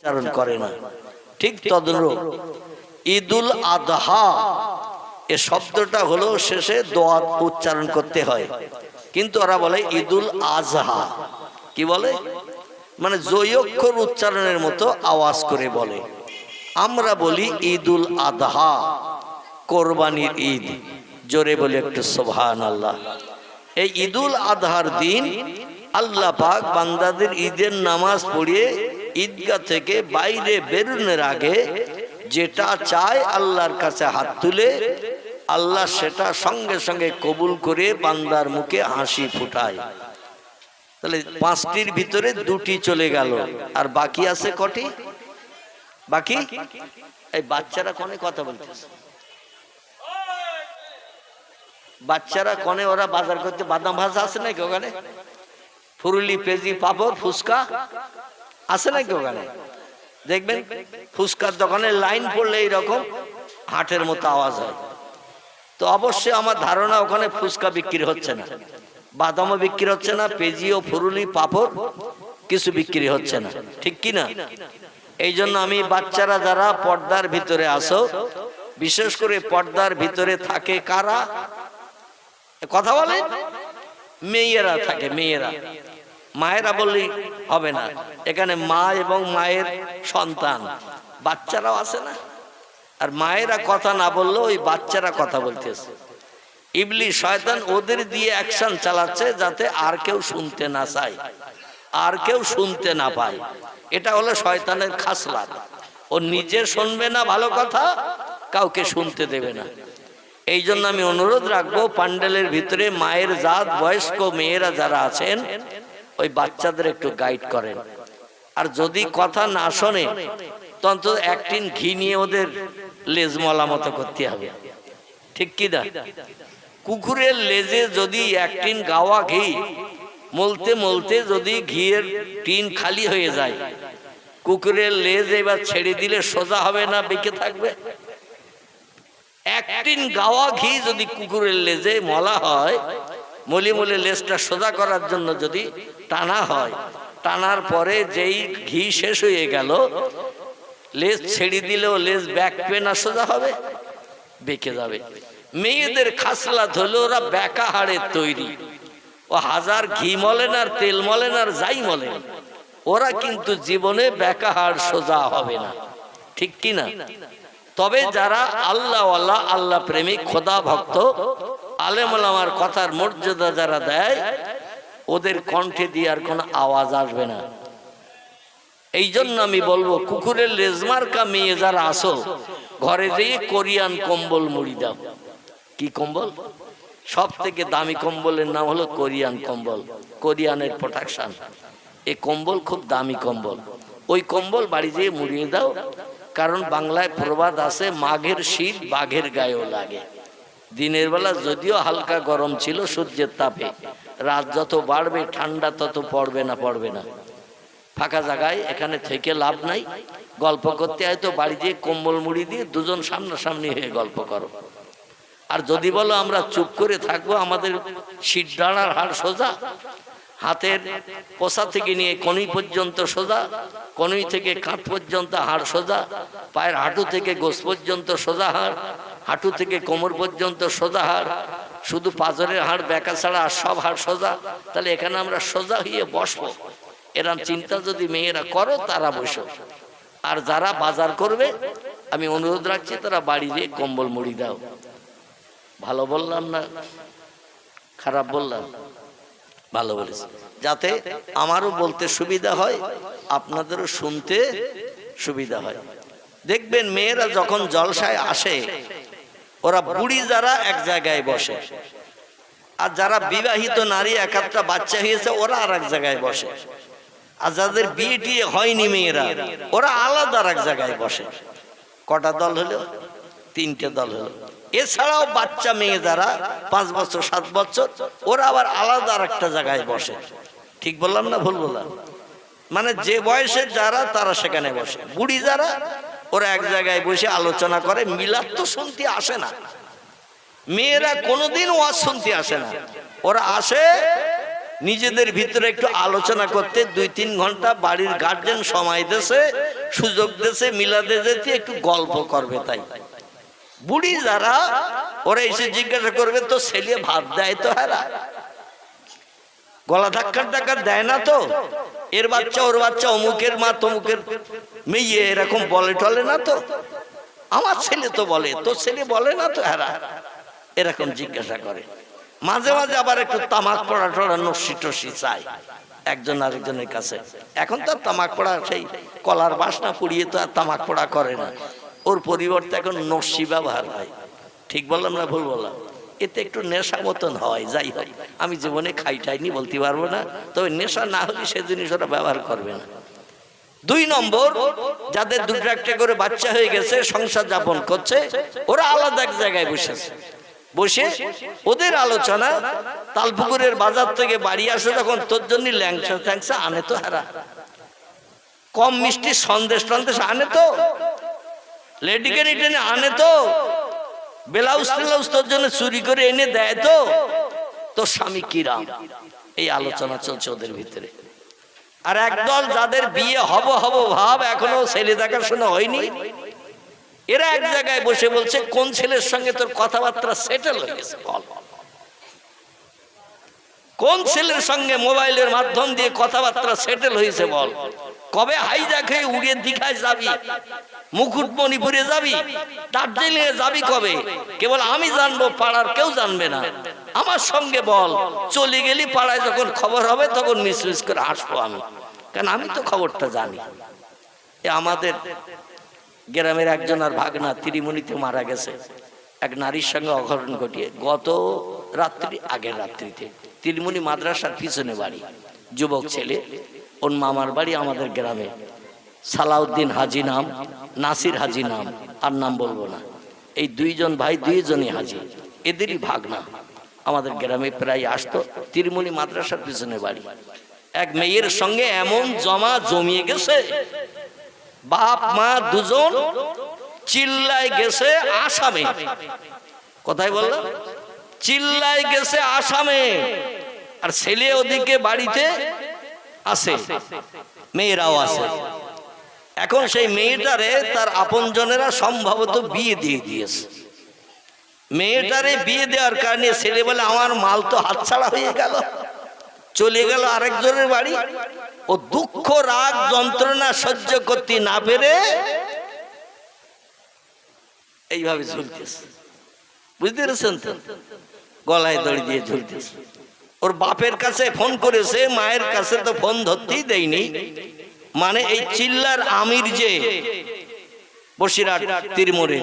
উচ্চারণ করে না। ঠিক তদনুরূপ ঈদুল আদহা এ শব্দটা হলো শেষে দোয়া উচ্চারণ করতে হয়, কিন্তু ওরা বলে ঈদুল আজহা। কি বলে? মানে জয় অক্ষর উচ্চারণের মতো আওয়াজ করে বলে। আমরা বলি ঈদুল আদহা, কোরবানির ঈদ। জোরে বলে একটু সুবহানাল্লাহ। এই ঈদুল আদহার দিন আল্লাহ পাক বান্দাদের ঈদের নামাজ পড়িয়ে ঈদগাহ থেকে বাইরে বেরোনোর আগে যেটা চায় আল্লাহর কাছে হাত তুলে, আল্লাহ সেটা সঙ্গে সঙ্গে কবুল করে বান্দার মুখে হাসি ফুটায়। তাহলে পাঁচটির ভিতরে দুটি চলে গেল, আর বাকি আছে কটি? বাকি এই বাচ্চারা কোনে কথা বলতেছে, বাচ্চারা কোনে ওরা বাজার করতে বাদাম ভাজা আছে নাকি ওখানে? ফুরুলি, পেঁজি, পাপড়, ফুচকা আছে নাকি ওখানে? দেখবেন ফুচকার দোকানে লাইন পড়লে এইরকম হাটের মতো আওয়াজ হয়। তো অবশ্যই আমার ধারণা ওখানে ফুচকা বিক্রি হচ্ছে না, বাদামও বিক্রি হচ্ছে না, পেঁজি ও ফুরুলি, পাপড় কিছু বিক্রি হচ্ছে না, ঠিক কি না? এই জন্য আমি বাচ্চারা যারা পর্দার ভিতরে আসো, বিশেষ করে পর্দার ভিতরে থাকে কারা? কথা বলে মেয়েরা থাকে, মেয়েরা। মায়েরা বললেই হবে না, এখানে মা এবং মায়ের সন্তান বাচ্চারাও আছে না। আর মায়েরা কথা না বললেও ওই বাচ্চারা কথা বলতেছে। ইবলিস শয়তান ওদের দিয়ে অ্যাকশন চালাচ্ছে যাতে আর কেউ শুনতে না চায়, আর কেউ শুনতে না পায়। এটা হলো শয়তানের খাসলাত। ও নিজে শুনবে না ভালো কথা, কাউকে শুনতে দেবে না। এই জন্য আমি অনুরোধ রাখবো, প্যান্ডেলের ভিতরে মায়ের জাত বয়স্ক মেয়েরা যারা আছেন ওই বাচ্চাদের একটু গাইড করেন। আর যদি কথা না শোনে তো অন্তত এক টিন ঘি নিয়ে ওদের লেজ মলা মতো করতে হবে, ঠিক কি না? কুকুরের লেজে যদি এক টিন গাওয়া ঘি মলতে মলতে যদি ঘিয়ের টিন খালি হয়ে যায়, কুকুরের লেজ এবার ছেড়ে দিলে সোজা হবে না বেঁকে থাকবে? এক টিন গাওয়া ঘি যদি কুকুরের লেজে মলা হয়, মলি মলে লেজটা সোজা করার জন্য যদি টানা হয়, টানার পরে যেই ঘি শেষ হয়ে গেল, লেজ ছেড়ে দিলেও লেজ ব্যাকবে না, সোজা হবে? বেঁকে যাবে। মেয়েদের খাসলাত হলো ওরা বেঁকা হাড়ের তৈরি। ও হাজার ঘি মলেন আর তেল মলেন আর যাই মলেন, ওরা কিন্তু জীবনে বেঁকা হাড় সোজা হবে না, ঠিক কি না? তবে যারা আল্লাহ ওয়ালা, আল্লাহ প্রেমিক, খোদা ভক্ত, আলেম ওলামার কথার মর্যাদা যারা দেয়, ওদের কণ্ঠে দিয়ে আর কোনো আওয়াজ আসবে না। এই জন্য আমি বলবো, কুকুরের লেজমার্কা মেয়ে যারা আসো, ঘরে যেয়ে কোরিয়ান কম্বল মুড়ি দাও। কি কম্বল? সব থেকে দামি কম্বলের নাম হলো কোরিয়ান কম্বল, কোরিয়ানের প্রোটেকশন। এই কম্বল খুব দামি কম্বল। ওই কম্বল বাড়ি যেয়ে মুড়িয়ে দাও, কারণ বাংলায় প্রবাদ আছে, মাঘের শীত বাঘের গায়েও লাগে। দিনের বেলা যদিও হালকা গরম ছিল সূর্যের তাপে, রাত যত বাড়বে ঠান্ডা তত পড়বে না, পড়বে না। ফাঁকা জায়গায় এখানে থেকে লাভ নাই, গল্প করতে হয়তো বাড়ি যেয়ে কম্বল মুড়ি দিয়ে দুজন সামনাসামনি হয়ে গল্প করো। আর যদি বলো আমরা চুপ করে থাকবো, আমাদের শীত ডাঁড়ার হাড় সোজা, হাতের পোষা থেকে নিয়ে কনুই পর্যন্ত সোজা, কনুই থেকে কাঁধ পর্যন্ত হাড় সোজা, পায়ের হাঁটু থেকে গোস পর্যন্ত সোজা হাড়, হাঁটু থেকে কোমর পর্যন্ত সোজা হাড়, শুধু পাঁজরের হাড় বেঁকা ছাড়া আর সব হাড় সোজা, তাহলে এখানে আমরা সোজা হয়ে বসবো। এরম চিন্তা যদি মেয়েরা করো, তারা বসো। আর যারা বাজার করবে, আমি অনুরোধ রাখছি তারা বাড়ি যেয়ে কম্বল মুড়ি দাও। ভালো বললাম না খারাপ বললাম? ভালো বলেছি, যাতে আমারও বলতে সুবিধা হয়, আপনাদেরও শুনতে সুবিধা হয়। দেখবেন মেয়েরা যখন জলসায় আসে, ওরা বুড়ি যারা এক জায়গায় বসে, আর যারা বিবাহিত নারী, এক একটা বাচ্চা হয়েছে, ওরা আর এক জায়গায় বসে। আর যাদের বিয়ে টিয়ে হয়নি মেয়েরা, ওরা আলাদা এক জায়গায় বসে। কটা দল হলো? তিনটে দল হলো। এছাড়াও বাচ্চা মেয়ে যারা 5 বছর 7 বছর, ওরা আবার আলাদা একটা জায়গায় বসে। ঠিক বললাম না ভুল বললাম? মানে যে বয়সের যারা তারা সেখানে বসে, বুড়ি যারা ওরা এক জায়গায় বসে আলোচনা করে। মিলাদ তো শুনতে আসে না, মেয়েরা কোনোদিন ওয়াজ শুনতে আসে না। ওরা আসে নিজেদের ভিতরে একটু আলোচনা করতে 2-3 ঘন্টা বাড়ির গার্জেন সময় দেছে, সুযোগ দেছে, মিলাদে যেতে একটু গল্প করবে। তাই বুড়ি যারা ওরা এসে জিজ্ঞাসা করবে তো ছেলে ভাত দেয় তো? হারা গলা ধাক্কা টাক্কা দেয় না তো? এর বাচ্চা ওর বাচ্চা, অমুকের মা তমুকের মেয়ে এরকম বলে টলে না তো? আমার ছেলে তো বলে, তোর ছেলে বলে না তো? হারা এরকম জিজ্ঞাসা করে। মাঝে মাঝে আবার একটু তামাক পড়া টড়া নস্যি টস্যি চাই একজন আরেকজনের কাছে। এখন তো তামাক পড়া সেই কলার বাসনা পুড়িয়ে তো আর তামাক পড়া করে না, ওর পরিবর্তে এখন নস্যি ব্যবহার হয়। ঠিক বললাম না ভুল বললাম? এতে একটু নেশা মতন হয়। যাই হোক, আমি জীবনে খাইটাইনি বলতে পারবো না, তবে নেশা না হলে সে জিনিস ওরা ব্যবহার করবে না। 2 নম্বর, যাদের 2-1 করে বাচ্চা হয়ে গেছে, সংসার যাপন করছে, ওরা আলাদা এক জায়গায় বসেছে। বসে ওদের আলোচনা, তালপুকুরের বাজার থেকে বাড়ি আসে তখন তোর জন্য ল্যাংচা ট্যাংচা আনে তো? হারা কম মিষ্টি সন্দেশ টন্দেশ আনে তো? লেডিকে টেনে আনে তো? ব্লাউজ টেলাউজ তোর জন্য চুরি করে এনে দেয় তো? তোর স্বামী কিরাম? এই আলোচনা চলছে ওদের ভিতরে। আর একদল যাদের বিয়ে হব ভাব, এখনো ছেলে দেখাশোনা হয়নি, এরা এক জায়গায় বসে বলছে কোন ছেলের সঙ্গে তোর কথাবার্তা সেটেল হয়ে গেছে বল, কোন ছেলের সঙ্গে মোবাইলের মাধ্যম দিয়ে কথাবার্তা সেটেল হয়েছে বল, কবে হাইজ্যাক হয়ে উড়িয়ে দীঘায় যাবি, মুকুটমণিপুরে যাবি, দার্জিলিং এ যাবি কবে? কেবল আমি জানবো, পাড়ার কেউ জানবে না। আমার সঙ্গে বল, চলে গেলি পাড়ায় যখন খবর হবে তখন মিস করে আসবো আমি, কারণ আমি তো খবরটা জানি। আমাদের গ্রামের একজন আর ভাগনা ত্রিমণিতে মারা গেছে এক নারীর সঙ্গে অঘটন ঘটিয়ে, গত রাত্রি, আগের রাত্রিতে। ত্রিমণি মাদ্রাসার পিছনে বাড়ি, যুবক ছেলে, ওর মামার বাড়ি আমাদের গ্রামে। সালাউদ্দিন হাজি নাম, নাসির হাজি নাম, আর নাম বলবো না। এই 2 জন ভাই, 2 জনই হাজি, এদেরই ভাগনা আমাদের গ্রামে প্রায় আসতো। ত্রিমণি মাদ্রাসার পিছনে বাড়ি। এক মেয়ের সঙ্গে এমন জমিয়ে গেছে, বাপ মা 2 জন চিল্লায় গেছে আসামে। কোথায় বললাম? চিল্লায় গেছে আসামে। আর ছেলে ওদিকে বাড়িতে আছে, মেয়েরাও আছে। এখন সেই মেয়েটারে তার আপনজনেরা সম্ভবত বিয়ে দিয়ে দিয়েছে। মেয়েটারে বিয়ে দেওয়ার কারণে ছেলে বলে আমার মাল তো হাতছাড়া হয়ে গেল, চলে গেল আরেকজনের বাড়ি। ও দুঃখ রাগ যন্ত্রণা সহ্য করতে না পেরে এইভাবে ঝুলতেছে, বুঝতে পেরেছেন তো? গলায় দড়ি দিয়ে ঝুলতেছে। ওর বাপের কাছে ফোন করেছে, মায়ের কাছে তো ফোন ধরতেই দেয়নি। মানে এই চিল্লার আমির যে বসিরহাট তীরমোড়ে,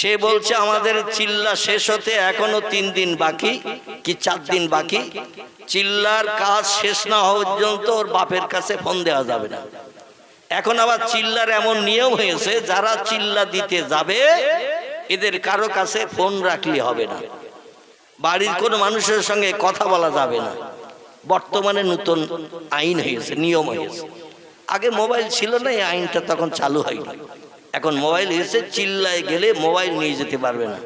সে বলছে আমাদের চিল্লা শেষ হতে এখনো 3 দিন বাকি কি 4 দিন বাকি, চিল্লার কাজ শেষ না হওয়া পর্যন্ত ওর বাপের কাছে ফোন দেওয়া যাবে না। এখন আবার চিল্লার এমন নিয়ম হয়েছে, যারা চিল্লা দিতে যাবে এদের কারো কাছে ফোন রাখলে হবে না, বাড়ির কোনো মানুষের সঙ্গে কথা বলা যাবে না। বর্তমানে নতুন আইন হয়েছে, নিয়ম হয়েছে। আগে মোবাইল ছিল না, এই আইনটা তখন চালু হয়নি। এখন মোবাইল হয়েছে, চিল্লায় গেলে মোবাইল নিয়ে যেতে পারবে না।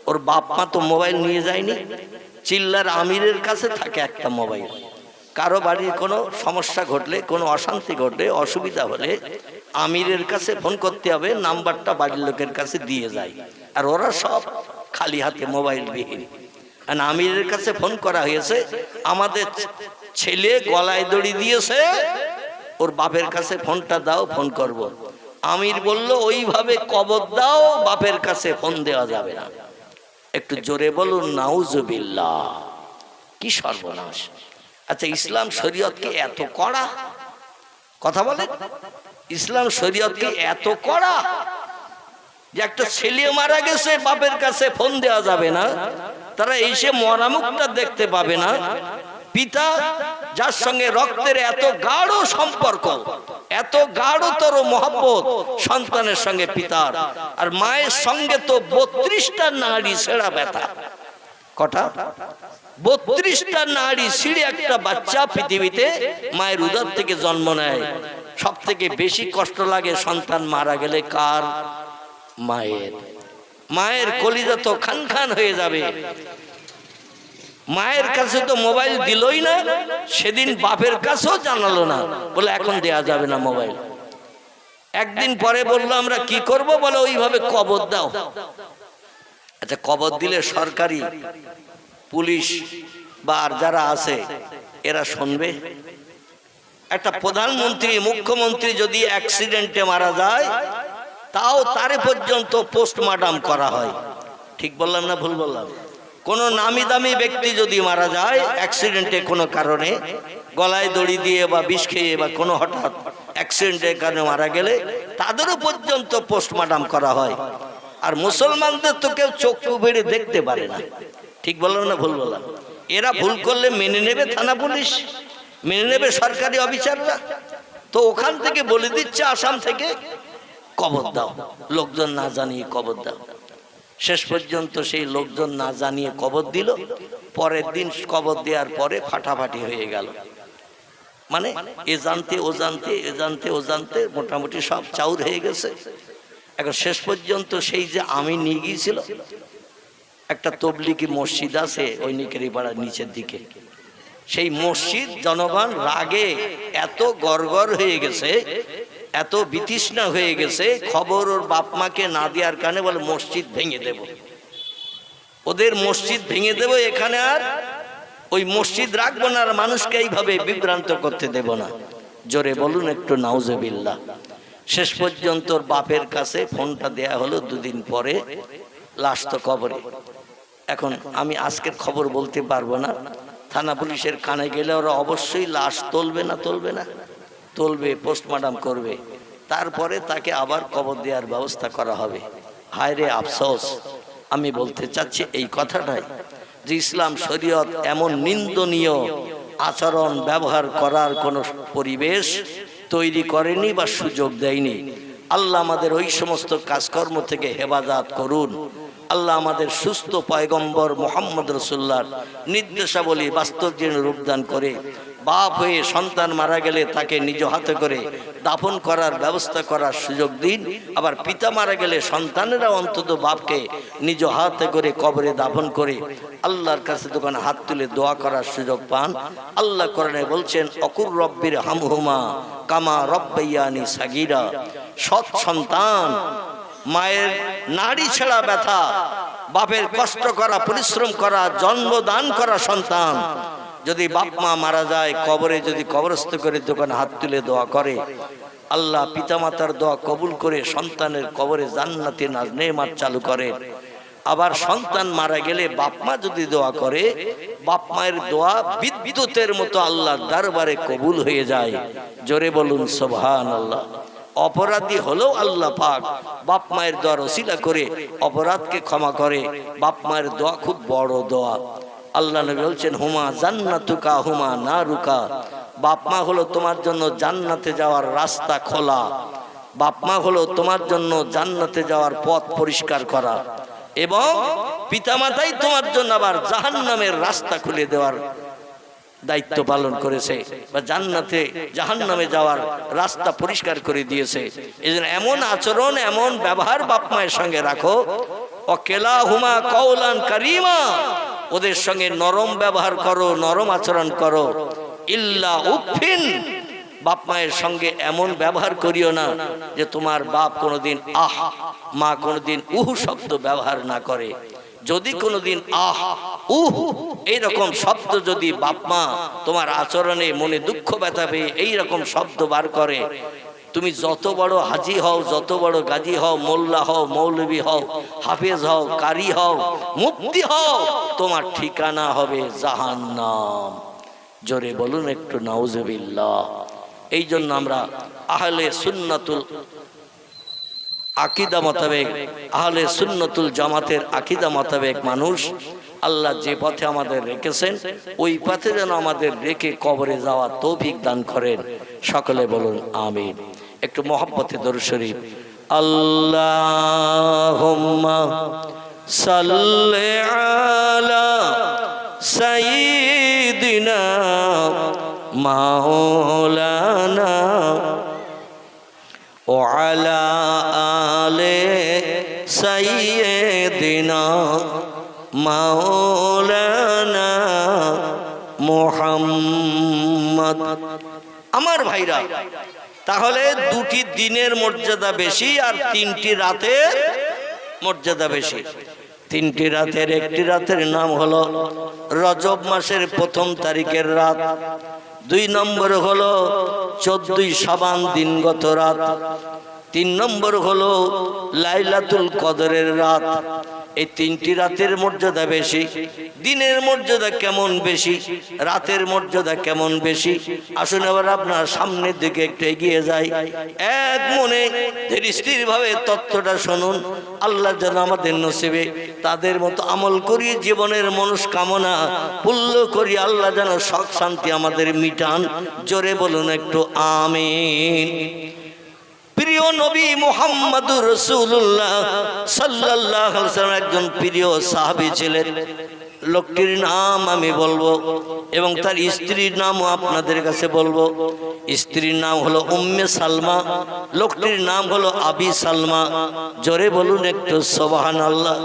ওর বাপ মা তো মোবাইল নিয়ে যায়নি, চিল্লার আমিরের কাছে থাকে একটা মোবাইল। কারো বাড়ির কোনো সমস্যা ঘটলে, কোনো অশান্তি ঘটলে, অসুবিধা হলে আমিরের কাছে ফোন করতে হবে, নাম্বারটা বাড়ির লোকের কাছে দিয়ে যায়। আর ওরা সব খালি হাতে মোবাইল বিহীন। আর আমিরের কাছে ফোন করা হয়েছে, আমাদের ছেলে গলায় দড়ি দিয়েছে, ওর বাপের কাছে ফোনটা দাও, ফোন করব। আমির বলল ওইভাবে কবর দাও, বাপের কাছে ফোন দেওয়া যাবে না। একটু জোরে বলুন নাউজুবিল্লাহ। কি সর্বনাশ! আচ্ছা, ইসলাম শরীয়ত কি এত কড়া? কথা বলেন, ইসলাম শরীয়ত কি এত কড়া যে একটা ছেলে মারা গেছে, বাপের কাছে ফোন দেওয়া যাবে না, তারা এসে মরা মুখটা দেখতে পাবে না। পিতা যার সঙ্গে রক্তের এত গাঢ় সম্পর্ক, এত গাঢ়তর মহব্বত সন্তানের সঙ্গে পিতার, আর মায়ের সঙ্গে তো 32টা নাড়ি ছেঁড়া ব্যথা। কটা? 32টা নাড়ি ছিঁড়ে একটা বাচ্চা পৃথিবীতে মায়ের উদর থেকে জন্ম নেয়। সব থেকে বেশি কষ্ট লাগে সন্তান মারা গেলে কার? মায়ের। মায়ের কলিজা তো খান খান হয়ে যাবে। মায়ের কাছে তো মোবাইল দিলই না, সেদিন বাপের কাছেও জানালো না, বলে এখন দেয়া যাবে না মোবাইল। একদিন পরে বললো আমরা কি করব, বলে ওইভাবে কবর দাও। আচ্ছা, কবর দিলে সরকারি পুলিশ বা আর যারা আছে এরা শুনবে? একটা প্রধানমন্ত্রী মুখ্যমন্ত্রী যদি অ্যাক্সিডেন্টে মারা যায়, তাও তারে পর্যন্ত পোস্টমর্টম করা হয়। ঠিক বললাম না ভুল বললাম? কোন নামি দামি ব্যক্তি যদি মারা যায় অ্যাক্সিডেন্টে কোনো কারণে, গলায় দড়ি দিয়ে বা বিষ খেয়ে বা কোনো হঠাৎ অ্যাক্সিডেন্টের কারণে মারা গেলে তাদেরও পর্যন্ত পোস্টমর্টম করা হয়। আর মুসলমানদের তো কেউ চক্ষু বেড়ে দেখতে পারে না। ঠিক বললাম না ভুল বললাম? এরা ভুল করলে মেনে নেবে থানা পুলিশ, মেনে নেবে সরকারি অফিসাররা? তো ওখান থেকে বলে দিচ্ছে আসাম থেকে কবর দাও, লোকজন না জানিয়ে কবর দাও। শেষ পর্যন্ত সেই লোকজন না জানিয়ে কবর দিল। পরের দিন কবর দেওয়ার পরে ফাটাফাটি হয়ে গেল। মানে এ জানতে ও জানতে, এ জানতে ও জানতে মোটামুটি সব চাউর হয়ে গেছে। এখন শেষ পর্যন্ত সেই যে আমি নিয়ে গিয়েছিল, একটা তবলিগি মসজিদ আছে ওই নিকেরি পাড়ার নিচের দিকে, সেই মসজিদ জনগণ রাগে এত গড়গড় হয়ে গেছে, এত বিতৃষ্ণা হয়ে গেছে, খবর ওর বাপ মাকে না দেওয়ার কারণে বলে মসজিদ ভেঙে দেব, ওদের মসজিদ ভেঙে দেব, এখানে আর ওই মসজিদ রাখবো না, আর মানুষকে এইভাবে বিভ্রান্ত করতে দেব না। জোরে বলুন একটু নাউজুবিল্লাহ। শেষ পর্যন্ত ওর বাপের কাছে ফোনটা দেয়া হলো, দুদিন পরে লাশ তো কবরে। এখন আমি আজকের খবর বলতে পারবো না, থানা পুলিশের কানে গেলে ওরা অবশ্যই লাশ তুলবে না, তুলবে না, তুলবে, পোস্টমর্টম করবে, তারপরে তাকে আবার কবর দেওয়ার ব্যবস্থা করা হবে। হায় রে আফসোস, আমি বলতে চাচ্ছি এই কথাটাই, যে ইসলাম শরীয়ত এমন নিন্দনীয় আচরণ ব্যবহার করার কোনো পরিবেশ তৈরি করেনি বা সুযোগ দেয়নি। আল্লাহ আমাদের ওই সমস্ত কাজকর্ম থেকে হেফাজত করুন। আল্লাহ আমাদের সুস্থ পয়গম্বর মুহাম্মদ রাসূলুল্লাহর নির্দেশাবলী বাস্তব জীবনে রূপদান করে বাপ হয়ে সন্তান মারা গেলে তাকে নিজ হাতে করে দাফন করার ব্যবস্থা করার সুযোগ দিন। আবার পিতা মারা গেলে সন্তানেরা অন্তত বাপকে নিজ হাতে করে কবরে দাফন করে আল্লাহর কাছে দোকানে হাত তুলে দোয়া করার সুযোগ পান। আল্লাহ কোরআনে বলছেন, অকুর রব্বির হামহুমা কামা রব্বাইয়ানি সাগীরা। সৎ সন্তান, মায়ের নাড়ি ছেঁড়া ব্যথা, বাপের কষ্ট করা, পরিশ্রম করা, জন্মদান করা সন্তান যদি বাপ মা মারা যায়, কবরে যদি কবরস্থ করে দোকানে হাত তুলে দোয়া করে, আল্লাহ পিতামাতার দোয়া কবুল করে সন্তানের কবরে জান্নাতি নেমাত চালু করে। আবার সন্তান মারা গেলে বাপ মা যদি দোয়া করে, বাপ মায়ের দোয়া বিদ্যুতের মতো আল্লাহর দরবারে কবুল হয়ে যায়। জোরে বলুন সুবহানাল্লাহ। অপরাধী হলেও আল্লাহ পাক বাপ মায়ের দোয়ার ওসিলা করে অপরাধকে ক্ষমা করে। বাপ মায়ের দোয়া খুব বড় দোয়া। আল্লাহ নবী বলছেন, হুমা জান্নাতুকা হুমা নারুকা। বাপ মা হলো তোমার জন্য জান্নাতে যাওয়ার রাস্তা খোলা, বাপ মা হলো তোমার জন্য জান্নাতে যাওয়ার পথ পরিষ্কার করা, এবং পিতামাতাই তোমার জন্য আবার জাহান্নামের রাস্তা খুলে দেওয়ার দায়িত্ব পালন করেছে, বা জান্নাতে জাহান্নামে যাওয়ার রাস্তা পরিষ্কার করে দিয়েছে। এজন্য এমন আচরণ, এমন ব্যবহার বাপ মায়ের সঙ্গে রাখো। ওয়াকিলাহুমা কওলান কারীমা, ওদের সঙ্গে নরম ব্যবহার করো, নরম আচরণ করো। ইল্লা উফিন, বাপ মায়ের সঙ্গে এমন ব্যবহার করিও না যে তোমার বাপ কোনোদিন আহ, মা কোনোদিন উহ শব্দ ব্যবহার না করে। যদি কোনোদিন আহ উহ এইরকম শব্দ যদি বাপ মা তোমার আচরণে মনে দুঃখ ব্যথা পেয়ে এইরকম শব্দ বার করে, তুমি যত বড় হাজি হও, যত বড় গাজী হও, মোল্লা হও, মৌলবী হও, হাফেজ হও, কারি হও, মুফতি হও, তোমার ঠিকানা হবে জাহান্নাম। জোরে বলুন একটু নাউজুবিল্লাহ। এই জন্য আমরা আহলে সুন্নাতুল আকিদা মোতাবেক, আহলে সুন্নাতুল জামাতের আকিদা মোতাবেক মানুষ, আল্লাহ যে পথে আমাদের রেখেছেন ওই পথে যেন আমাদের রেখে কবরে যাওয়ার তৌফিক দান করেন। সকলে বলুন আমিন। একটু মহব্বতে দরুদ শরীফ। আল্লাহুম্মা সাল্লি আলা সাইয়্যিদিনা মাওলানা ওয়া আলা আলি সাইয়্যিদিনা মাওলানা মুহাম্মদ। আমার ভাইরা, তাহলে দুটি দিনের মর্যাদা বেশি আর তিনটি রাতের মর্যাদা বেশি। তিনটি রাতের একটি রাতের নাম হলো রজব মাসের ১ম তারিখের রাত, ২ নম্বর হলো ১৪ই শাবান দিনগত রাত, ৩ নম্বর হলো লাইলাতুল কদরের রাত। এই তিনটি রাতের মর্যাদা বেশি। দিনের মর্যাদা কেমন বেশি, রাতের মর্যাদা কেমন বেশি, আসুন এবার আপনার সামনের দিকে একটু এগিয়ে যাই। এক মনে স্থির ভাবে তত্ত্বটা শুনুন। আল্লাহ যেন আমাদের নসিবে তাদের মতো আমল করি, জীবনের মনস্কামনা পূর্ণ করি। আল্লাহ যেন শখ শান্তি আমাদের মিটান। জোরে বলুন একটু আমিন। প্রিয় নবী মুহাম্মদুর রাসূলুল্লাহ সাল্লাল্লাহু আলাইহি ওয়াসাল্লাম একজন প্রিয় সাহাবী ছিলেন। লোকটির নাম আমি বলবো এবং তার স্ত্রীর নামও আপনাদের কাছে বলবো। স্ত্রীর নাম হলো উম্মে সালমা, লোকটির নাম হলো আবি সালমা। জোরে বলুন একটু সুবহানাল্লাহ।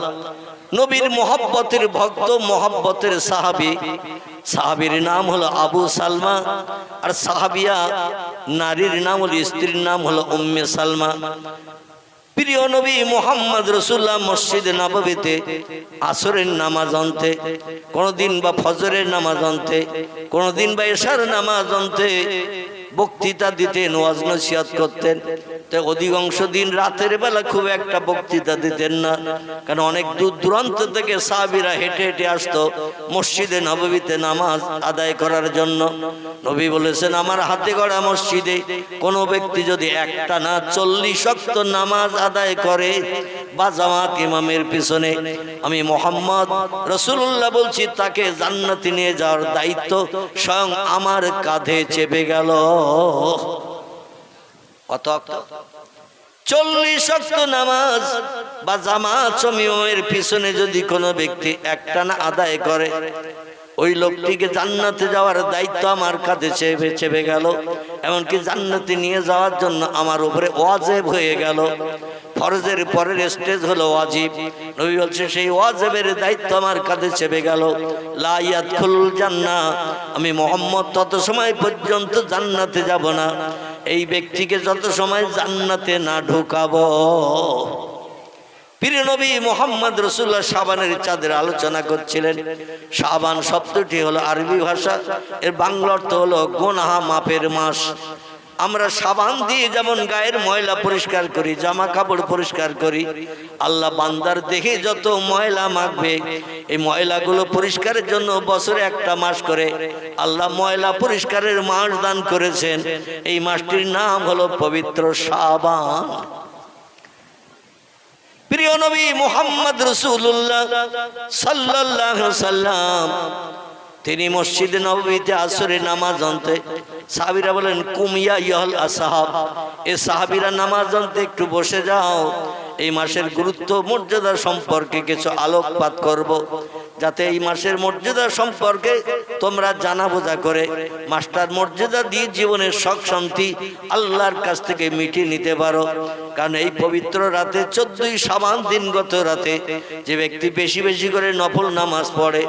নবীর মোহাব্বতের ভক্ত, মোহাব্বতের সাহাবী। সাহাবীর নাম হলো আবু সালমা, আর সাহাবিয়া নারীর নাম হলো, স্ত্রীর নাম হলো উম্মে সালমা। প্রিয় নবী মুহাম্মদ রাসূলুল্লাহ মসজিদে নববীতে আসরের নামাজ আনতে, কোনদিন বা ফজরের নামাজ আনতে, কোনদিন বা এশার নামাজ আনতে বক্তৃতা দিতেন, ওয়াজ নসিহত করতেন। তো অধিকাংশ দিন রাতের বেলা খুব একটা বক্তৃতা দিতেন না, কারণ অনেক দূর দূরান্ত থেকে সাহাবীরা হেঁটে হেঁটে আসতো মসজিদে নববীতে নামাজ আদায় করার জন্য। নবী বলেছেন, আমার হাতে গড়া মসজিদে কোনো ব্যক্তি যদি একটা না 40 ওয়াক্ত নামাজ আদায় করে বা জামাত ইমামের পিছনে, আমি মুহাম্মদ রাসূলুল্লাহ বলছি তাকে জান্নাতে নিয়ে যাওয়ার দায়িত্ব স্বয়ং আমার কাঁধে চেপে গেল। কত ওয়াক্ত? 40 ওয়াক্ত নামাজ বা জামাত ইমামের পিছনে যদি কোনো ব্যক্তি একটা না আদায় করে, ওই লোকটিকে জান্নাতে যাওয়ার দায়িত্ব আমার কাঁধে চেপে গেল। এমনকি জান্নাতে নিয়ে যাওয়ার জন্য আমার উপরে ওয়াজিব হয়ে গেল। ফরজের পরের স্টেজ হলো ওয়াজিব। নবী বলছে সেই ওয়াজিবের দায়িত্ব আমার কাঁধে চেপে গেল। লা ইয়াদখুলুল জান্নাহ, আমি মুহাম্মদ তত সময় পর্যন্ত জান্নাতে যাব না এই ব্যক্তিকে যত সময় জান্নাতে না ঢোকাবো। প্রিয় নবী মুহাম্মদ রাসূলুল্লাহ শাবানের চাঁদের আলোচনা করছিলেন। শাবান শব্দটি হলো আরবি ভাষা, এর বাংলা অর্থ হলো গুনাহ মাপের মাস। আমরা সাবান দিয়ে যেমন গায়ের ময়লা পরিষ্কার করি, জামা কাপড় পরিষ্কার করি, আল্লাহ বান্দার দেহে যত ময়লা মাখবে এই ময়লাগুলো পরিষ্কারের জন্য বছরে একটা মাস করে আল্লাহ ময়লা পরিষ্কারের মাস দান করেছেন। এই মাসটির নাম হলো পবিত্র শাবান। প্রিয় নবী মুহাম্মদ রাসূলুল্লাহ সাল্লাল্লাহু আলাইহি ওয়াসাল্লাম তিনি মসজিদে নববীতে আসরের নামাজ আনতে, সাহাবীরা বলেন কুমিয়া ইয়াল আসহাব, এই সাহাবীরা নামাজ আনতে একটু বসে যাও। এই মাসের গুরুত্ব মর্যাদা সম্পর্কে কিছু আলোকপাত করব, যাতে এই মাসের মর্যাদা সম্পর্কে তোমরা জানা বোঝা করে মাসটার মর্যাদা দিয়ে জীবনের সুখ শান্তি আল্লাহর কাছ থেকে মিটিয়ে নিতে পারো। কারণ এই পবিত্র রাতে 14ই শাবান দিনগত রাতে যে ব্যক্তি বেশি বেশি করে নফল নামাজ পড়ে,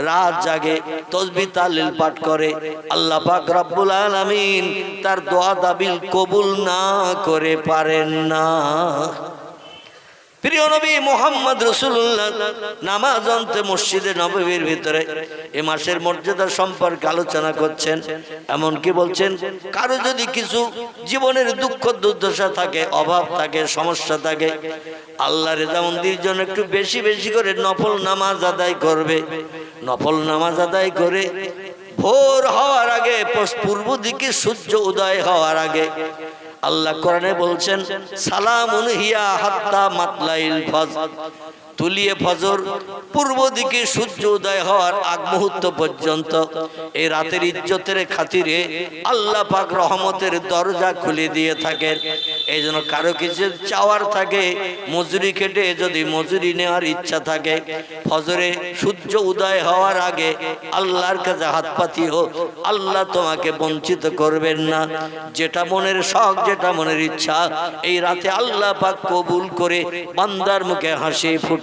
রাত জাগে, তাসবিহ তাহলিল পাঠ করে, আল্লাহ পাক রব্বুল আলামিন তার দোয়া দাবিল কবুল না করে পারেন না। প্রিয় নবী মুহাম্মদ রাসূলুল্লাহ নামাজ আনতে মসজিদে নববীর ভিতরে এই মাসের মর্যাদা সম্পর্কে আলোচনা করছেন। এমনকি বলছেন কারো যদি কিছু জীবনের দুঃখ দুর্দশা থাকে, অভাব থাকে, সমস্যা থাকে, আল্লাহর রেজামন্দির জন্য একটু বেশি বেশি করে নফল নামাজ আদায় করবে। নফল নামাজ আদায় করে ভোর হওয়ার আগে, পূর্ব দিকে সূর্য উদয় হওয়ার আগে আল্লাহ কোরআনে বলছেন সালামুন হিয়া হাত্তা মাতলাইল ফজর, তুলিয়ে ফজর পূর্ব দিকে সূর্য উদয় হওয়ার আগ মুহূর্ত পর্যন্ত এই রাতের ইজ্জতের খাতিরে আল্লাহ পাক রহমতের দরজা খুলে দিয়ে থাকেন। এই জন্য কারো কিছু চাওয়ার থাকে, মজুরি খেটে যদি মজুরি নেওয়ার ইচ্ছা থাকে, ফজরে সূর্য উদয় হওয়ার আগে আল্লাহর কাছে হাত পাতিও, আল্লাহ তোমাকে বঞ্চিত করবেন না। যেটা মনের শখ, যেটা মনের ইচ্ছা এই রাতে আল্লাহ পাক কবুল করে বান্দার মুখে হাসি ফুটান।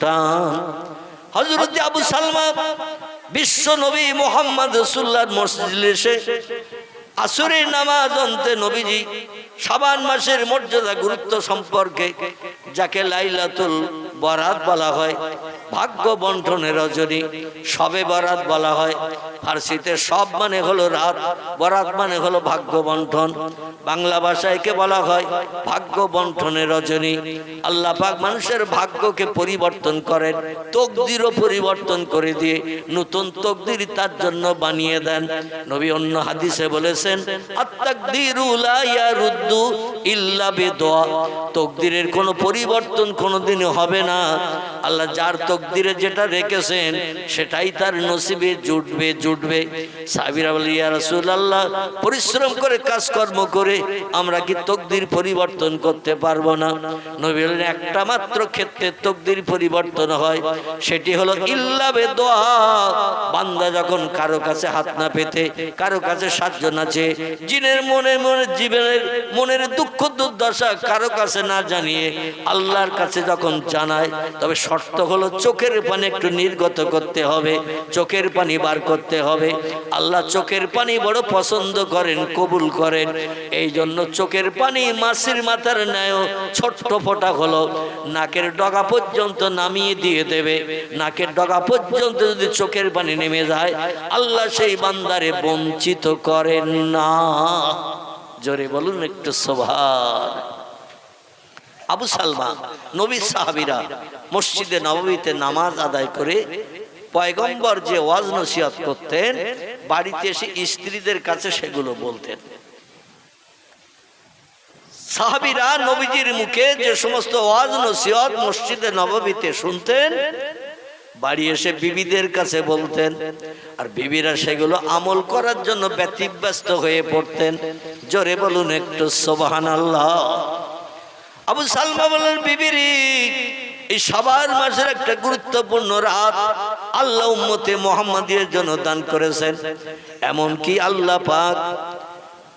হযরত আবু সালমা বিশ্ব নবী মুহাম্মদ রাসূলুল্লাহর মসজিদে এসে আসরের নামাজ অন্তে নবীজি শাবান মাসের মর্যাদা গুরুত্ব সম্পর্কে, যাকে লাইলাতুল বরাত বলা হয়, ভাগ্য বন্টনের রজনী, শবে বরাত বলা হয়। ফার্সিতে সব মানে হলো রাত, বরাত মানে হলো ভাগ্য বন্টন। বাংলা ভাষায় কে বলা হয় ভাগ্য বন্টনের রজনী। আল্লাহ পাক মানুষের ভাগ্যকে পরিবর্তন করেন, তকদিরও পরিবর্তন করে দিয়ে নতুন তকদির তার জন্য বানিয়ে দেন। নবী অন্য হাদিসে বলেছেন, আত-তাকদিরু লা ইয়ারুদ্দু ইল্লা বিদুআ, তকদিরের কোনো পরিবর্তন কোনোদিনই হবে না। আল্লাহ যার তকদিরে যেটা রেখেছেন সেটাই তার নসিবে জুটবে। সাহাবীরা বলে, ইয়া রাসূলুল্লাহ, পরিশ্রম করে কাজকর্ম করে আমরা কি তকদির পরিবর্তন করতে পারবো না? নবী বলেন, একটা মাত্র ক্ষেত্রে তকদির পরিবর্তন হয়, সেটি হলো ইল্লা বিদুআ। বান্দা যখন কারো কাছে হাত না পেতে, কারো কাছে সাহায্য না চেয়ে, জিনের জীবনের মনের দুঃখ দুর্দশা কারো কাছে না জানিয়ে আল্লাহর কাছে যখন জানায়, তবে শর্ত হলো চোখের পানি একটু নির্গত করতে হবে, চোখের পানি বার করতে হবে। আল্লাহ চোখের পানি বড় পছন্দ করেন, কবুল করেন। এই জন্য চোখের পানি মাছির মাথার ন্যায় ছোট্ট ফোঁটা হলো নাকের ডগা পর্যন্ত নামিয়ে দিয়ে দেবে। নাকের ডগা পর্যন্ত যদি চোখের পানি নেমে যায়, আল্লাহ সেই বান্দারে বঞ্চিত করেন না। জোরে বলুন একটু সুবহান। আবু সালমা, নবী সাহাবীরা মসজিদে নববীতে নামাজ আদায় করে পয়গম্বর যে ওয়াজ নসিহত করতেন, বাড়িতে এসে স্ত্রীদের কাছে সেগুলো বলতেন। সাহাবীরা নবীজির মুখে যে সমস্ত ওয়াজ নসিহত মসজিদে নববীতে শুনতেন, বাড়ি এসে বিবিদের কাছে বলতেন, আর বিবিরা সেগুলো আমল করার জন্য ব্যতিব্যস্ত হয়ে পড়তেন। জোরে বলুন একটু সুবহানাল্লাহ। আবু সালমা বলেন, বিবিরি, এই শাবান মাসের একটা গুরুত্বপূর্ণ রাত আল্লাহ উম্মতে মুহাম্মাদির জন্য দান করেছেন। এমন কি আল্লাহ পাক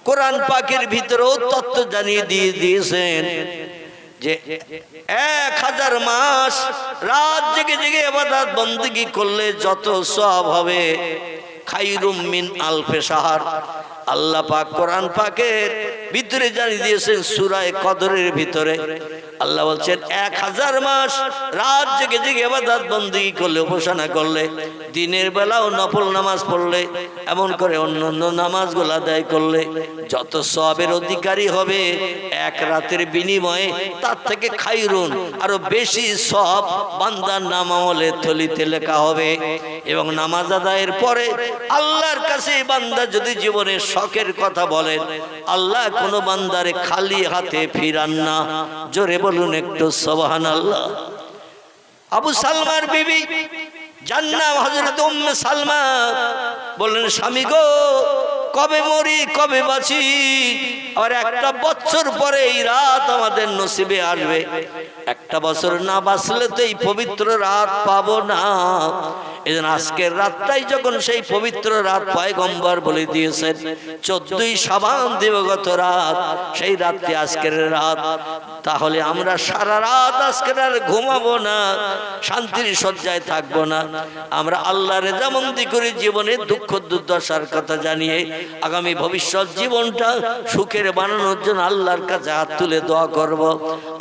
কোরআন পাকের ভিতরেও তত্ত্ব জানিয়ে দিয়েছেন যে 1000 মাস রাত জেগে জেগে ইবাদত বندگی করলে যত সওয়াব হবে, খায়রুম মিন আলফি শাহর। আল্লাহ পাক কোরআন পাকের ভিতরে জানিয়ে দিয়েছেন সূরা কদরের ভিতরে। আল্লাহ বলছেন 1000 মাস রাত জেগে জেগে ইবাদত বندگی করলে, উপাসনা করলে, দিনের বেলাও নফল নামাজ পড়লে, এমন করে অন্যান্য নামাজগুলো আদায় করলে যত সওয়াবের অধিকারী হবে, এক রাতের বিনিময়ে তার থেকে খায়রুন আরো বেশি সওয়াব বান্দার নামামলে থলিতে লেখা হবে। এবং নামাজ আদায়ের পরে আল্লাহর কাছে বান্দা যদি জীবনের শখের কথা বলেন, আল্লাহ কোনো বান্দারে খালি হাতে ফিরান না। জোরে বলুন একটু সুবহানাল্লাহ। আবু সালমার বিবি জান্নাত হযরত উম্মে সালমা বললেন, স্বামী গো, কবে মরি কবে বাঁচি, আর একটা বছর পরে এই রাত আমাদের নসিবে আসবে। একটা বছর না বাঁচলে তো এই পবিত্র রাত পাবো না। এজন্য আজকের রাতটাই যখন সেই পবিত্র রাত পয়গম্বর বলে দিয়েছেন, 14ই শাবান দিবগত রাত, সেই রাতটি আজকের রাত। তাহলে আমরা সারা রাত আজকের আর ঘুমাবো না, শান্তির শয্যায় থাকবো না। আমরা আল্লাহর রেজামন্দি করে জীবনের দুঃখ দুর্দশার কথা জানিয়ে আগামী ভবিষ্যৎ জীবনটা সুখের বানানোর জন্য আল্লাহর কাছে হাত তুলে দোয়া করব।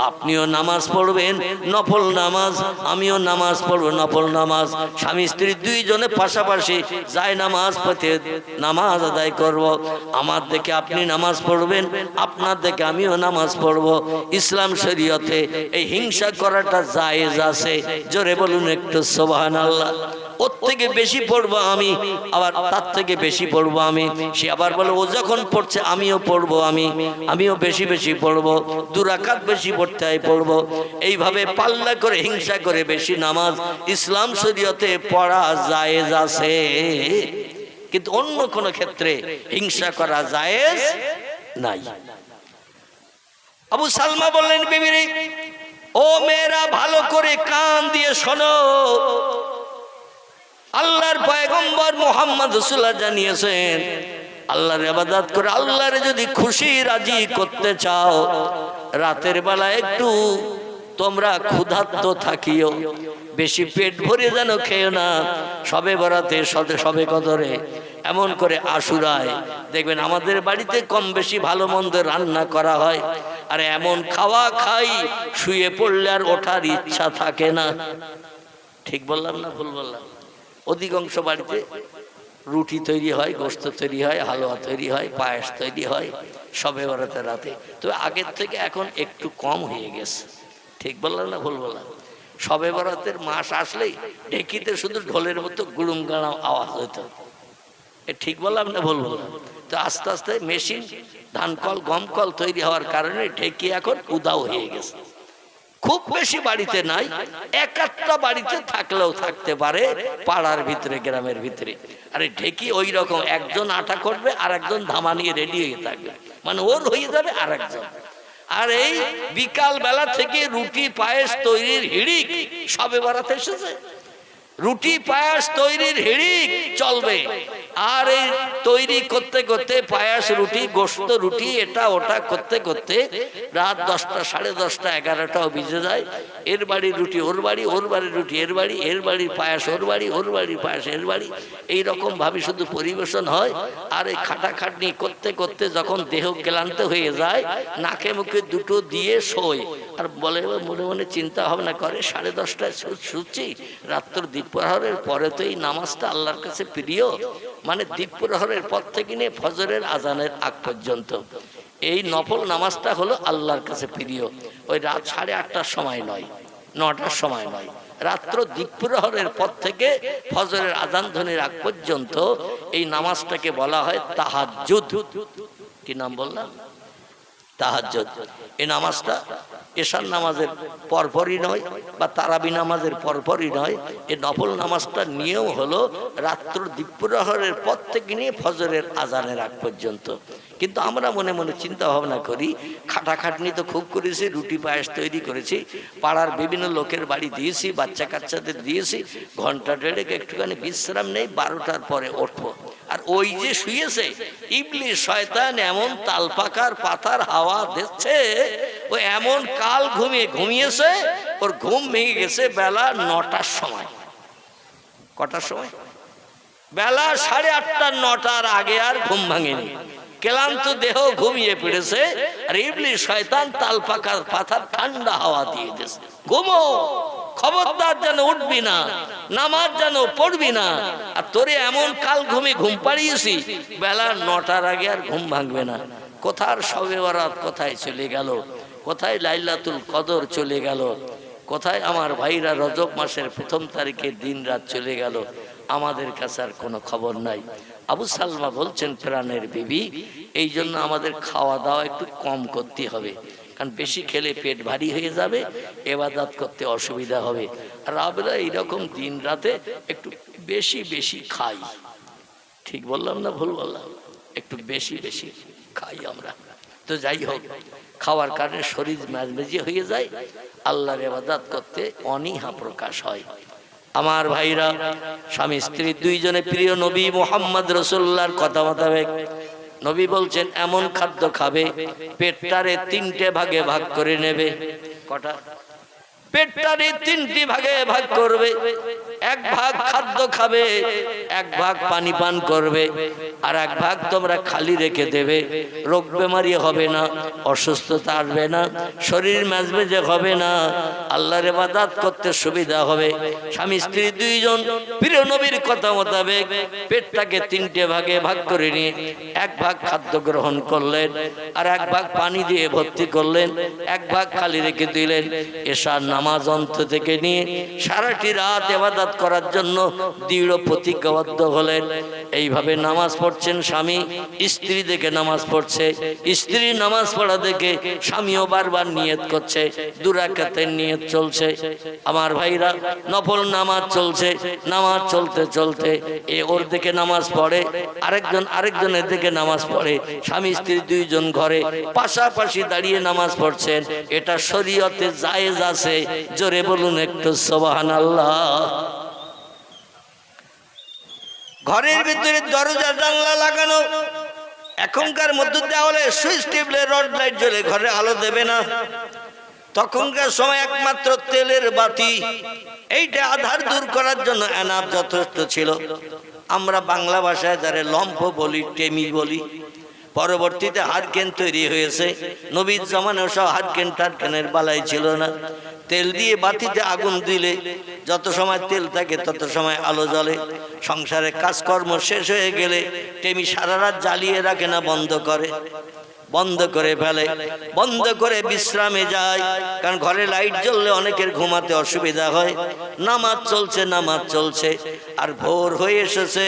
আপনিও নামাজ পড়বেন নফল নামাজ, আমিও নামাজ পড়ব নফল নামাজ। স্বামী স্ত্রী দুইজনে পাশাপাশি যায় নামাজ পড়ে নামাজ আদায় করব। আমার দেখে আপনি নামাজ পড়বেন, আপনার দেখে আমিও নামাজ পড়ব। ইসলাম শরীয়তে এই হিংসা করাটা জায়েজ আছে। জোরে বলুন একটু সুবহানাল্লাহ। ওর থেকে বেশি পড়বো আমি, আবার তার থেকে বেশি পড়বো আমি। সে আবার বলে, ও যখন পড়ছে আমিও পড়বো, আমিও বেশি বেশি পড়বো, 2 রাকাত বেশি পড়তে হয় পড়বো। এইভাবে পাল্লা করে হিংসা করে বেশি নামাজ ইসলাম শরীয়তে পড়া জায়েজ আছে, কিন্তু অন্য কোন ক্ষেত্রে হিংসা করা জায়েজ নাই। আবু সালমা বললেন, বিবিরে, ও মেয়েরা ভালো করে কান দিয়ে শোনো। আল্লাহর পয়গম্বর মুহাম্মদ রাসূলুল্লাহ জানিয়েছেন, আল্লাহর ইবাদত করে আল্লাহরে যদি খুশি রাজি করতে চাও, রাতের বেলা একটু তোমরা ক্ষুধার্ত থাকিও, বেশি পেট ভরে যেন খেও না। সবে বরাতে সবে কদরে এমন করে আশুরায় দেখবেন আমাদের বাড়িতে কম বেশি ভালো মন্দ রান্না করা হয়, আর এমন খাওয়া খাই শুয়ে পড়লে আর ওঠার ইচ্ছা থাকে না। ঠিক বললাম না ভুল বললাম? অধিকাংশ বাড়িতে রুটি তৈরি হয়, গোশত তৈরি হয়, হালুয়া তৈরি হয়, পায়েস তৈরি হয় সবে বরাতে রাতে। তবে আগের থেকে এখন একটু কম হয়ে গেছে। ঠিক বললাম না ভুল বললাম? সবে বরাতের মাস আসলেই ঢেকিতে শুধু ঢোলের মতো গুড়ুম গাড়াম আওয়াজ হতো। ঠিক বললাম না ভুল বললাম? তো আস্তে আস্তে মেশিন ধান কল গম কল তৈরি হওয়ার কারণে ঢেকি এখন উদাও হয়ে গেছে। খুব বেশি বাড়িতে নাই, এক একটা বাড়িতে থাকলেও থাকতে পারে পাড়ার ভিতরে, গ্রামের ভিতরে। আরে ঢেকি ওই রকম, একজন আটা করবে আর একজন ধামা নিয়ে রেডি হয়ে থাকবে, মানে ওর হয়ে যাবে আর একজন। আর এই বিকাল বেলা থেকে রুটি পায়েস তৈরির হিড়িক সবে বরাতে এসেছে। রুটি পায়েস তৈরির হিড়িক চলবে, আর এই তৈরি করতে করতে পায়েস রুটি গোশত রুটি এটা ওটা করতে করতে রাত 10টা, 10:30, 11টাও বেজে যায়। এর বাড়ির রুটি ওর বাড়ি, ওর বাড়ির রুটি এর বাড়ি, এর বাড়ির পায়েস ওর বাড়ি, ওর বাড়ির পায়েস এর বাড়ি, এইরকম ভাবে শুধু পরিবেশন হয়। আর এই খাটাখাটনি করতে করতে যখন দেহ ক্লান্ত হয়ে যায়, নাকে মুখে দুটো দিয়ে শোয়, আর বলে মনে মনে চিন্তা ভাবনা করে 10:30টায় শুচ্ছি, রাত্র দ্বীপ্রহরের পরে তো এই নামাজটা আল্লাহর কাছে প্রিয়, মানে দ্বীপ্রহরের পর থেকে নিয়ে ফজরের আজানের আগ পর্যন্ত এই নফল নামাজটা হলো আল্লাহর কাছে প্রিয়। ওই রাত 8:30টার সময় নয়, 9টার সময় নয়, রাত্র দ্বীপ্রহরের পর থেকে ফজরের আজান ধ্বনির আগ পর্যন্ত এই নামাজটাকে বলা হয় তাহাজ্জুদ। কি নাম বললাম? তাহাজ্জুদ। এই নামাজটা এশার নামাজের পরপরই নয় বা তারাবি নামাজের পরপরই নয়, এই নফল নামাজটা নিয়েও হলো রাত্র দ্বীপ্রহরের পর থেকে নিয়ে ফজরের আজানের আগ পর্যন্ত। কিন্তু আমরা মনে মনে চিন্তা ভাবনা করি, খাটাখাটনি তো খুব করেছি, রুটি পায়েস তৈরি করেছি, পাড়ার বিভিন্ন লোকের বাড়ি দিয়েছি, বাচ্চা কাচ্চাদের দিয়েছি, ঘন্টা দেড়েক একটুখানি বিশ্রাম নেই, 12টার পরে উঠবো। আর ওই যে শুয়েছে ইবলিস শয়তান, এমন তালপাকার পাতার হাওয়া দিচ্ছে, ও এমন কাল ঘুমিয়েছে, ওর ঘুম ভেঙে গেছে বেলা 9টার সময়। কটার সময়? বেলা 8:30, 9টার আগে আর ঘুম ভাঙেনি, ক্লান্ত দেহ ঘুমিয়ে পড়েছে। আর ইবলিস শয়তান তালপাকার পাতার ঠান্ডা হাওয়া দিয়ে দিয়েছে, ঘুমো, খবরদার যেন উঠবি না, নামাজ যেন পড়বি না। আর তোরে এমন কাল ঘুম পাড়িয়েছি, বেলা 9টার আগে আর ঘুম ভাঙবে না। কোথার শবে বরাত কোথায় চলে গেল, কোথায় লাইলাতুল কদর চলে গেল, কোথায় আমার ভাইরা রজব মাসের 1ম তারিখের দিন রাত চলে গেল, আমাদের কাছে আর কোনো খবর নাই। আবু সালমা বলছেন, প্রাণের বিবি, এই জন্য আমাদের খাওয়া দাওয়া একটু কম করতে হবে, কারণ বেশি খেলে পেট ভারী হয়ে যাবে, ইবাদত করতে অসুবিধা হবে। আর আমরা এইরকম দিন রাতে একটু বেশি বেশি খাই। ঠিক বললাম না ভুল বললাম? একটু বেশি বেশি খাই আমরা। তো যাই হোক, খাওয়ার কারণে শরীর মেজমেজি হয়ে যায়, আল্লাহর ইবাদত করতে অনীহা প্রকাশ হয়। আমার ভাইরা, স্বামী স্ত্রী দুইজনে প্রিয় নবী মুহাম্মদ রাসূলুল্লাহর কথা মোতাবেক নবী বলছেন, এমন খাদ্য খাবে পেটটারে 3টে ভাগে ভাগ করে নেবে। কটা? পেটটারে 3টি ভাগে ভাগ করবে। 1 ভাগ খাদ্য খাবে, 1 ভাগ পানি পান করবে, আর 1 ভাগ তোমরা খালি রেখে দেবে। রোগ বেমারি হবে না, অসুস্থতা আসবে না, শরীর মেজমেজে হবে না, আল্লাহর ইবাদত করতে সুবিধা হবে। স্বামী স্ত্রী দুইজন প্রিয় নবীর কথা মোতাবেক পেটটাকে 3টে ভাগে ভাগ করে নিয়ে 1 ভাগ খাদ্য গ্রহণ করলেন, আর 1 ভাগ পানি দিয়ে ভর্তি করলেন, 1 ভাগ খালি রেখে দিলেন। এশার নামাজ অন্ত থেকে নিয়ে সারাটি রাত ইবাদত করার জন্য দৃঢ় প্রতিজ্ঞাবদ্ধ হলেন। এইভাবে নামাজ পড়ছেন স্বামী, স্ত্রী দেখে নামাজ পড়ছে, স্ত্রী নামাজ পড়া দেখে স্বামীও বারবার নিয়ত করছে, 2 রাকাতের নিয়ত চলছে। আমার ভাইরা, নফল নামাজ চলছে, নামাজ চলতে চলতে এ ওর দিকে নামাজ পড়ে, আরেকজনের দিকে নামাজ পড়ে, স্বামী স্ত্রী দুইজন ঘরে পাশাপাশি দাঁড়িয়ে নামাজ পড়ছেন। এটা শরীয়তে জায়েজ আছে, জোরে বলুন একটু সুবহানাল্লাহ। ঘরের ভিতরে দরজা জানলা লাগানো, এখনকার মধ্যে দেওয়ালে সুইচ টিপলে রড লাইট জ্বলে, ঘরে আলো দেবে না। তখনকার সময় একমাত্র তেলের বাতি, এইটা আধার দূর করার জন্য এনাফ যথেষ্ট ছিল। আমরা বাংলা ভাষায় যারা লম্ফ বলি, টেমি বলি। পরবর্তীতে হারকেন তৈরি হয়েছে। নবীর জামানায় সব হারকেন টারকেনের বালাই ছিল না। তেল দিয়ে বাতিতে আগুন দিলে যত সময় তেল থাকে তত সময় আলো জ্বলে। সংসারে কাজকর্ম শেষ হয়ে গেলে টেমি সারা রাত জ্বালিয়ে রাখে না, বন্ধ করে ফেলে, বন্ধ করে বিশ্রামে যায়। কারণ ঘরে লাইট জ্বললে অনেকের ঘুমাতে অসুবিধা হয়। নামাজ চলছে আর ভোর হয়ে এসেছে,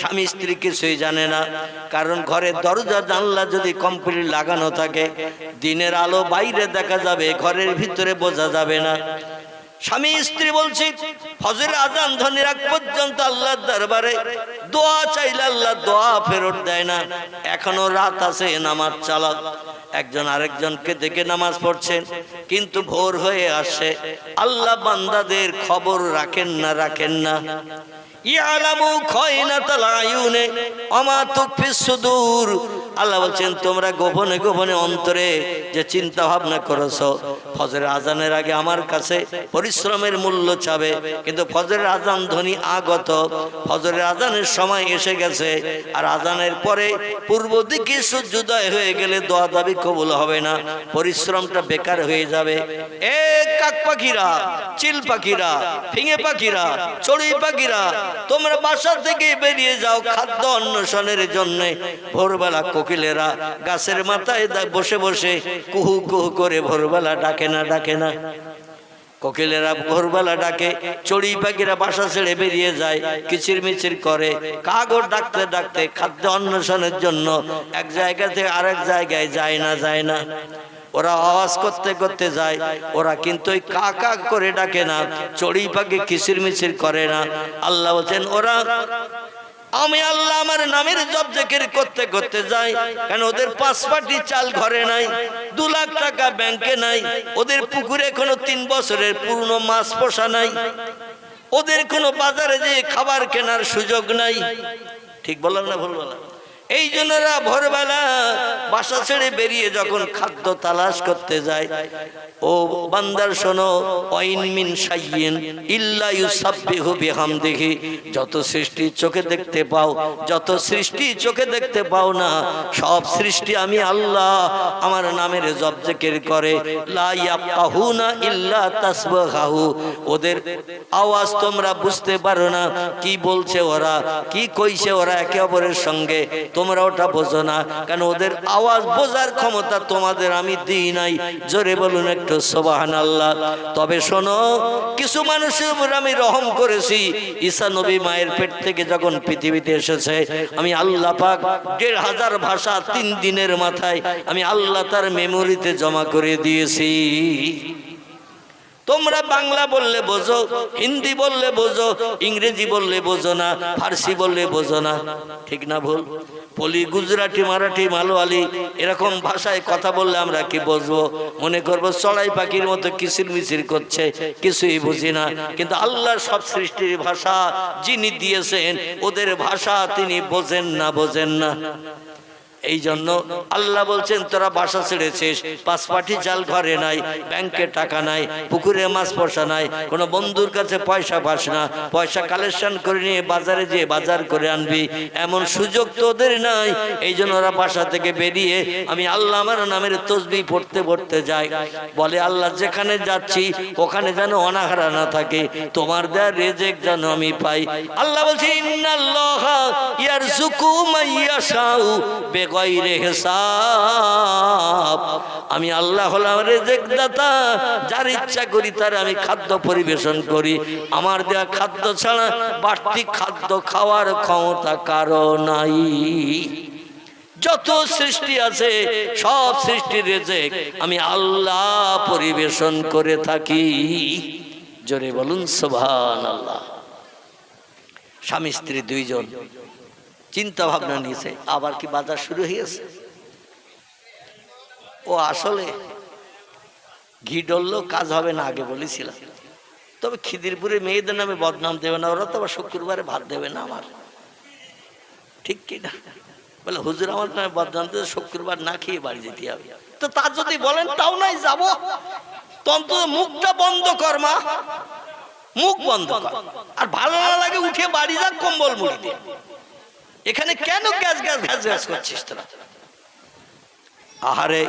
স্বামী স্ত্রী কিছুই জানে না। কারণ ঘরের দরজা জানলা যদি কমপ্লিট লাগানো থাকে, দিনের আলো বাইরে দেখা যাবে, ঘরের ভিতরে বোঝা যাবে না। স্বামী স্ত্রী বলছি ফজরের আজান ধ্বনির আগ পর্যন্ত আল্লাহর দরবারে দোয়া চাইলে আল্লাহ দোয়া ফেরত দেয় না। এখনো রাত আছে, নামাজ চালাও। একজন আরেকজনকে দেখে নামাজ পড়ছেন, কিন্তু ভোর হয়ে আসে। আল্লাহ বান্দাদের খবর রাখেন না। ইয়ালামু খায়নাতাল আয়ুনে ওমা তুখফিস সুদূর। আল্লাহ বলছেন তোমরা গোপনে গোপনে অন্তরে যে চিন্তা ভাবনা করেছো, ফজরের আজানের আগে আমার কাছে পরিশ্রমের মূল্য চাবে, কিন্তু ফজরের আজান ধ্বনি আগত, ফজরের আজানের সময় এসে গেছে। আর আজানের পরে পূর্ব দিকে সূর্যোদয় হয়ে গেলে দোয়া দাবি কবুল হবে না, পরিশ্রমটা বেকার হয়ে যাবে। এ কাক পাখিরা, চিল পাখিরা, ফিঙে পাখিরা, চড়ুই পাখিরা, তোমরা বাসা থেকে বেরিয়ে যাও খাদ্য অন্বেষণের জন্য। ভোরবেলা কোকিলেরা গাছের মাথায় বসে বসে কুহু কুহু করে ভোরবেলা ডাকে না। কোকিলেরা ভোরবেলা ডাকে, চড়ুই পাখিরা বাসা ছেড়ে বেরিয়ে যায়, কিচির মিচির করে। কাগর ডাকতে খাদ্য অন্বেষণের জন্য এক জায়গা থেকে আরেক জায়গায় যায় না। ওরা আওয়াজ করতে যায়, ওরা কিন্তু ওই কাকা করে ডাকে না, চড়ুই পাখি কিচির মিচির করে না। আল্লাহ বলছেন আমি আল্লাহ আমার নামের জপ জিকির করতে যাই। কারণ ওদের 5 পাটি চাল ঘরে নাই, 2 লাখ টাকা ব্যাংকে নাই, ওদের পুকুরে কোনো 3 বছরের পুরনো মাছ পোষা নাই, ওদের কোনো বাজারে যে খাবার কেনার সুযোগ নাই। ঠিক বললাম না ভুল বললাম? এই জন্য ভোরবেলা বাসা ছেড়ে বেরিয়ে যখন খাদ্য তালাশ করতে যায়, ও বান্দার শোনো, ওয়াইন মিন শাইইন ইল্লা ইউসাব্বিহু বিহামদিহি। যত সৃষ্টি চোখে দেখতে পাও না, সব সৃষ্টি আমি আল্লাহ আমার নামের জপ জিকির করে। লা ইয়াফকাহুনা ইল্লা তাসবিহাহু। ওদের আওয়াজ তোমরা বুঝতে পারো না, কি বলছে ওরা, কি কইছে ওরা একে অপরের সঙ্গে, তোমরা ওটা বোঝো না। কারণ ওদের আওয়াজ বোঝার ক্ষমতা তোমাদের আমি দিই নাই। জোরে বলুন একটু সুবহানাল্লাহ। তবে শোনো, কিছু মানুষের উপর আমি রহম করেছি। ঈসা নবী মায়ের পেট থেকে যখন পৃথিবীতে এসেছে, আমি আল্লাহ পাক 1500 ভাষা 3 দিনের মাথায় আমি আল্লাহ তার মেমোরিতে জমা করে দিয়েছি। তোমরা বাংলা বললে বোঝো, হিন্দি বললে বোঝো, ইংরেজি বললে বোঝো না, ফার্সি বললে বোঝো না। ঠিক না ভুল? পলি, গুজরাটি, মারাঠি, মালয়ালি এরকম ভাষায় কথা বললে আমরা কি বুঝবো? মনে করবো চড়াই পাখির মতো কিচির মিচির করছে, কিছুই বুঝি না। কিন্তু আল্লাহর সব সৃষ্টির ভাষা যিনি দিয়েছেন, ওদের ভাষা তিনি বোঝেন না। এই জন্য আল্লাহ বলছেন তোরা বাসা ছেড়েছিস, 5 পাটি চাল ঘরে নাই, ব্যাংকে টাকা নাই, পুকুরে মাছ পোষা নাই, কোনো বন্ধুর কাছে পয়সা পাস না, পয়সা কালেকশন করে নিয়ে বাজারে যেয়ে বাজার করে আনবি, এমন সুযোগ তো ওদের নাই। এই জন্য ওরা বাসা থেকে বেরিয়ে আমি আল্লাহ আমার নামের তসবিহ পড়তে যায়। বলে আল্লাহ যেখানে যাচ্ছি ওখানে যেন অনাহারা না থাকে, তোমার দেয়া রিজিক যেন আমি পাই। আল্লাহ বলছে ইন্নাল্লাহা ইয়ারযুকু মাইয়াশাউ বেগৈরে হিসাব। আমি আল্লাহ হলাম রিজিক দাতা, যার ইচ্ছা করি তার আমি খাদ্য পরিবেশন করি। আমার দেয়া খাদ্য ছাড়া বাড়তি খাদ্য খাওয়ার ক্ষমতা কারো নাই। যত সৃষ্টি আছে সব সৃষ্টির রিজিক আমি আল্লাহ পরিবেশন করে থাকি। জোরে বলুন সুবহানাল্লাহ। স্বামী স্ত্রী 2 জন চিন্তা ভাবনা নিয়েছে, আবার কি বাজার শুরু হয়েছে? ও আসলে ঘি ডললেও কাজ হবে না, আগে বলেছিলাম। তবে খিদিরপুরে মেয়েদের নামে বদনাম দেবে না, ওরা তো আবার শুক্রবারে ভাত দেবে না আমার, ঠিক কি না? বলে হুজুর আমার নামে বদনাম দেবে, শুক্রবার না খেয়ে বাড়ি যেতে হবে। তো তা যদি বলেন তাও নাই যাব, তন্ত মুখটা বন্ধ কর মা, মুখ বন্ধ কর। আর ভালো না লাগে উঠে বাড়ি যা কম্বল মুড়ি দিয়ে। এখানে কেন গ্যাস গ্যাস গ্যাস গ্যাস করছিস তোরা? আহারে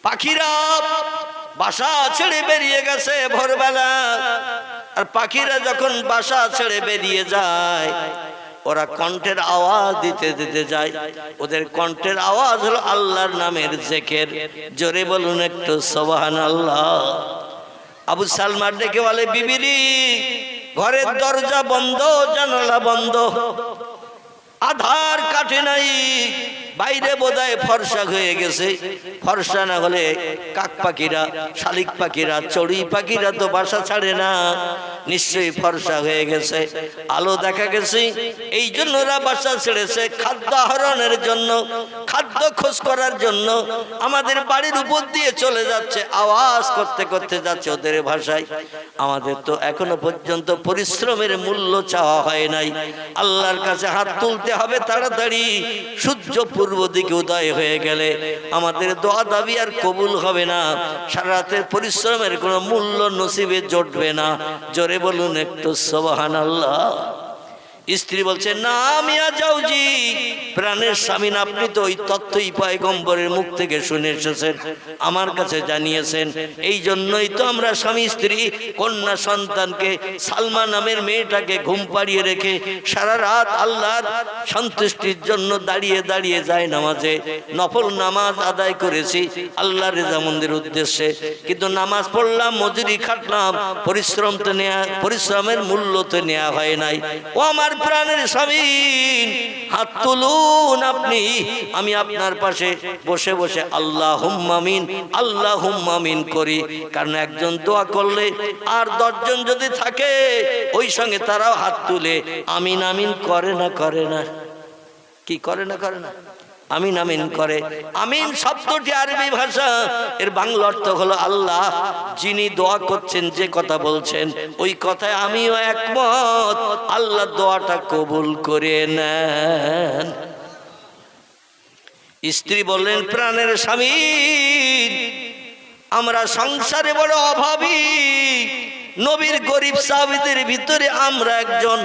পাখিরা বাসা ছেড়ে বেরিয়ে গেছে ভোরবেলা। আর পাখিরা যখন বাসা ছেড়ে বেরিয়ে যায়, ওরা কণ্ঠের আওয়াজ দিতে দিতে যায়। ওদের কণ্ঠের আওয়াজ হলো আল্লাহর নামের জিকির। জোরে বলুন একটু সুবহানাল্লাহ। আবু সালমা ডেকে বলে, বিবিরি ঘরের দরজা বন্ধ, জানালা বন্ধ, আধার কাটে নাই, বাইরে বোধহয় ফর্সা হয়ে গেছে। ফর্সা না হলে কাক পাখিরা, শালিক পাখিরা, চড়ুই পাখিরা তো বাসা ছাড়ে না, নিশ্চয়ই ফর্সা হয়ে গেছে, আলো দেখা গেছে। এই জন্য ওরা বাসা ছেড়েছে খাদ্য আহরণের জন্য, খাদ্য খোঁজ করার জন্য। আমাদের বাড়ির উপর দিয়ে চলে যাচ্ছে, আওয়াজ করতে করতে যাচ্ছে ওদের ভাষায়। আমাদের তো এখনো পর্যন্ত পরিশ্রমের মূল্য চাওয়া হয় নাই। আল্লাহর কাছে হাত তুলতে হবে তাড়াতাড়ি। সূর্য পূর্ব দিকে উদয় হয়ে গেলে আমাদের দোয়া দাবি আর কবুল হবে না। সারা রাতের পরিশ্রমের কোনো মূল্য নসিবে জুটবে না। জোরে বলুন একটু সুবহানাল্লাহ। স্ত্রী বলছে, না মিয়া যাওজি, প্রাণের স্বামী আপনি তো ওই তথ্যই পয়গম্বরের মুখ থেকে শুনে এসেছেন, আমার কাছে জানিয়েছেন। এই জন্যই তো আমরা স্বামী স্ত্রী কন্যা সন্তানকে, সালমা নামের মেয়েটাকে ঘুম পাড়িয়ে রেখে সারা রাত আল্লাহর সন্তুষ্টির জন্য দাঁড়িয়ে দাঁড়িয়ে যায় নামাজে নফল নামাজ আদায় করেছি আল্লাহর রেজামন্দির উদ্দেশ্যে। কিন্তু নামাজ পড়লাম, মজুরি খাটলাম, পরিশ্রম তো নেয়া, পরিশ্রমের মূল্য তো নেওয়া হয় নাই। ও আমার প্রাণের স্বামী, হাত তুলুন আপনি, আমি আপনার পাশে বসে বসে আল্লাহুম্মা আমিন, আল্লাহুম্মা আমিন করি। কারণ একজন দোয়া করলে আর 10 জন যদি থাকে ওই সঙ্গে তারাও হাত তুলে আমিন আমিন করে না, করে না? কি করে না, করে না? আমিন আমিন করে। আমিন শব্দটি আরবি ভাষা, এর বাংলা অর্থ হলো আল্লাহ যিনি দোয়া করছেন, যে কথা বলছেন ওই কথায় আমিও একমত, আল্লাহ দোয়াটা কবুল করে নেন। স্ত্রী বললেন, প্রাণের স্বামী আমরা সংসারে বড় অভাবী, নবীর গরিব সাহাবীদের ভিতরে আমরা একজন।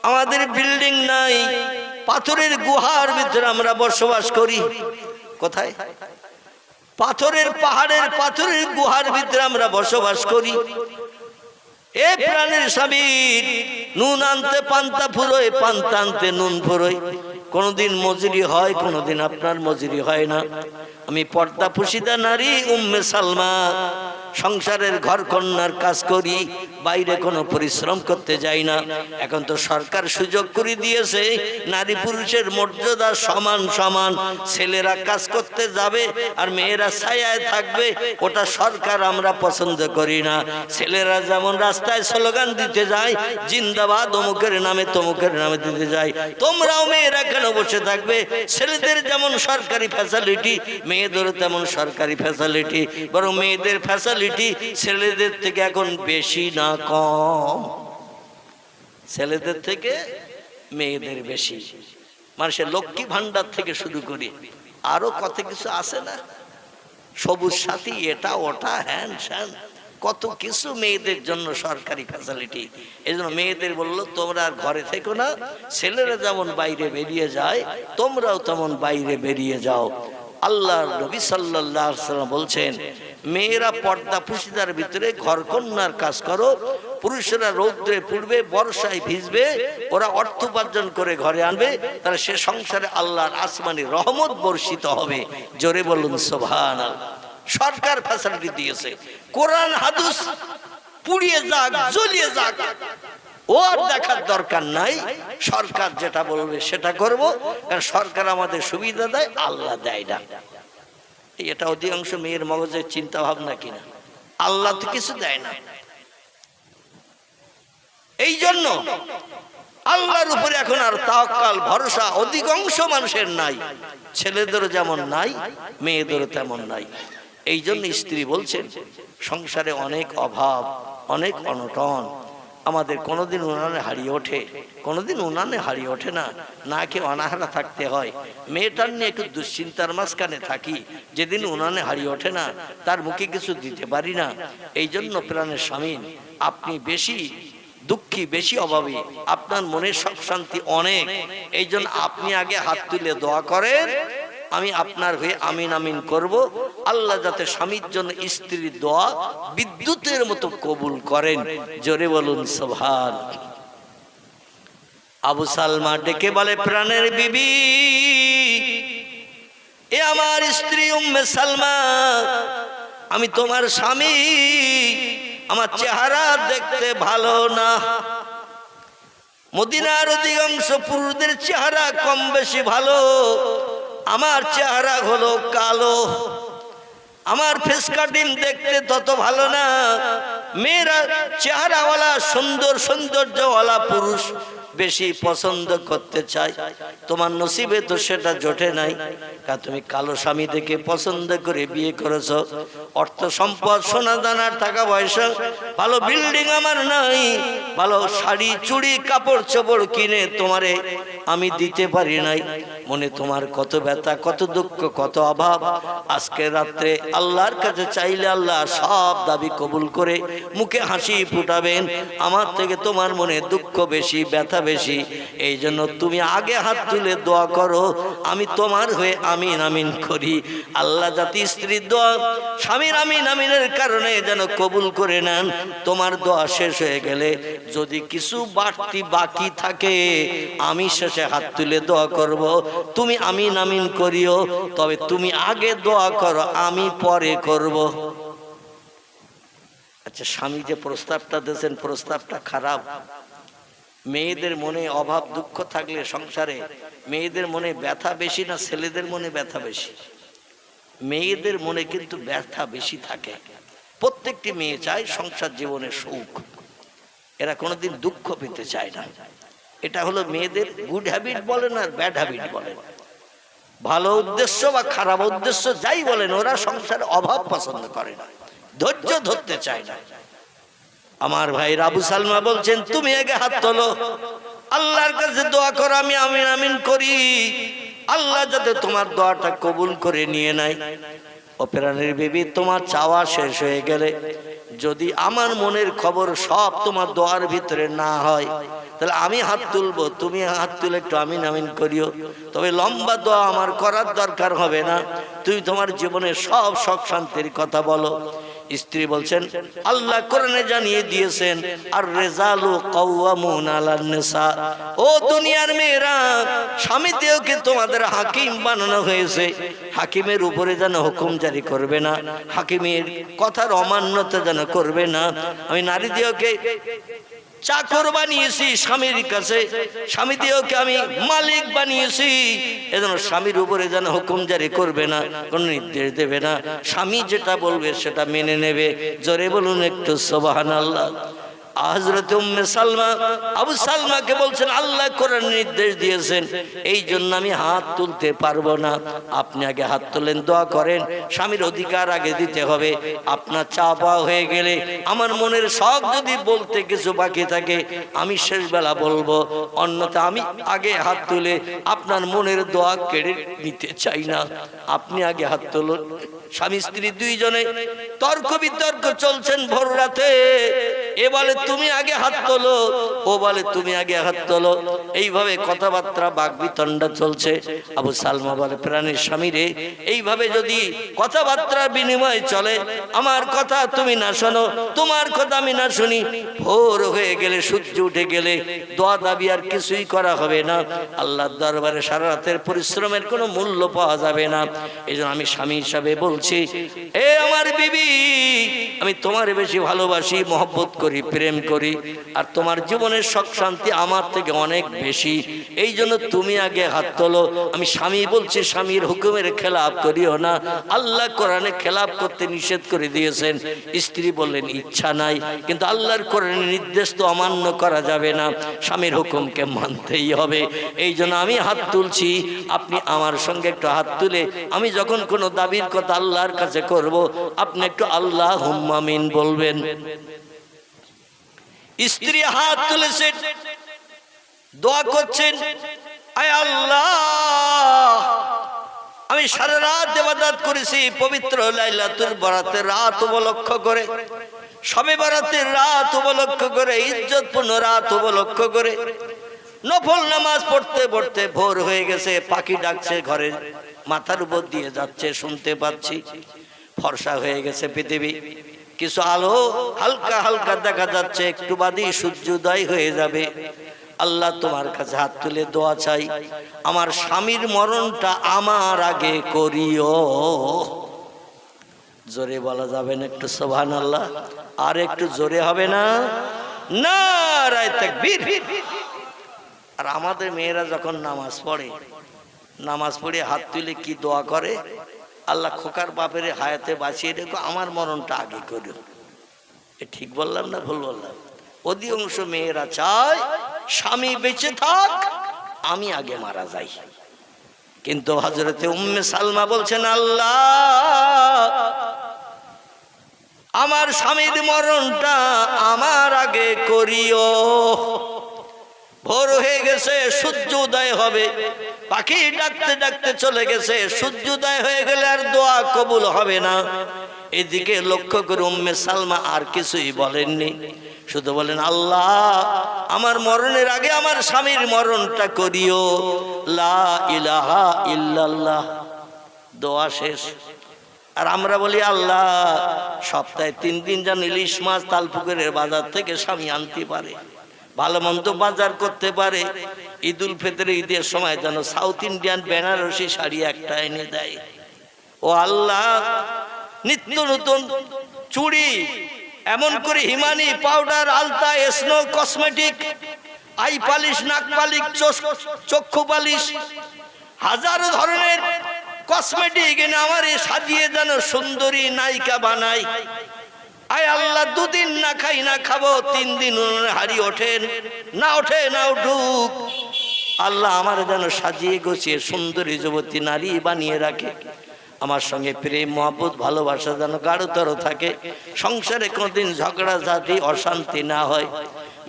আমাদের বিল্ডিং নাই, পাথরের গুহার ভিতরে আমরা বসবাস করি। কোথায়? পাথরের পাহাড়ের পাথরের গুহার ভিতরে আমরা বসবাস করি। এ প্রাণের স্বামী, নুন আনতে পান্তা ফুরোয়, পান্তা আনতে নুন ফুরোয়। কোনদিন মজুরি হয়, কোনদিন আপনার মজুরি হয় না। আমি পর্দা পুশিদা নারী উম্মে সালমা, সংসারের ঘর কন্যার কাজ করি, বাইরে কোনো পরিশ্রম করতে যাই না। এখন তো সরকার সুযোগ করে দিয়েছে, নারী পুরুষের মর্যাদা সমান সমান। ছেলেরা কাজ করতে যাবে আর মেয়েরা ছায়ায় থাকবে, ওটা সরকার আমরা পছন্দ করি না। ছেলেরা যেমন রাস্তায় স্লোগান দিতে যায়, জিন্দাবাদ অমুকের নামে তমুকের নামে দিতে যায়, তোমরাও মেয়েরা কেন বসে থাকবে? ছেলেদের যেমন সরকারি ফ্যাসিলিটি, মেয়েদেরও তেমন সরকারি ফ্যাসিলিটি, বরং মেয়েদের ফ্যাসিলিটি ছেলেদের থেকে এখন বেশি না কম? ছেলেদের থেকে মেয়েদের বেশি। মানুষের লক্ষ্মী ভান্ডার থেকে শুরু করি আরো কত কিছু আছে না, সবুজ সাথী, এটা ওটা হ্যান স্যান, কত কিছু মেয়েদের জন্য সরকারি ফ্যাসিলিটি। এই জন্য মেয়েদের বললো, তোমরা আর ঘরে থেকো না, ছেলেরা যেমন বাইরে বেরিয়ে যায় তোমরাও তেমন বাইরে বেরিয়ে যাও। আল্লাহ নবী সাল্লাল্লাহু আলাইহি ওয়াসাল্লাম বলছেন, মেয়েরা পর্দা পুশিদার ভিতরে ঘর কন্যার কাজ করো, পুরুষেরা রৌদ্রে পুড়বে, বর্ষায় ভিজবে, ওরা অর্থ উপার্জন করে ঘরে আনবে, তাহলে সে সংসারে আল্লাহর আসমানি রহমত বর্ষিত হবে। জোরে বলুন সুবহানাল্লাহ। সরকার ফ্যাসিলিটি দিয়েছে, কোরআন হাদিস পুড়িয়ে যাক, জ্বলিয়ে যাক, ওর দেখার দরকার নাই। সরকার যেটা বলবে সেটা করব, কারণ সরকার আমাদের সুবিধা দেয়, আল্লাহ দেয় না। এটা অধিকাংশ মেয়ের মগজের চিন্তা ভাবনা কিনা। আল্লাহ তো কিছু দেয় না। এই জন্য আল্লাহর উপরে এখন আর তাওয়াক্কাল, ভরসা অধিকাংশ মানুষের নাই। ছেলেদেরও যেমন নাই, মেয়েদেরও তেমন নাই। এই জন্য স্ত্রী বলছেন, সংসারে অনেক অভাব, অনেক অনটন, আমাদের কোনোদিন উনানে হারিয়ে ওঠে, কোনোদিন উনানে হারিয়ে ওঠে না, না কি অনাহারা থাকতে হয়। মেয়েটার নিয়ে একটু দুশ্চিন্তার মাঝখানে থাকি, যেদিন উনানে হারিয়ে ওঠে না তার মুখে কিছু দিতে পারি না। এই জন্য প্রাণের স্বামী, আপনি বেশি দুঃখী, বেশি অভাবী, আপনার মনে সুখ শান্তি অনেক। এই জন্য আপনি আগে হাত তুলে দোয়া করেন, আমি আপনার হয়ে আমিন আমিন করব। আল্লাহ যাতে স্বামীর জন্য স্ত্রীর দোয়া বিদ্যুতের মতো কবুল করেন। জোরে বলুন সুবহান। আবু সালমা ডেকে বলে, প্রাণের বিবি, এ আমার স্ত্রী উম্মে সালমা, আমি তোমার স্বামী, আমার চেহারা দেখতে ভালো না। মদিনার অধিকাংশ পুরুষদের চেহারা কম বেশি ভালো, আমার চেহারা হলো কালো, আমার ফেস কাটিং দেখতে তত ভালো না। মেয়েরা চেহারাওয়ালা সুন্দর সৌন্দর্যওয়ালা পুরুষ বেশি পছন্দ করতে চায়, তোমার নসিবে তো সেটা জোটে নাই। তুমি কালো স্বামী দেখে পছন্দ করে বিয়ে করেছ। অর্থ সম্পদ, সোনা দানার, টাকা পয়সা, ভালো বিল্ডিং আমার নাই, ভালো শাড়ি চুড়ি কাপড় চোপড় কিনে তোমারে আমি দিতে পারি নাই। মনে তোমার কত ব্যথা, কত দুঃখ, কত অভাব। আজকে রাত্রে আল্লাহর কাছে চাইলে আল্লাহ সব দাবি কবুল করে মুখে হাসি ফুটাবেন। আমার থেকে তোমার মনে দুঃখ বেশি, ব্যথা বেশি। এই জন্য তুমি আগে হাত তুলে দোয়া করো, আমি তোমার হয়ে আমিন আমিন করি। আল্লাহ যাতে স্ত্রীর দোয়া স্বামীর আমিন আমিনের কারণে যেন কবুল করে নেন। তোমার দোয়া শেষ হয়ে গেলে যদি কিছু বাড়তি বাকি থাকে, আমি শেষে হাত তুলে দোয়া করব, তুমি আমিন আমিন করিও। তবে তুমি আগে দোয়া করো, আমি পরে করব। আচ্ছা, স্বামী যে প্রস্তাবটা দিয়েছেন, প্রস্তাবটা খারাপ। মেয়েদের মনে অভাব দুঃখ থাকলে সংসারে মেয়েদের মনে ব্যথা বেশি না ছেলেদের মনে ব্যথা বেশি? মেয়েদের মনে কিন্তু ব্যথা বেশি থাকে। প্রত্যেকটি মেয়ে চায় সংসার জীবনের সুখ, এরা কোনোদিন দুঃখ পেতে চায় না। এটা হলো মেয়েদের গুড হ্যাবিট বলেন আর ব্যাড হ্যাবিট বলেন, ভালো উদ্দেশ্য বা খারাপ উদ্দেশ্য যাই বলেন, ওরা সংসারে অভাব পছন্দ করে না, ধৈর্য ধরতে চায় না। আমার ভাই আবু সালমা বলছেন, তুমি আগে হাত তোলো, আল্লাহর কাছে দোয়া করো, আমি আমিন আমিন করি। আল্লাহ যাতে তোমার দোয়াটা কবুল করে নিয়ে নেয়। ও প্রাণের বিবি, তোমার চাওয়া শেষ হয়ে গেলে যদি আমার মনের খবর সব তোমার দোয়ার ভিতরে না হয়, তাহলে আমি হাত তুলবো, তুমি হাত তুলে একটু আমিন আমিন করিও। তবে লম্বা দোয়া আমার করার দরকার হবে না, তুমি তোমার জীবনের সব সুখ শান্তির কথা বলো। স্ত্রী বলছেন, আল্লাহ কোরআনে জানিয়ে দিয়েছেন, আর রিজালু কাওয়ামুন আলান নিসা। ও দুনিয়ার মেয়েরা, স্বামীদেরকে তোমাদের হাকিম বানানো হয়েছে। হাকিমের উপরে যেন হুকুম জারি করবে না, হাকিমের কথার অমান্যতা যেন করবে না। আমি নারীদেরকে চাকর বানিয়েছি স্বামীর কাছে, স্বামীদেরকে আমি মালিক বানিয়েছি। এজন্য স্বামীর উপরে যেন হুকুম জারি করবে না, কোন নির্দেশ দেবে না। স্বামী যেটা বলবে সেটা মেনে নেবে। জোরে বলুন একটু সুবহানাল্লাহ। হযরত উম্মে সালমা আবু সালমাকে বলছেন, আল্লাহ কোরআন নির্দেশ দিয়েছেন, এই জন্য আমি হাত তুলতে পারবো না। আপনি আগে হাত তোলেন, দোয়া করেন। স্বামীর অধিকার আগে দিতে হবে। আপনার চাওয়া হয়ে গেলে, আমার মনের শখ যদি বলতে কিছু বাকি থাকে, আমি শেষ বেলা বলবো, অন্যথা আমি আগে হাত তুলে আপনার মনের দোয়া কেড়ে নিতে চাই না। আপনি আগে হাত তুলুন। স্বামী স্ত্রী দুইজনে তর্ক বিতর্ক চলছেন ভোর রাতে। এ বলে তুমি আগে হাত তোলো, ও বলে তুমি আগে হাত তোলো। এইভাবে কথাবার্তা বাকবিতণ্ডা চলছে। আবু সালমা বলে, প্রাণের স্বামী রে, এইভাবে যদি কথাবার্তা বিনিময় চলে, আমার কথা তুমি না শোনো, তোমার কথা আমি না শুনি, ভোর হয়ে গেলে, সূর্য উঠে গেলে দোয়া দাবি আর কিছুই করা হবে না। আল্লাহর দরবারে সারা রাতের পরিশ্রমের কোনো মূল্য পাওয়া যাবে না। এই জন্য আমি স্বামী হিসাবে বলছি, এ আমার বিবি, আমি তোমার বেশি ভালোবাসি, মহব্বত করি, প্রেম করি, আর তোমার জীবনের সুখ শান্তি আমার থেকে অনেক বেশি। এই জন্য তুমি আগে হাত তোলো। আমি স্বামী বলছি, স্বামীর হুকুমের খেলাপ করিও না। আল্লাহ কোরআনে খেলাপ করতে নিষেধ করে দিয়েছেন। স্ত্রী বললেন, ইচ্ছা নাই, কিন্তু আল্লাহর কোরআনের নির্দেশ তো অমান্য করা যাবে না, স্বামীর হুকুমকে মানতেই হবে। এই জন্য আমি হাত তুলছি, আপনি আমার সঙ্গে একটু হাত তুলে, আমি যখন কোনো দাবির কথা আল্লাহর কাছে করব, আপনি একটু আল্লাহুম্মা আমিন বলবেন। স্ত্রী হাত তুলেছেন, দোয়া করছেন, আয় আল্লাহ, আমি সারা রাত ইবাদত করেছি পবিত্র লাইলাতুল বরাতের রাত উপলক্ষ করে, শবে বরাতের রাত উপলক্ষ করে, ইজ্জতপূর্ণ রাত উপলক্ষ করে নফল নামাজ পড়তে পড়তে ভোর হয়ে গেছে, পাখি ডাকছে ঘরের মাথার উপর দিয়ে যাচ্ছে, শুনতে পাচ্ছি। ফর্সা হয়ে গেছে পৃথিবী, কিছু আলো হালকা হালকা দেখা যাচ্ছে, একটু বাদেই সূর্যোদয় হয়ে যাবে। আল্লাহ তোমার কাছে হাত তুলে দোয়া চাই, আমার স্বামীর মরণটা আমার আগে করিও। জোরে বলা যাবে না একটু সুবহানাল্লাহ? আর একটু জোরে হবে না? নারায়ে তাকবীর। আর আমাদের মেয়েরা যখন নামাজ পড়ে, নামাজ পড়ে হাত তুলে কি দোয়া করে, আল্লাহ খোকার বাপের হায়াতে বাঁচিয়ে রেখো, আমার মরণটা আগে করিও। এ ঠিক বললাম না ভুল বললাম? অধিকাংশ মেয়েরা চায় স্বামী বেঁচে থাক, আমি আগে মারা যাই। কিন্তু হযরতে উম্মে সালমা বলছেন, আল্লাহ আমার স্বামীর মরণটা আমার আগে করিও। ভোর হয়ে গেছে, সূর্য উদয় হবে, পাখি ডাকতে ডাকতে চলে গেছে, সূর্যোদয় হয়ে গেলে আর দোয়া কবুল হবে না। এদিকে লক্ষ্য করে উম্মে সালমা আর কিছুই বলেননি, শুধু বলেন, আল্লাহ আমার মরণের আগে আমার স্বামীর মরণটা করিও, লা ইলাহা ইল্লাল্লাহ। দোয়া শেষ। আর আমরা বলি, আল্লাহ সপ্তাহে 3 দিন যেন ইলিশ মাছ তালপুকুরের বাজার থেকে স্বামী আনতে পারে, ভালো মন্দ বাজার করতে পারে, ঈদুল ফিতরে ঈদের সময় যেন সাউথ ইন্ডিয়ান বেনারসি শাড়ি একটা এনে দেয়। ও আল্লাহ, নিত্য নতুন চুড়ি, এমন করে হিমানি, পাউডার, আলতা, স্নো, কসমেটিক, আই পালিশ, নাক পালিশ, চক্ষু পালিশ, হাজারো ধরনের কসমেটিক এনে আমার সাজিয়ে যেন সুন্দরী নায়িকা বানাই। আয় আল্লাহ, 2 দিন না খাই না খাবো, 3 দিন হাড়ি ওঠেন না, ওঠে না উঠুক, আল্লাহ আমার যেন সাজিয়ে গুছিয়ে সুন্দরী যুবতী নারী বানিয়ে রাখে। আমার সঙ্গে প্রেম মহব্বত ভালোবাসা যেন গাঢ়তর থাকে, সংসারে কোনোদিন ঝগড়া ঝাঁটি অশান্তি না হয়।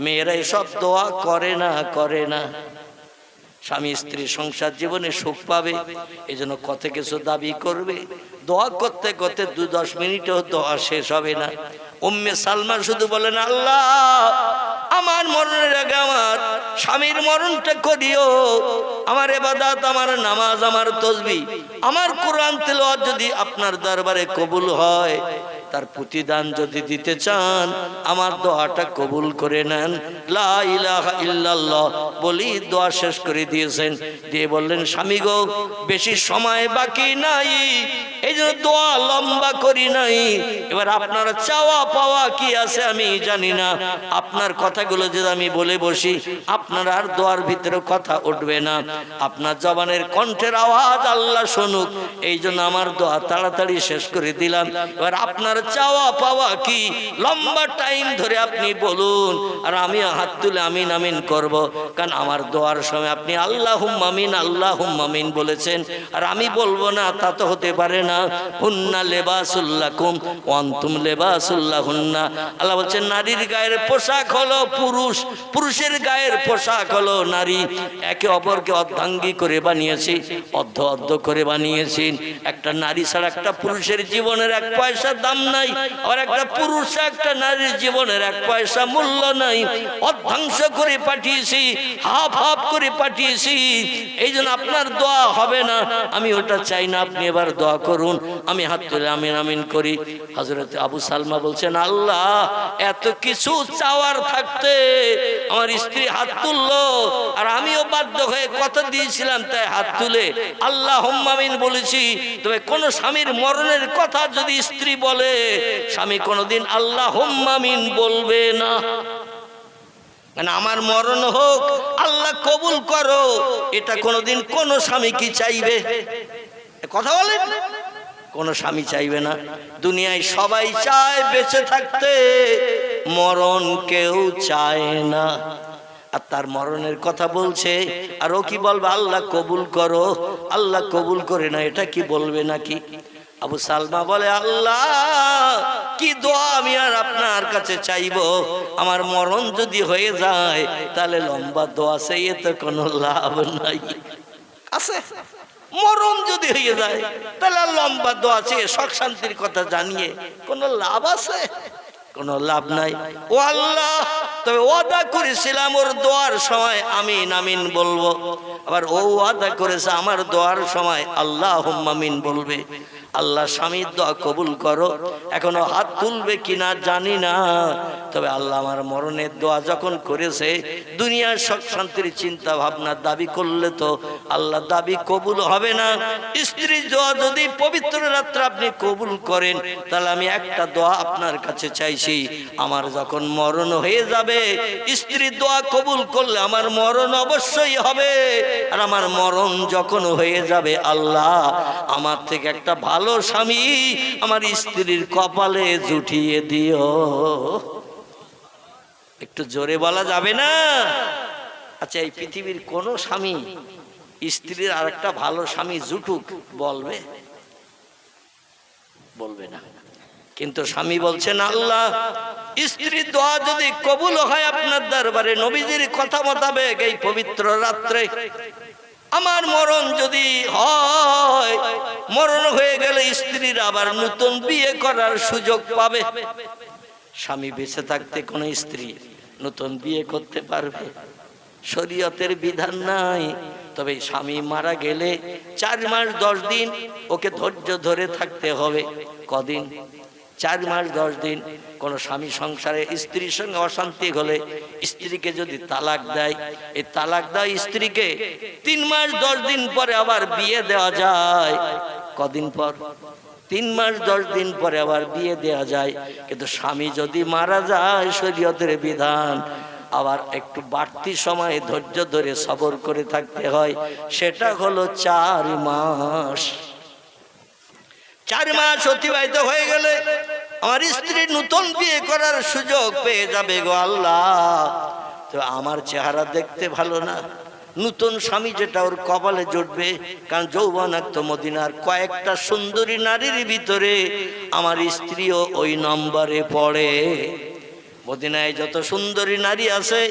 মেয়েরা এসব দোয়া করে না, করে না। স্বামী স্ত্রী সংসার জীবনে সুখ পাবে, এই জন্য কত কিছু দাবি করবে, দোয়া করতে করতে 2-10 মিনিটেও দোয়া শেষ হবে না। উম্মে সালমা শুধু বলেন, আল্লাহ আমার মরণের আগে আমার স্বামীর মরণটা করিও। আমার ইবাদত, আমার নামাজ, আমার তাসবিহ, আমার কোরআন তেলাওয়াত যদি আপনার দরবারে কবুল হয়, তার প্রতিদান যদি দিতে চান, আমার দোয়াটা কবুল করে নেন। লা ইলাহা ইল্লাল্লাহ বলি দোয়া শেষ করে দিয়েছেন, দিয়ে বললেন, স্বামী গো বেশি সময় বাকি নাই, এই জন্য দোয়া লম্বা করি নাই। এবার আপনার চাওয়া পাওয়া কি আছে আমি জানি না, আপনার কথাগুলো যদি আমি বলে বসি, আপনার আর দোয়ার ভিতরে কথা উঠবে না। আপনার জবানের কণ্ঠের আওয়াজ আল্লাহ শুনুক, এই জন্য আমার দোয়া তাড়াতাড়ি শেষ করে দিলাম। এবার আপনার চাওয়া পাওয়া কি, লম্বা টাইম ধরে আপনি বলুন, আর আমি হাত তুলে আমিন আমিন করব। কারণ আমার দোয়ার সময় আপনি আল্লাহুম্মা আমিন, আল্লাহুম্মা আমিন বলেছেন, আর আমি বলবো না তা তো হতে পারে না। হুন্না লিবাসুল লাকুম ওয়া আনতুম লিবাসুল লাহুন্না। আল্লাহ বলছেন, নারীর গায়ের পোশাক হলো পুরুষ, পুরুষের গায়ের পোশাক হলো নারী। একে অপরকে অর্ধাঙ্গী করে বানিয়েছি, অর্ধ অর্ধ করে বানিয়েছি। একটা নারী ছাড়া একটা পুরুষের জীবনের 1 পয়সার দাম নাই, আর একটা পুরুষ একটা নারীর জীবনের 1 পয়সা মূল্য নাই। অর্ধাংশ করে পাঠিয়েছি, হাফ হাফ করে পাঠিয়েছি, এই জন্য আপনার দোয়া হবে না, আমি ওটা চাই না। আপনি এবার দোয়া করুন, আমি হাত তুলে আমিন আমিন করি। হযরত আবু সালমা বলছেন, আল্লাহ এত কিছু চাওয়ার থাকতে আমার স্ত্রী হাত তুললো, আর আমিও বাধ্য হয়ে কথা দিয়েছিলাম তাই হাত তুলে আল্লাহুম্মা আমিন বলেছি। তবে কোন স্বামীর মরণের কথা যদি স্ত্রী বলে, স্বামী কোনোদিন আল্লাহুম্মা আমিন বলবে না। মানে আমার মরণ হোক, আল্লাহ কবুল করো, এটা কোনোদিন কোন স্বামী কি চাইবে? কথা বলেন, কোন স্বামী চাইবে না। দুনিয়ায় সবাই চায় বেঁচে থাকতে, মরণ কেউ চায় না। আর তার মরণের কথা বলছে, আর ও কি বলবে? আল্লাহ কবুল করো, আল্লাহ কবুল করে না, এটা কি বলবে নাকি? আবু সালমা বলে, আল্লাহ কি দোয়া আমি আর আপনার কাছে চাইবো আমার মরণ যদি হয়ে যায় তাহলে লম্বা দোয়া চেয়ে তো কোনো লাভ নাই। আছে মরণ যদি হয়ে যায় তাহলে লম্বা দোয়া চেয়ে সুখ শান্তির কথা জানিয়ে কোনো লাভ আছে? কোনো লাভ নাই। ও আল্লাহ, তবে ওয়াদা করেছিলাম ওর দোয়ার সময় আমিন আমিন বলবো, আবার ও ওয়াদা করেছে আমার দোয়ার সময় আল্লাহুম্মা আমিন বলবে। আল্লাহ স্বামীর দোয়া কবুল করো। এখনো হাত তুলবে কিনা জানি না, তবে আল্লাহ আমার মরণের দোয়া যখন করেছে, দুনিয়ার সুখ শান্তির চিন্তা ভাবনা দাবি করলে তো আল্লাহ দাবি কবুল হবে না। স্ত্রীর দোয়া যদি পবিত্র রাত্রে আপনি কবুল করেন, তাহলে আমি একটা দোয়া আপনার কাছে চাইছি, আমার যখন মরণ হয়ে যাবে স্ত্রীর দোয়া কবুল করলে আমার মরণ অবশ্যই হবে। আর আমার মরণ যখন হয়ে যাবে, আল্লাহ আমার থেকে একটা ভালো স্বামী আমার স্ত্রীর কপালে জুটিয়ে দিও। একটু জোরে বলা যাবে না? আচ্ছা, এই পৃথিবীর কোন স্বামী স্ত্রীর আর একটা ভালো স্বামী জুটুক বলবে? বলবে না। কিন্তু স্বামী বলছেন, আল্লাহ স্ত্রীর দোয়া যদি কবুল হয় আপনার দরবারে নবীজির কথা মোতাবেক এই পবিত্র রাত্রে আমার মরণ যদি হয়, মরণ হয়ে গেলে স্ত্রীর আবার নতুন বিয়ে করার সুযোগ পাবে। স্বামী বেঁচে থাকতে কোন স্ত্রী নতুন বিয়ে করতে পারবে? শরীয়তের বিধান নাই। তবে স্বামী মারা গেলে 4 মাস 10 দিন ওকে ধৈর্য ধরে থাকতে হবে। কদিন? 4 মাস 10 দিন। কোন স্বামী সংসারে স্ত্রীর সঙ্গে অশান্তি হলে স্ত্রীকে যদি তালাক দেয়, এই তালাক দেওয়া স্ত্রীকে 3 মাস 10 দিন পরে আবার বিয়ে দেওয়া যায়। কদিন পর? 3 মাস 10 দিন পরে আবার বিয়ে দেওয়া যায়। কিন্তু স্বামী যদি মারা যায়, শরীয়তের বিধান আবার একটু বাড়তি সময় ধৈর্য ধরে সবর করে থাকতে হয়। সেটা হলো 4 মাস। 4 মাস অতিবাহিত হয়ে গেলে আমার স্ত্রী নতুন বিয়ে করার সুযোগ পেয়ে যাবে। গো আল্লাহ, তো আমার চেহারা দেখতে ভালো না, নতুন স্বামী যেটা ওর কপালে জুটবে। কারণ যৌবনাক্ত মদিনার কয়েকটা সুন্দরী নারীর ভিতরে আমার স্ত্রীও ওই নম্বরে পড়ে। মদিনায় যত সুন্দরী নারী আছে,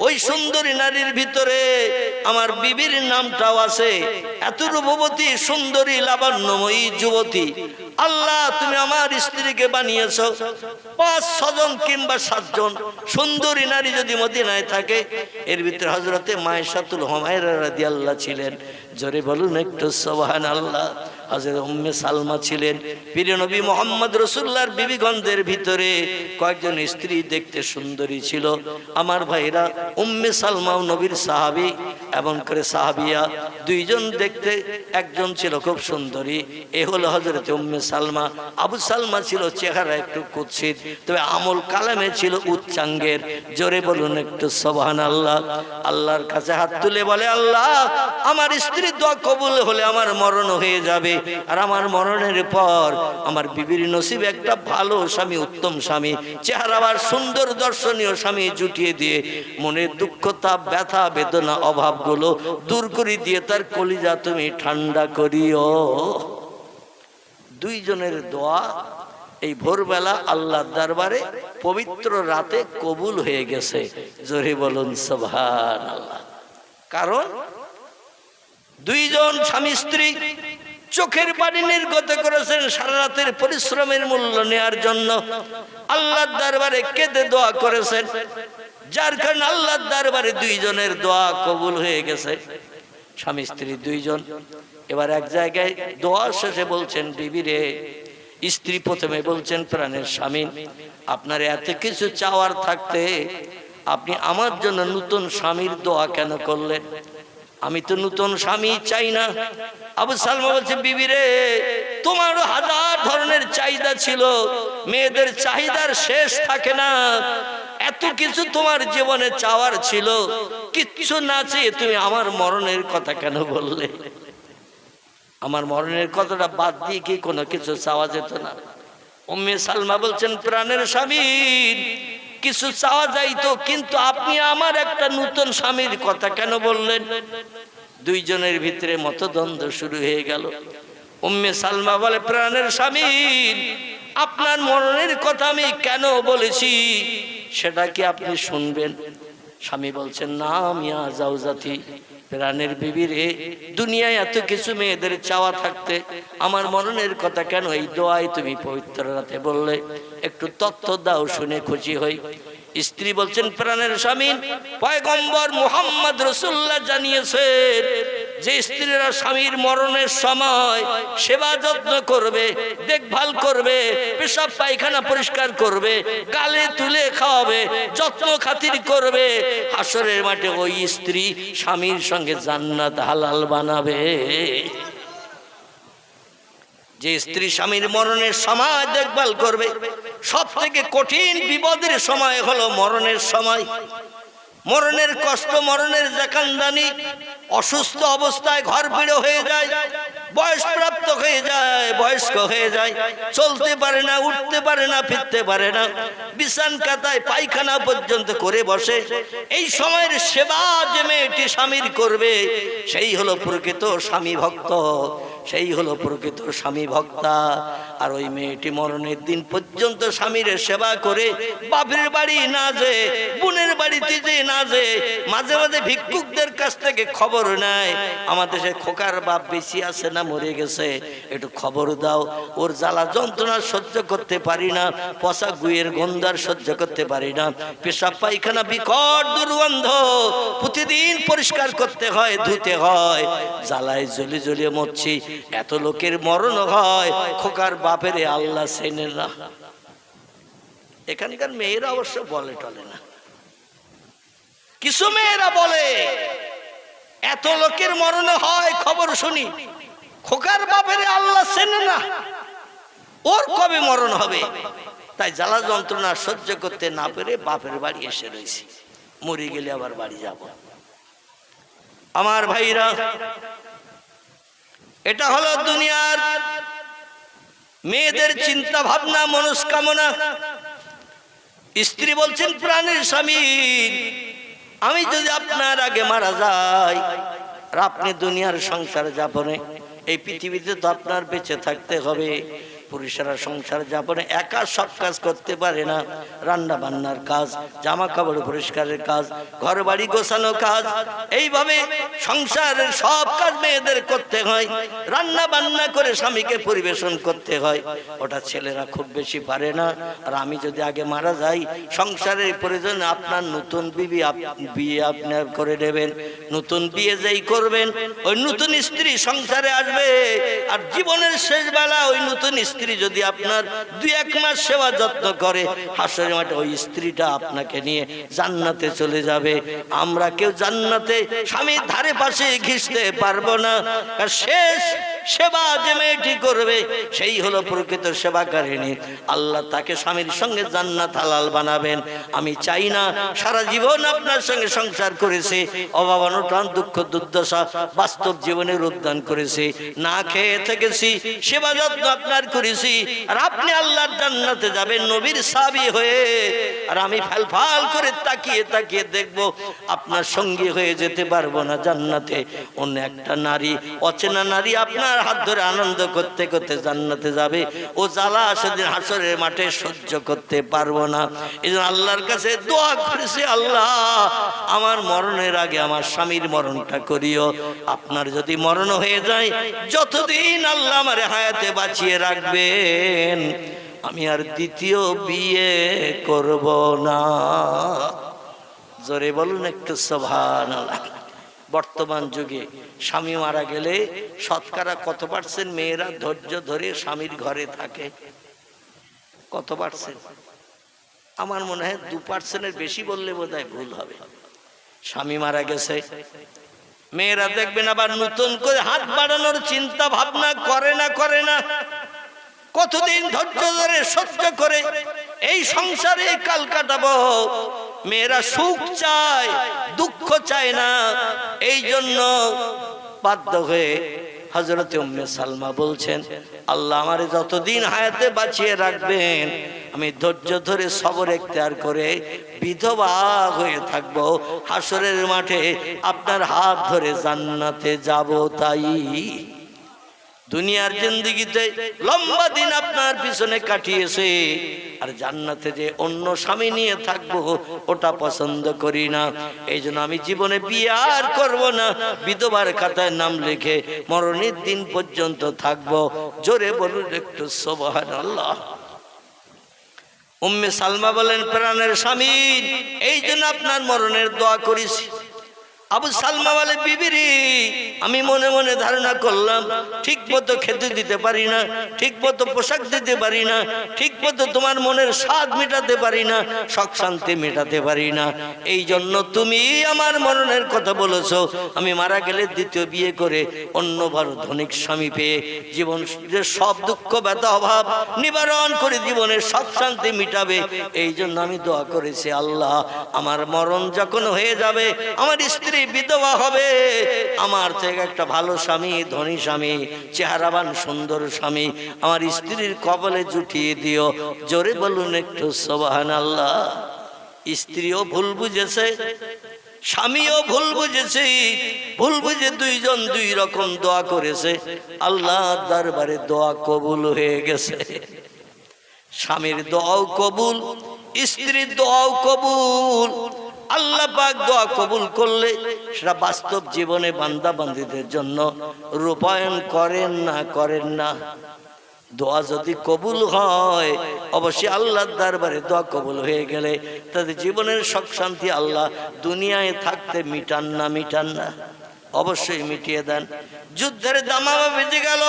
ওই সুন্দরী নারীর ভিতরে আমার বিবির নামটাও আছে। এত রূপবতী সুন্দরী লাবণ্যময়ী যুবতী আল্লাহ তুমি আমার স্ত্রীকে বানিয়েছো। 5-6 জন কিংবা 7 জন সুন্দরী নারী যদি মদিনায় থাকে, এর ভিতরে হযরতে মায়েশাতুল হুমায়রা রাদিয়াল্লাহু ছিলেন। জোরে বলুন একটু সুবহানাল্লাহ। হযরত উম্মে সালমা ছিলেন। প্রিয় নবী মুহাম্মদ রাসূলুল্লাহর বিবিগণদের ভিতরে কয়েকজন স্ত্রী দেখতে সুন্দরী ছিল। আমার ভাইরা, উম্মে সালমাও নবীর সাহাবী এবং করে সাহাবিয়া, 2 জন দেখতে, একজন ছিল খুব সুন্দরী, এ হলো হযরত উম্মে সালমা। আবু সালমা ছিল চেহারা একটু কুৎসিত, তবে আমল কালামে ছিল উচ্চাঙ্গের। জোরে বলুন একটু সুবহানাল্লাহ। আল্লাহর কাছে হাত তুলে বলে, আল্লাহ আমার স্ত্রীর দোয়া কবুল হলে আমার মরণ হয়ে যাবে, আর আমার মরণের পর আমার বিবির নসিবে একটা ভালো স্বামী, উত্তম স্বামী, চেহারা আবার সুন্দর দর্শনীয় স্বামী জুটিয়ে দিয়ে মনের দুঃখ, তাপ, ব্যথা, বেদনা, অভাবগুলো দূর করে দিয়ে তার কলিজা তুমি ঠান্ডা করিও। 2 জনের দোয়া এই ভোরবেলা আল্লাহর দরবারে পবিত্র রাতে কবুল হয়ে গেছে। জোরে বলুন সুবহানাল্লাহ। কারণ 2 জন স্বামী স্ত্রী চোখের পানি নির্গত করেছেন সারা রাতের পরিশ্রমের মূল্য নেয়ার জন্য। আল্লাহর দরবারে কেঁদে দোয়া করেছেন, যার কারণে আল্লাহর দরবারে 2 জনের দোয়া কবুল হয়ে গেছে। স্বামী স্ত্রী 2 জন এবার এক জায়গায় দোয়া শেষে বলছেন, বিবি রে, স্ত্রী প্রথমে বলছেন, প্রাণের স্বামী, আপনার এত কিছু চাওয়ার থাকতে আপনি আমার জন্য নতুন স্বামীর দোয়া কেন করলেন? আমি তো নতুন স্বামী চাই না। আবু সালমা বলছে, বিবি রে, তোমার 1000 ধরনের চাহিদা ছিল, মেয়েদের চাহিদার শেষ থাকে না। এত কিছু তোমার জীবনে চাওয়ার ছিল, কিচ্ছু না চেয়ে তুমি আমার মরণের কথা কেন বললে? আমার মরণের কথাটা বাদ দিয়ে কি কোনো কিছু চাওয়া যেত না? উম্মে সালমা বলছেন, প্রাণের স্বামী, কিছু চাওয়া যাইতো, কিন্তু আপনি আমার একটা নতুন স্বামীর কথা কেন বললেন? 2 জনের ভিতরে মতদ্বন্দ্ব শুরু হয়ে গেল। উম্মে সালমা বলে, প্রাণের স্বামী, আপনার মরণের কথা আমি কেন বলেছি সেটা কি আপনি শুনবেন? স্বামী বলছেন, না মিয়া জাউজাতি, প্রাণের বিবি রে, দুনিয়ায় এত কিছু মেয়েদের চাওয়া থাকতে আমার মরণের কথা কেন এই দোয়ায় তুমি পবিত্র রাতে বললে? একটু তথ্য দাও, শুনে খুশি হই। স্ত্রী বলছেন, প্রাণের স্বামী পয়গম্বর মুহাম্মদ রাসূলুল্লাহ জানিয়েছেন যে স্ত্রীরা স্বামীর মরণের সময় সেবা যত্ন করবে, দেখভাল করবে, পেশাব পায়খানা পরিষ্কার করবে, গালে তুলে খাওয়াবে, যত্ন খাতির করবে, হাসরের মাঠে ওই স্ত্রী স্বামীর সঙ্গে জান্নাত হালাল বানাবে। যে স্ত্রী স্বামীর মরণের সময় দেখভাল করবে, সব থেকে কঠিন বিপদের সময় হলো মরণের সময়। মরণের কষ্ট, মরণের জাকান্দানি, অসুস্থ অবস্থায় ঘর ভিড় হয়ে যায়, বয়স প্রাপ্ত হয়ে যায়, বয়স্ক হয়ে যায়, চলতে পারে না, উঠতে পারে না, ফিরতে পারে না, বিছান কাতায় পায়খানা পর্যন্ত করে বসে। এই সময়ের সেবা যে মেয়েটি স্বামীর করবে সেই হলো প্রকৃত স্বামী ভক্ত, সেই হলো প্রকৃত স্বামী ভক্তা। আর ওই মেয়েটি মরণের দিন পর্যন্ত স্বামীর সেবা করে, বাপের বাড়ি না যে, বোনের বাড়িতে যে না যে, মাঝে মাঝে ভিক্ষুকদের কাছ থেকে খবর নেয়, আমাদের সে খোকার বাপ বেশি আছে না মরে গেছে, একটু খবর দাও, ওর জ্বালা যন্ত্রণা সহ্য করতে পারি না, পচা গুয়ের গন্ধার সহ্য করতে পারি না, পেশাব পায়খানা বিকট দুর্গন্ধ, প্রতিদিন পরিষ্কার করতে হয়, ধুতে হয়, জ্বালায় জ্বলে জ্বলে মরছি। এত লোকের মরণ হয়, খোকার বাপের আল্লাহ চেনে না। এখানকার মেয়েরা অবশ্য বলে টলে না, কিছু মেয়েরা বলে এত লোকের মরণ হয় খবর শুনি, খোকার বাপের আল্লাহ চেনে না, ওর কবে মরণ হবে। তাই জ্বালা যন্ত্রণা সহ্য করতে না পেরে বাপের বাড়ি এসে রয়েছি, মরে গেলে আবার বাড়ি যাব। আমার ভাইরা, এটা হলো দুনিয়ার মেয়েদের চিন্তা ভাবনা, মনস্কামনা। স্ত্রী বলছেন, প্রাণের স্বামী আমি যদি আপনার আগে মারা যাই, আর আপনি দুনিয়ার সংসার যাপনে, এই পৃথিবীতে তো আপনার বেঁচে থাকতে হবে। পুরুষেরা সংসার যাপনে একা সব কাজ করতে পারে না, রান্না বান্নার কাজ, জামা কাপড় পরিষ্কারের কাজ, ঘর বাড়ি গোছানো কাজ, এইভাবে সংসারের সব কাজ মেয়েদের করতে হয়, রান্না বান্না করে স্বামীকে পরিবেশন করতে হয়, ওটা ছেলেরা খুব বেশি পারে না। আর আমি যদি আগে মারা যাই, সংসারের প্রয়োজনে আপনার নতুন বিয়ে আপনার করে নেবেন, নতুন বিয়ে যেই করবেন ওই নতুন স্ত্রী সংসারে আসবে, আর জীবনের শেষ বেলা ওই নতুন স্ত্রী যদি আপনার 2-1 মাস সেবা যত্ন করে, হাসরের মাঠে ওই স্ত্রীটা আপনাকে নিয়ে জান্নাতে চলে যাবে। আমরা কেউ জান্নাতে স্বামীর ধারে পাশে ঘিসতে পারবো না। আর শেষ সেবা যে মেয়েটি করবে সেই হলো প্রকৃত সেবাকারিণী। আল্লাহ তাকে স্বামীর সঙ্গে জান্নাত হালাল বানাবেন। আমি চাই না সারা জীবন আপনার সঙ্গে সংসার করেছে, অভাব অনটন দুঃখ দুর্দশা বাস্তব জীবনের উদ্যান করেছে, না খেয়ে থেকেছি, সেবা যত্ন আপনার করেছি, আর আপনি আল্লাহর জান্নাতে যাবেন নবীর সাহাবী হয়ে, আর আমি ফাল করে তাকিয়ে তাকিয়ে দেখব আপনার সঙ্গী হয়ে যেতে পারবো না জান্নাতে। অন্য একটা নারী, অচেনা নারী আপনার হাত ধরে আনন্দ করতে করতে জান্নাতে যাবে, ও জ্বালা সেদিন হাসরের মাঠে সহ্য করতে পারবো না। এই জন্য আল্লাহর কাছে দোয়া করেছি, আল্লাহ আমার মরণের আগে আমার স্বামীর মরণটা করিও। আপনার যদি মরণ হয়ে যায়, যতদিন আল্লাহ আমার হায়াতে বাঁচিয়ে রাখবেন, আমি আর দ্বিতীয় বিয়ে করব না। জোরে বলুন একটু সুবহানাল্লাহ। বর্তমান যুগে স্বামী মারা গেলে শতকরা কত পার্সেন্ট মেয়েরা ধৈর্য ধরে স্বামীর ঘরে থাকে? কত পার্সেন্ট? আমার মনে হয় 2%-এর বেশি বললে বোধহয় ভুল হবে। স্বামী মারা গেছে, মেয়েরা দেখবেন আবার নতুন করে হাত বাড়ানোর চিন্তা ভাবনা করে না। কতদিন ধৈর্য ধরে সহ্য করে এই সংসারে কাল কাটাবো। মেয়েরা সুখ চায়, দুঃখ চায় না। এই জন্য বাধ্য হয়ে হযরত উম্মে সালমা বলছেন, আল্লাহ আমারে যতদিন হায়াতে বাঁচিয়ে রাখবেন, আমি ধৈর্য ধরে সবর এখতিয়ার করে বিধবা হয়ে থাকবো, হাসরের মাঠে আপনার হাত ধরে জান্নাতে যাব। তাই দুনিয়ার জিন্দেগিতে লম্বা দিন আপনার পিছনে কাটিয়েছে, আর জান্নাতে যে অন্য স্বামী নিয়ে থাকবো ওটা পছন্দ করি না। এই জন্য আমি জীবনে বিয়ে আর করবো না, বিধবার খাতায় নাম লিখে মরণের দিন পর্যন্ত থাকবো। জোরে বলুন একটু সুবহানাল্লাহ। উম্মে সালমা বলেন, প্রাণের স্বামী, এই জন্য আপনার মরণের দোয়া করেছি। আবু সালমা বলে, বিবিরি, আমি মনে মনে ধারণা করলাম ঠিক মতো খেতে দিতে পারি না, ঠিক মতো পোশাক দিতে পারি না, ঠিক মতো তোমার মনের স্বাদ মেটাতে পারি না, শখ শান্তি মেটাতে পারি না। এই জন্য তুমি আমার মরণের কথা বলেছো। আমি মারা গেলে দ্বিতীয় বিয়ে করে অন্য ভালো ধনিক স্বামী পেয়ে জীবন যে সব দুঃখ ব্যথা অভাব নিবারণ করে জীবনের শখ শান্তি মিটাবে। এই জন্য আমি দোয়া করেছি, আল্লাহ আমার মরণ যখন হয়ে যাবে, আমার স্ত্রী বিধবা হবে, আমার থেকে একটা ভালো স্বামী, ধনী স্বামী, চেহারাবান সুন্দর স্বামী আমার স্ত্রীর কবলে জুটিয়ে দিও। জোরে বলুন একটু সুবহানাল্লাহ। স্ত্রীও ভুল বুঝেছে, স্বামীও ভুল বুঝেছে, ভুল বুঝে দুইজন দুই রকম দোয়া করেছে। আল্লাহর দরবারে দোয়া কবুল হয়ে গেছে। স্বামীর দোয়াও কবুল, স্ত্রীর দোয়াও কবুল। আল্লাহ পাক দোয়া কবুল করলে সেটা বাস্তব জীবনে বান্দা বান্দীদের জন্য রূপায়ণ করেন না করেন না। দোয়া যদি কবুল হয়, অবশ্যই আল্লাহর দরবারে দোয়া কবুল হয়ে গেলে তাদের জীবনের সুখ শান্তি আল্লাহ দুনিয়ায় থাকতে মিটান না, মিটান না, অবশ্যই মিটিয়ে দেন। যুদ্ধের দামামা বেজে গেল,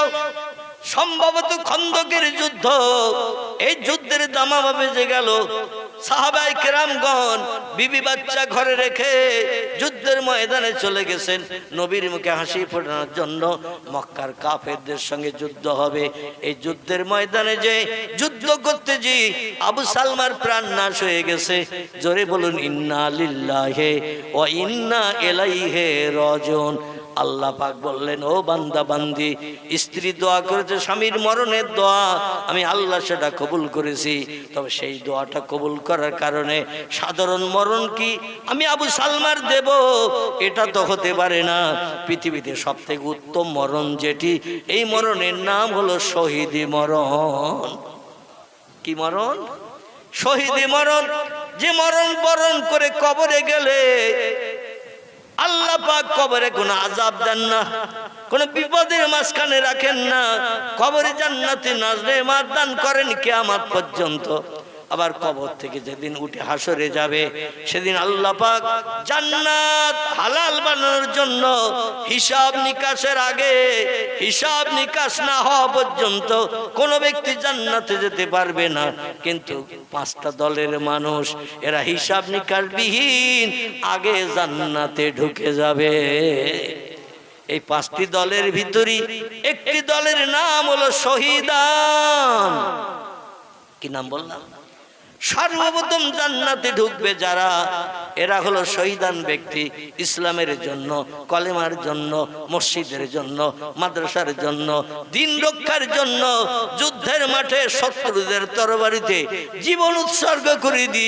সম্ভবত খন্দকের যুদ্ধ। এই যুদ্ধের দামামা বেজে গেল। সাহাবায়ে কেরামগণ বিবি বাচ্চা ঘরে রেখে যুদ্ধের ময়দানে চলে গেছেন নবীর মুখে হাসি ফোটানোর জন্য। মক্কার কাফেরদের সঙ্গে যুদ্ধ হবে। এই যুদ্ধের ময়দানে যে যুদ্ধ করতে যে আবু সালমার প্রাণ নাশ হয়ে গেছে। জোরে বলুন ইন্না লিল্লাহি ওয়া ইন্না ইলাইহি রাজিউন। আল্লাহ পাক বললেন, ও বান্দা বান্দি, স্ত্রী দোয়া করেছে স্বামীর মরণের দোয়া, আমি আল্লাহ সেটা কবুল করেছি। তবে সেই দোয়াটা কবুল করার কারণে সাধারণ মরণ কি আমি আবু সালমার দেব, এটা তো হতে পারে না। পৃথিবীতে সব থেকে উত্তম মরণ যেটি, এই মরণের নাম হলো শহীদি মরণ। কি মরণ? শহীদি মরণ। যে মরণ বরণ করে কবরে গেলে আল্লাহ পাক কবরে কোনো আযাব দেন না, কোনো বিপদের মাঝখানে রাখেন না। কবরে জান্নাতে নাজনেমাত দান করেন কিয়ামত পর্যন্ত। আবার কবর থেকে যেদিন উঠে হাসরে যাবে, সেদিন আল্লাহ পাক জান্নাত হালাল বানানোর জন্য হিসাব নিকাশের আগে, হিসাব নিকাশ না হওয়া পর্যন্ত কোনো ব্যক্তি জান্নাতে যেতে পারবে না। কিন্তু পাঁচটা দলের মানুষ, এরা হিসাব নিকাশ বিহীন আগে জান্নাতে ঢুকে যাবে। এই পাঁচটি দলের ভিতরে একটি দলের নাম হলো শহীদান। কি নাম বললাম? সর্বপ্রথম জান্নাতে ঢুকবে যারা, এরা হলো শহীদান ব্যক্তি। ইসলামের জন্য, কলেমার জন্য, মসজিদের জন্য, মাদ্রাসার জন্য, দিন রক্ষার জন্য যুদ্ধের মাঠে শত্রুদের তরবারিতে জীবন উৎসর্গ করে দি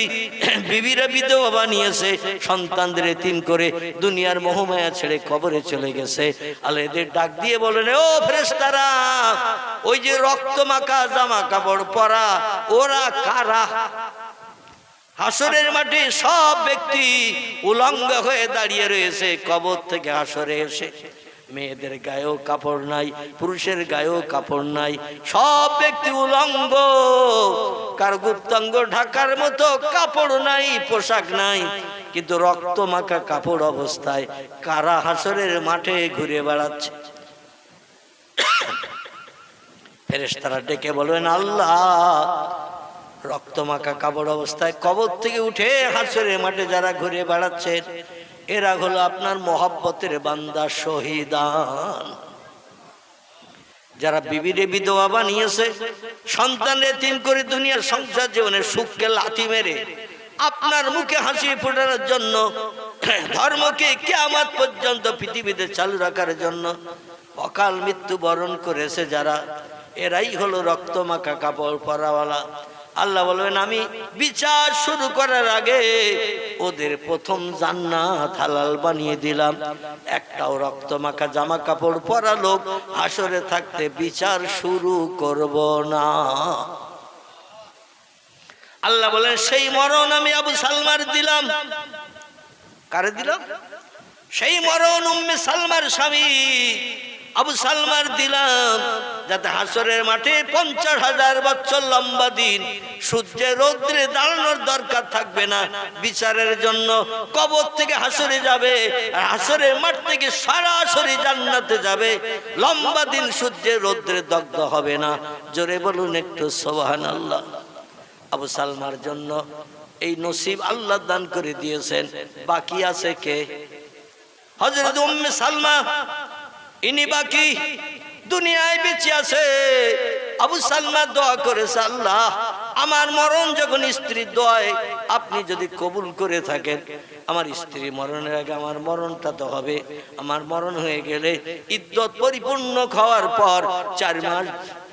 বিবিরা বিধবা বানিয়েছে, সন্তানদের এতিম করে দুনিয়ার মোহমায়া ছেড়ে কবরে চলে গেছে। আল্লাহ এদের ডাক দিয়ে বলেন, ও ফেরেশতারা, ওই যে রক্ত মাখা জামা কাপড় পরা ওরা কারা? হাসরের মাঠে সব ব্যক্তি উলঙ্গ হয়ে দাঁড়িয়ে রয়েছে কবর থেকে হাসরে এসে। মেয়েদের গায়েও কাপড় নাই, পুরুষের গায়েও কাপড় নাই, সব ব্যক্তি উলঙ্গ। কার গুপ্তাঙ্গ ঢাকার মতো কাপড় নাই, পোশাক নাই, কিন্তু রক্ত মাখা কাপড় অবস্থায় কারা হাসরের মাঠে ঘুরে বেড়াচ্ছে। ফেরেশতারা ডেকে বলবেন, আল্লাহ, রক্তমাখা কাপড় অবস্থায় কবর থেকে উঠে হাসরের মাঠে যারা ঘুরে বেড়াচ্ছেন, এরা হলো আপনার মহব্বতের বান্দা শহীদান। যারা বিবিরে বিধবা বানিয়েছে, সন্তান এতিম করে দুনিয়ার সংসার জীবনের সুখকে লাথি মেরে আপনার মুখে হাসি ফোটানোর জন্য, ধর্মকে কিয়ামত পর্যন্ত পৃথিবীতে চালু রাখার জন্য অকাল মৃত্যু বরণ করেছে যারা, এরাই হলো রক্তমাখা কাপড় পরাওয়ালা। আল্লাহ বলবেন, আমি বিচার শুরু করার আগে ওদের প্রথম জান্নাত হালাল বানিয়ে দিলাম। একটাও রক্ত মাখা জামা কাপড় পরা লোক হাসরে থাকতে বিচার শুরু করব না। আল্লাহ বলেন সেই মরণ আমি আবু সালমার দিলাম। কারে দিলাম? সেই মরণ উম্মে সালমার স্বামী আবু সালমার দিলাম, যাতে হাসরের মাঠে 50,000 বছর লম্বা দিন সূর্যের রৌদ্রে দাঁড়ানোর দরকার থাকবে না বিচারের জন্য। কবর থেকে হাসরে যাবে, আর হাসরের মাঠ থেকে সরাসরি জান্নাতে যাবে। লম্বা দিন সূর্যের রৌদ্রে দগ্ধ হবে না। জোরে বলুন একটু সুবহানাল্লাহ। আবু সালমার জন্য এই নসিব আল্লাহ দান করে দিয়েছেন। বাকি আছে কে? হযরত উম্মে সালমা, ইনি বাকি, দুনিয়ায় বেঁচে আছে। আবু সালমা দোয়া করেছে, আল্লাহ আমার মরণ যখন স্ত্রীর দোয়ায় আপনি যদি কবুল করে থাকেন, আমার স্ত্রী মরণের আগে আমার মরণটা তো হবে। আমার মরণ হয়ে গেলে ইদ্যত পরিপূর্ণ খাওয়ার পর 4 মাস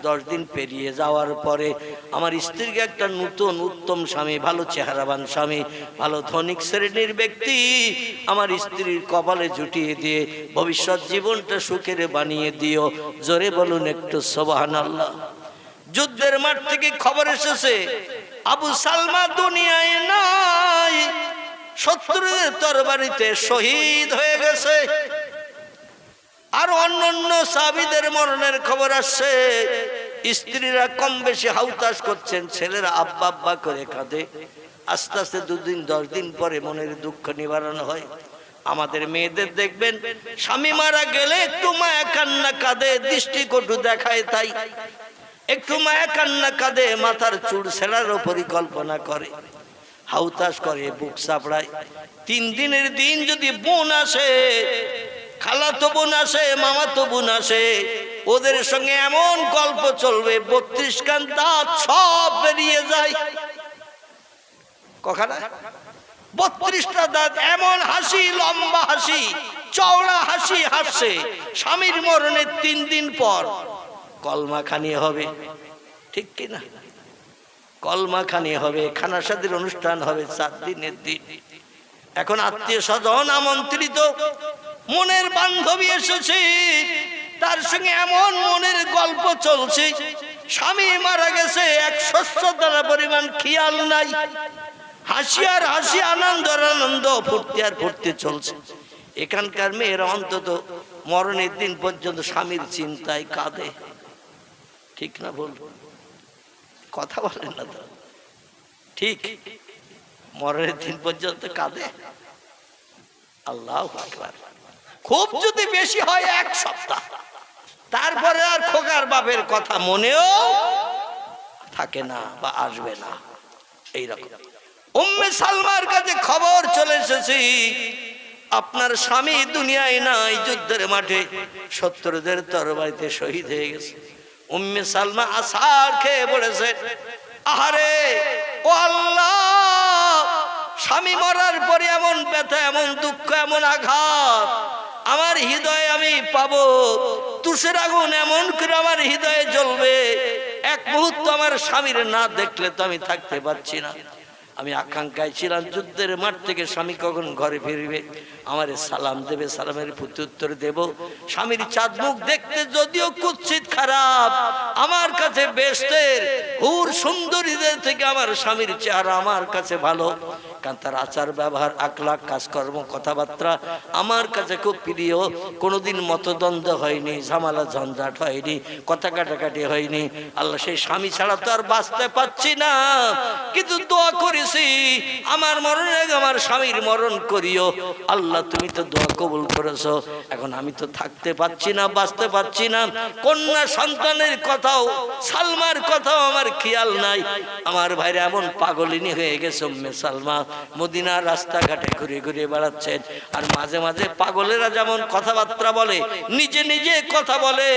10 দিন পেরিয়ে যাওয়ার পরে আমার স্ত্রীকে একটা নতুন উত্তম স্বামী, ভালো চেহারাবান স্বামী, ভালো ধনিক শ্রেণীর ব্যক্তি আমার স্ত্রীর কপালে জুটিয়ে দিয়ে ভবিষ্যৎ জীবনটা সুখের বানিয়ে দিও। জোরে বলুন একটু সুবহানাল্লাহ। যুদ্ধের মাঠ থেকে খবর এসেছে আবু সালমা দুনিয়ায় নাই, শত্রুদের তরবারিতে শহীদ হয়ে গেছে। আর অন্যান্য সাহাবীদের মরণের খবর আসছে। স্ত্রীরা কম বেশি হাউতাস করছেন, ছেলেরা আব্বা আব্বা করে কাঁদে। আস্তে আস্তে 2 দিন 10 দিন পরে মনের দুঃখ নিবারণ হয়। আমাদের মেয়েদের দেখবেন স্বামী মারা গেলে একটু মায়া কান্না কাঁদে, দৃষ্টিকটু দেখায়, তাই একটু মায়া কান্না কাঁদে, মাথার চুল ছেঁড়ারও পরিকল্পনা করে, হাউতাস করে, বুক চাপড়ায়। 3 দিনের দিন যদি বোন আসে, খালাতো বোন আসে, মামাতো বোন আসে, ওদের সঙ্গে এমন গল্প চলবে 32 কান দাঁত সব বেরিয়ে যায়। কখানা? 32টা দাঁত, এমন হাসি, লম্বা হাসি, চওড়া হাসি হাসছে। স্বামীর মরণের 3 দিন পর কলমা খানি হবে, ঠিক কিনা? কলমা খানি হবে, খানা শাদীর অনুষ্ঠান হবে 4 দিনের দিন। এখন আত্মীয় স্বজন আমন্ত্রিত, মনের বান্ধবী এসেছে, তার সঙ্গে এমন মনের গল্প চলছে। স্বামী মারা গেছে, 1 শস্য দানা পরিমাণ খেয়াল নাই। হাসি আর হাসি, আনন্দ আর আনন্দ, ফুর্তি আর ফুর্তি চলছে। এখানকার মেয়েরা অন্তত মরণের দিন পর্যন্ত স্বামীর চিন্তায় কাঁদে, ঠিক না? বল, কথা বলেন না তো? ঠিক, মরণের দিন পর্যন্ত কাঁদে। আল্লাহু আকবার। খুব যদি বেশি হয় 1 সপ্তাহ, তারপরে আর খোকার বাপের কথা মনেও থাকে না বা আসবে না। এইরকম উম্মে সালমার কাছে খবর চলে এসেছে, আপনার স্বামী দুনিয়ায় নাই, যুদ্ধের মাঠে শত্রুদের তরবারিতে শহীদ হয়ে গেছে। উম্মে সালমা আছাড় খেয়ে পড়েছে, আহারে ও আল্লাহ, স্বামী মরার পরে এমন ব্যথা, এমন দুঃখ, এমন আঘাত আমার হৃদয়ে আমি পাবো। তুষের আগুন এমন করে আমার হৃদয়ে জ্বলবে, 1 মুহূর্ত আমার স্বামীর না দেখলে তো আমি থাকতে পারছি না। আমি আকাঙ্ক্ষায় ছিলাম যুদ্ধের মাঠ থেকে স্বামী কখন ঘরে ফিরবে, আমারে সালাম দেবে, সালামের প্রত্যুত্তর দেব। স্বামীর চাঁদ মুখ দেখতে যদিও কুৎসিত খারাপ, আমার কাছে বেহেশতের হুর সুন্দরীদের থেকে আমার স্বামীর চেহারা আমার কাছে ভালো। কারণ তার আচার ব্যবহার, আখলাক, কাজকর্ম, কথাবার্তা আমার কাছে খুব প্রিয়। কোনোদিন মতদ্বন্দ্ব হয়নি, ঝামেলা ঝঞ্ঝাট হয়নি, কথা কাটাকাটি হয়নি। আল্লাহ, সেই স্বামী ছাড়া তো আর বাঁচতে পারছি না, কিন্তু দোয়া করেছি আমার মরণের আগে আমার স্বামীর মরণ করিও। আল্লাহ, তুমি তো দোয়া কবুল করেছো। এখন আমি তো থাকতে পারছি না, বাঁচতে পারছি না। কন্যা সন্তানের কথাও, সালমার কথাও আমার খেয়াল নাই। আমার ভাইরা এমন পাগলিনী হয়ে গেছে উম্মে সালমা, মদিনার রাস্তাঘাটে ঘুরে ঘুরে বেড়াচ্ছেন। আর মাঝে মাঝে পাগলেরা যেমন কথাবার্তা বলে, নিজে নিজে কথা বলে,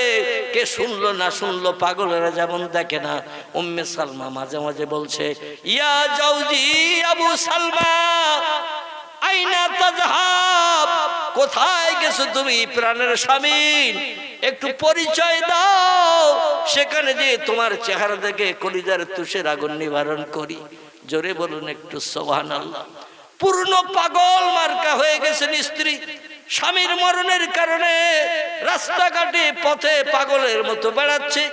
কে শুনলো না শুনলো, পাগলেরা যেমন দেখে না, উম্মে সালমা মাঝে মাঝে বলছে, ইয়া জাউজি আবু সালমা আইনা তাযহাব, কোথায় গেছো তুমি প্রাণের স্বামী, একটু পরিচয় দাও, সেখানে যে তোমার চেহারা দেখে কলিজার তুষের আগুন নিবারণ করি। জোরে বলুন একটু সুবহানাল্লাহ। পূর্ণ পাগল মার্কা হয়ে গেছেন স্ত্রী। স্বামীর মরণের কারণে রাস্তাঘাটে পথে পাগলের মতো বেড়াচ্ছে।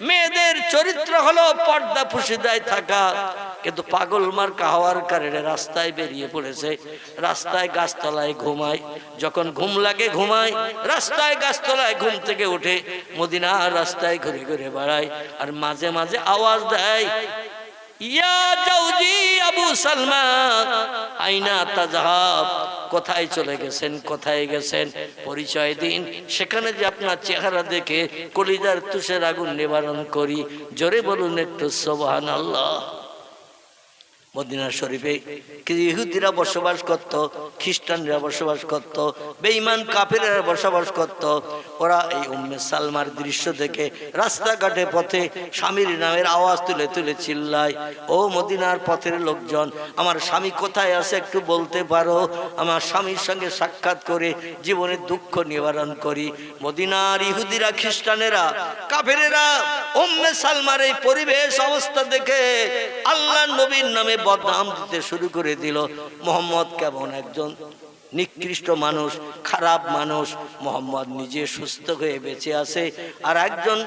মেয়েদের চরিত্র হলো পর্দা পুশিদায় থাকা, কিন্তু পাগল মার্কা হওয়ার কারণে রাস্তায় বেরিয়ে পড়েছে। রাস্তায় গাছতলায় ঘুমায়, যখন ঘুম লাগে ঘুমায়, রাস্তায় গাছতলায় ঘুম থেকে উঠে মদিনার রাস্তায় ঘুরে ঘুরে বেড়ায়। আর মাঝে মাঝে আওয়াজ দেয়, ইয়া জাউজি আবু সালমা আইনা তাযহাব, কোথায় চলে গেছেন, কোথায় গেছেন, পরিচয় দিন। সেখানে যে আপনার চেহারা দেখে কলিজার তুষের আগুন নিবারণ করি। জোরে বলুন একটু সুবহানাল্লাহ। মদিনা শরীফে ইহুদিরা বসবাস করত, খ্রিস্টানরা বসবাস করত, বেঈমান কাফেররা বসবাস করত। ওরা এই উম্মে সালমার দৃশ্য দেখে রাস্তাঘাটে পথে স্বামীর নামের আওয়াজ তুলে তুলে চিল্লায়, ও মদিনার পথের লোকজন, আমার স্বামী কোথায় আছে একটু বলতে পারো, আমার স্বামীর সঙ্গে সাক্ষাৎ করে জীবনের দুঃখ নিবারণ করি। মদিনার ইহুদিরা, খ্রিস্টানেরা, কাফেরেরা উম্মে সালমার এই পরিবেশ অবস্থা দেখে আল্লাহ নবীর নামে বদনাম দিতে শুরু করে দিল। মোহাম্মদ কেমন একজন নিকৃষ্ট মানুষ, খারাপ মানুষ। মোহাম্মদ নিজে সুস্থ হয়ে বেঁচে আছে, আর একজন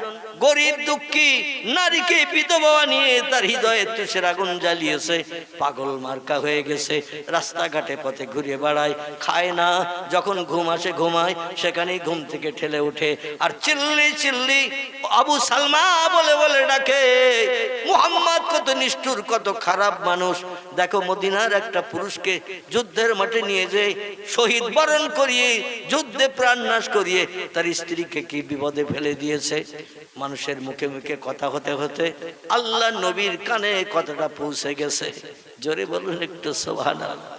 গরিব দুঃখী নারীকে বিধবা নিয়ে তার হৃদয়ে তুষের আগুন জ্বালিয়েছে। পাগল মার্কা হয়ে গেছে, রাস্তাঘাটে পথে ঘুরে বেড়ায়, খায় না, যখন ঘুম আসে ঘুমায়, সেখানেই ঘুম থেকে ঠেলে ওঠে আর চিল্লি চিল্লি আবু সালমা বলে বলে ডাকে। মুহাম্মদ কত নিষ্ঠুর, কত খারাপ মানুষ। দেখো মদিনার একটা পুরুষকে যুদ্ধের মাঠে নিয়ে যে শহীদ বরণ করিয়ে, যুদ্ধে প্রাণ নাশ করিয়ে তার স্ত্রীকে কি বিপদে ফেলে দিয়েছে। মানুষের মুখে মুখে কথা হতে হতে আল্লাহ নবীর কানে কথাটা পৌঁছে গেছে। জোরে বলুন একটু সুবহানাল্লাহ।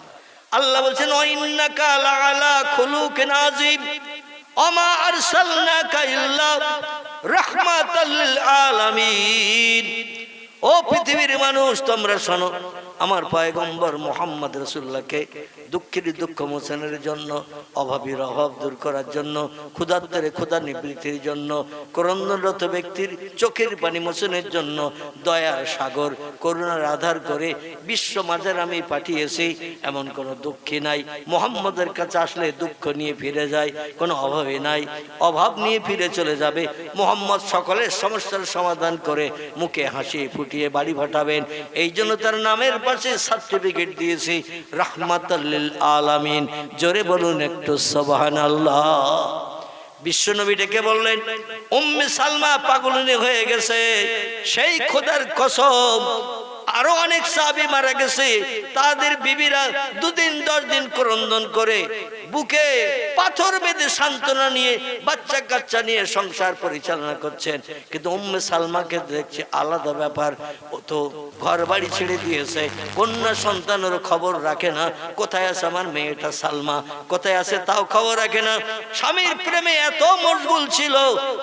আল্লাহ বলছেন, ইন্নাকা লাআলা খুলুকিন আযীম ওমা আরসালনাকা ইল্লা রাহমাতাল লিল আলামিন। ও পৃথিবীর মানুষ, তোমরা শোনো, আমার পয়গম্বর মুহাম্মদ রাসূলুল্লাহকে দুঃখের দুঃখ মোচনের জন্য, অভাবীর অভাব দূর করার জন্য, ক্ষুধার্তের ক্ষুধা নিবৃত্তির জন্য, ক্রন্দনরত ব্যক্তির চোখের পানি মোচনের জন্য দয়ার সাগর, করুণার আধার করে বিশ্ব মাঝের আমি পাঠিয়েছি। এমন কোনো দুঃখী নাই, মুহাম্মদের কাছে আসলে দুঃখ নিয়ে ফিরে যায়, কোনো অভাবী নাই, অভাব নিয়ে ফিরে চলে যাবে। মুহাম্মদ সকলের সমস্যার সমাধান করে মুখে হাসি ফুটিয়ে বাড়ি পাঠাবেন। এই জন্য তার নামের পাশে সার্টিফিকেট দিয়েছি রাহমাতাল লিল আলামিন। জোরে বলুন একটু সুবহানাল্লাহ। বিশ্বনবী ডেকে বললেন, উম্মে সালমা পাগলিনী হয়ে গেছে, সেই খোদার কসম আরো অনেক সাহাবী মারা গেছে, তাদের বিবিরা 2 দিন 10 দিন ক্রন্দন করে বুকে পাথর বেঁধে সান্ত্বনা নিয়ে বাচ্চা কাচ্চা নিয়ে সংসার পরিচালনা করছেন। কিন্তু উম্মে সালমাকে দেখছে আলাদা ব্যাপার, ও তো ঘর বাড়ি ছেড়ে দিয়েছে, কন্যা সন্তানের খবর রাখে না, কোথায় আছে আমার মেয়েটা সালমা, কোথায় আছে তাও খবর রাখে না। স্বামীর প্রেমে এত মশগুল ছিল,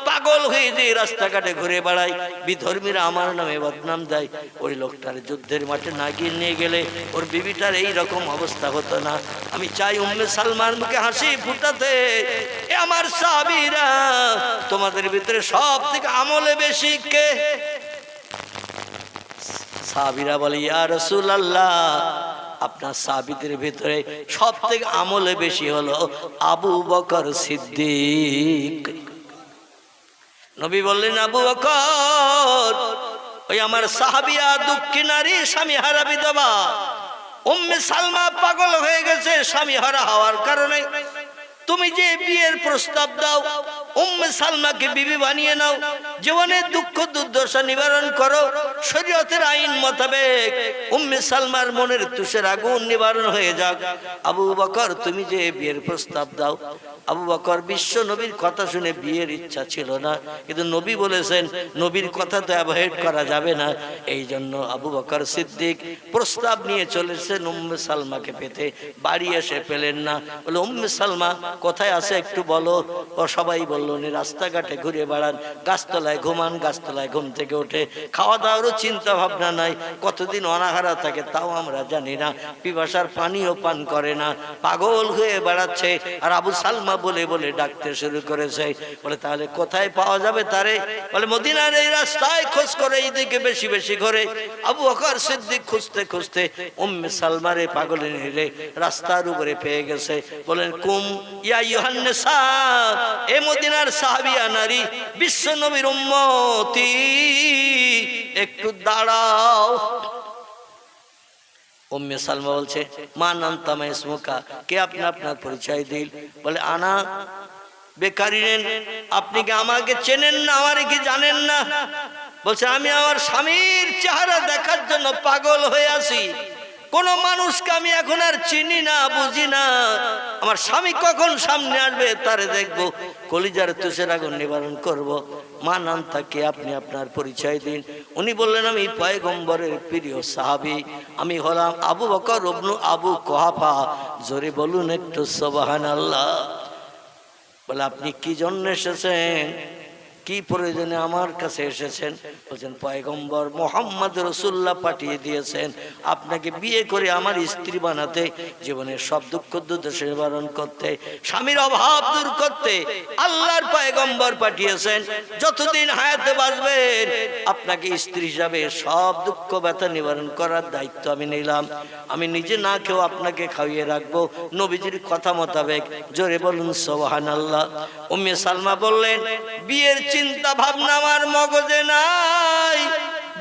পাগল হয়ে যে রাস্তাঘাটে ঘুরে বেড়ায়, বিধর্মীরা আমার নামে বদনাম দেয়। ওই লোকটার যুদ্ধের মাঠে না গিয়ে নিয়ে গেলে ওর বিবিটার এই রকম অবস্থা হতো না। আমি চাই উম্মে সালমার মুখে হাসি ফুটাতে। এ আমার সাহাবীরা, তোমাদের ভিতরে সব থেকে আমলে বেশি কে? সাহাবীরা বলে, ইয়া রাসূলুল্লাহ, আপনার সাহাবীদের ভিতরে সব থেকে আমলে বেশি হলো আবু বকর সিদ্দিক। নবী বললেন, আবু বকর, ওই আমার সাহাবিয়া দুঃখী নারী, স্বামী হারা বিধবা। উম্মে সালমা পাগল হয়ে গেছে স্বামী হারা হওয়ার কারণে। তুমি যে বিয়ের প্রস্তাব দাও, উম্মে সালমাকে বিবি বানিয়ে নাও, জীবনের দুঃখ দুর্দশা নিবারণ করো, শরীয়তের আইন মোতাবেক উম্মে সালমার মনের তুষের আগুন নিবারণ হয়ে যাক। আবু বকর, তুমি যে বিয়ের প্রস্তাব দাও। আবু বকর বিশ্ব নবীর কথা শুনে বিয়ের ইচ্ছা ছিল না, কিন্তু নবী বলেছেন নবীর কথা তো অ্যাভয়েড করা যাবে না। এই জন্য আবু বকর সিদ্দিক প্রস্তাব নিয়ে চলেছেন উম্মে সালমাকে পেতে। বাড়ি এসে পেলেন না, বলে উম্মে সালমা কোথায় আছে একটু বলো। ও সবাই বলল পারলো উনি রাস্তাঘাটে ঘুরে বেড়ান, গাছতলায় ঘুমান, গাছতলায় ঘুম থেকে ওঠে, খাওয়া দাওয়ারও চিন্তা ভাবনা নাই, কতদিন অনাহারা থাকে তাও আমরা জানি না, পিপাসার পানিও পান করে না, পাগল হয়ে বেড়াচ্ছে। আর আবু সালমা বলে বলে ডাকতে শুরু করেছে। বলে তাহলে কোথায় পাওয়া যাবে তারে? বলে মদিনার এই রাস্তায় খোঁজ করে, এইদিকে বেশি বেশি করে। আবু বকর সিদ্দিক খুঁজতে খুঁজতে উম্মে সালমারে পাগলে নিলে রাস্তার উপরে পেয়ে গেছে। বলেন কুম ইয়া আইয়ুহান নিসা, এ মদিনার সাহাবিয়া নারী, বিশ্ব নবীর উম্মতি, একটু দাঁড়াও। উম্মে সালমা বলছে মা নান্তা মা ইসমুকা, কে আপনি আপনার পরিচয় দিল। বলে আনা বেকারিনেন, আপনি কি আমাকে চেনেন না, আমার কি জানেন না? বলছে আমি আমার স্বামীর চেহারা দেখার জন্য পাগল হয়ে আছি, কোন মানুষকে আমি এখন আর চিনি না, বুঝি না, আমার স্বামী কখন সামনে আসবে তারে দেখবো, কলিজার তুষের আগুন নিবারণ করব। মা নাম থাকে, আপনি আপনার পরিচয় দিন। উনি বললেন আমি পয়গম্বরের প্রিয় সাহাবী, আমি হলাম আবু বকর ইবনে আবু কুহাফা। জোরে বলুন একটু সুবহানাল্লাহ। বলে আপনি কি জন্য এসেছেন, কি প্রয়োজনে আমার কাছে এসেছেন? বলছেন পয়গম্বর মুহাম্মদ রাসূলুল্লাহ পাঠিয়ে দিয়েছেন আপনাকে বিয়ে করে আমার স্ত্রী বানাতে, জীবনের সব দুঃখ দুর্দশা নিবারণ করতে, স্বামীর অভাব দূর করতে আল্লাহর পয়গম্বর পাঠিয়েছেন। যতদিন হায়াতে বাঁচবেন আপনাকে স্ত্রী হিসাবে সব দুঃখ ব্যথা নিবারণ করার দায়িত্ব আমি নিলাম। আমি নিজে না খেয়েও আপনাকে খাইয়ে রাখবো নবীজির কথা মোতাবেক। জোরে বলুন সুবহানাল্লাহ। উম্মে সালমা বললেন বিয়ের চিন্তা ভাবনা আমার মগজে নাই,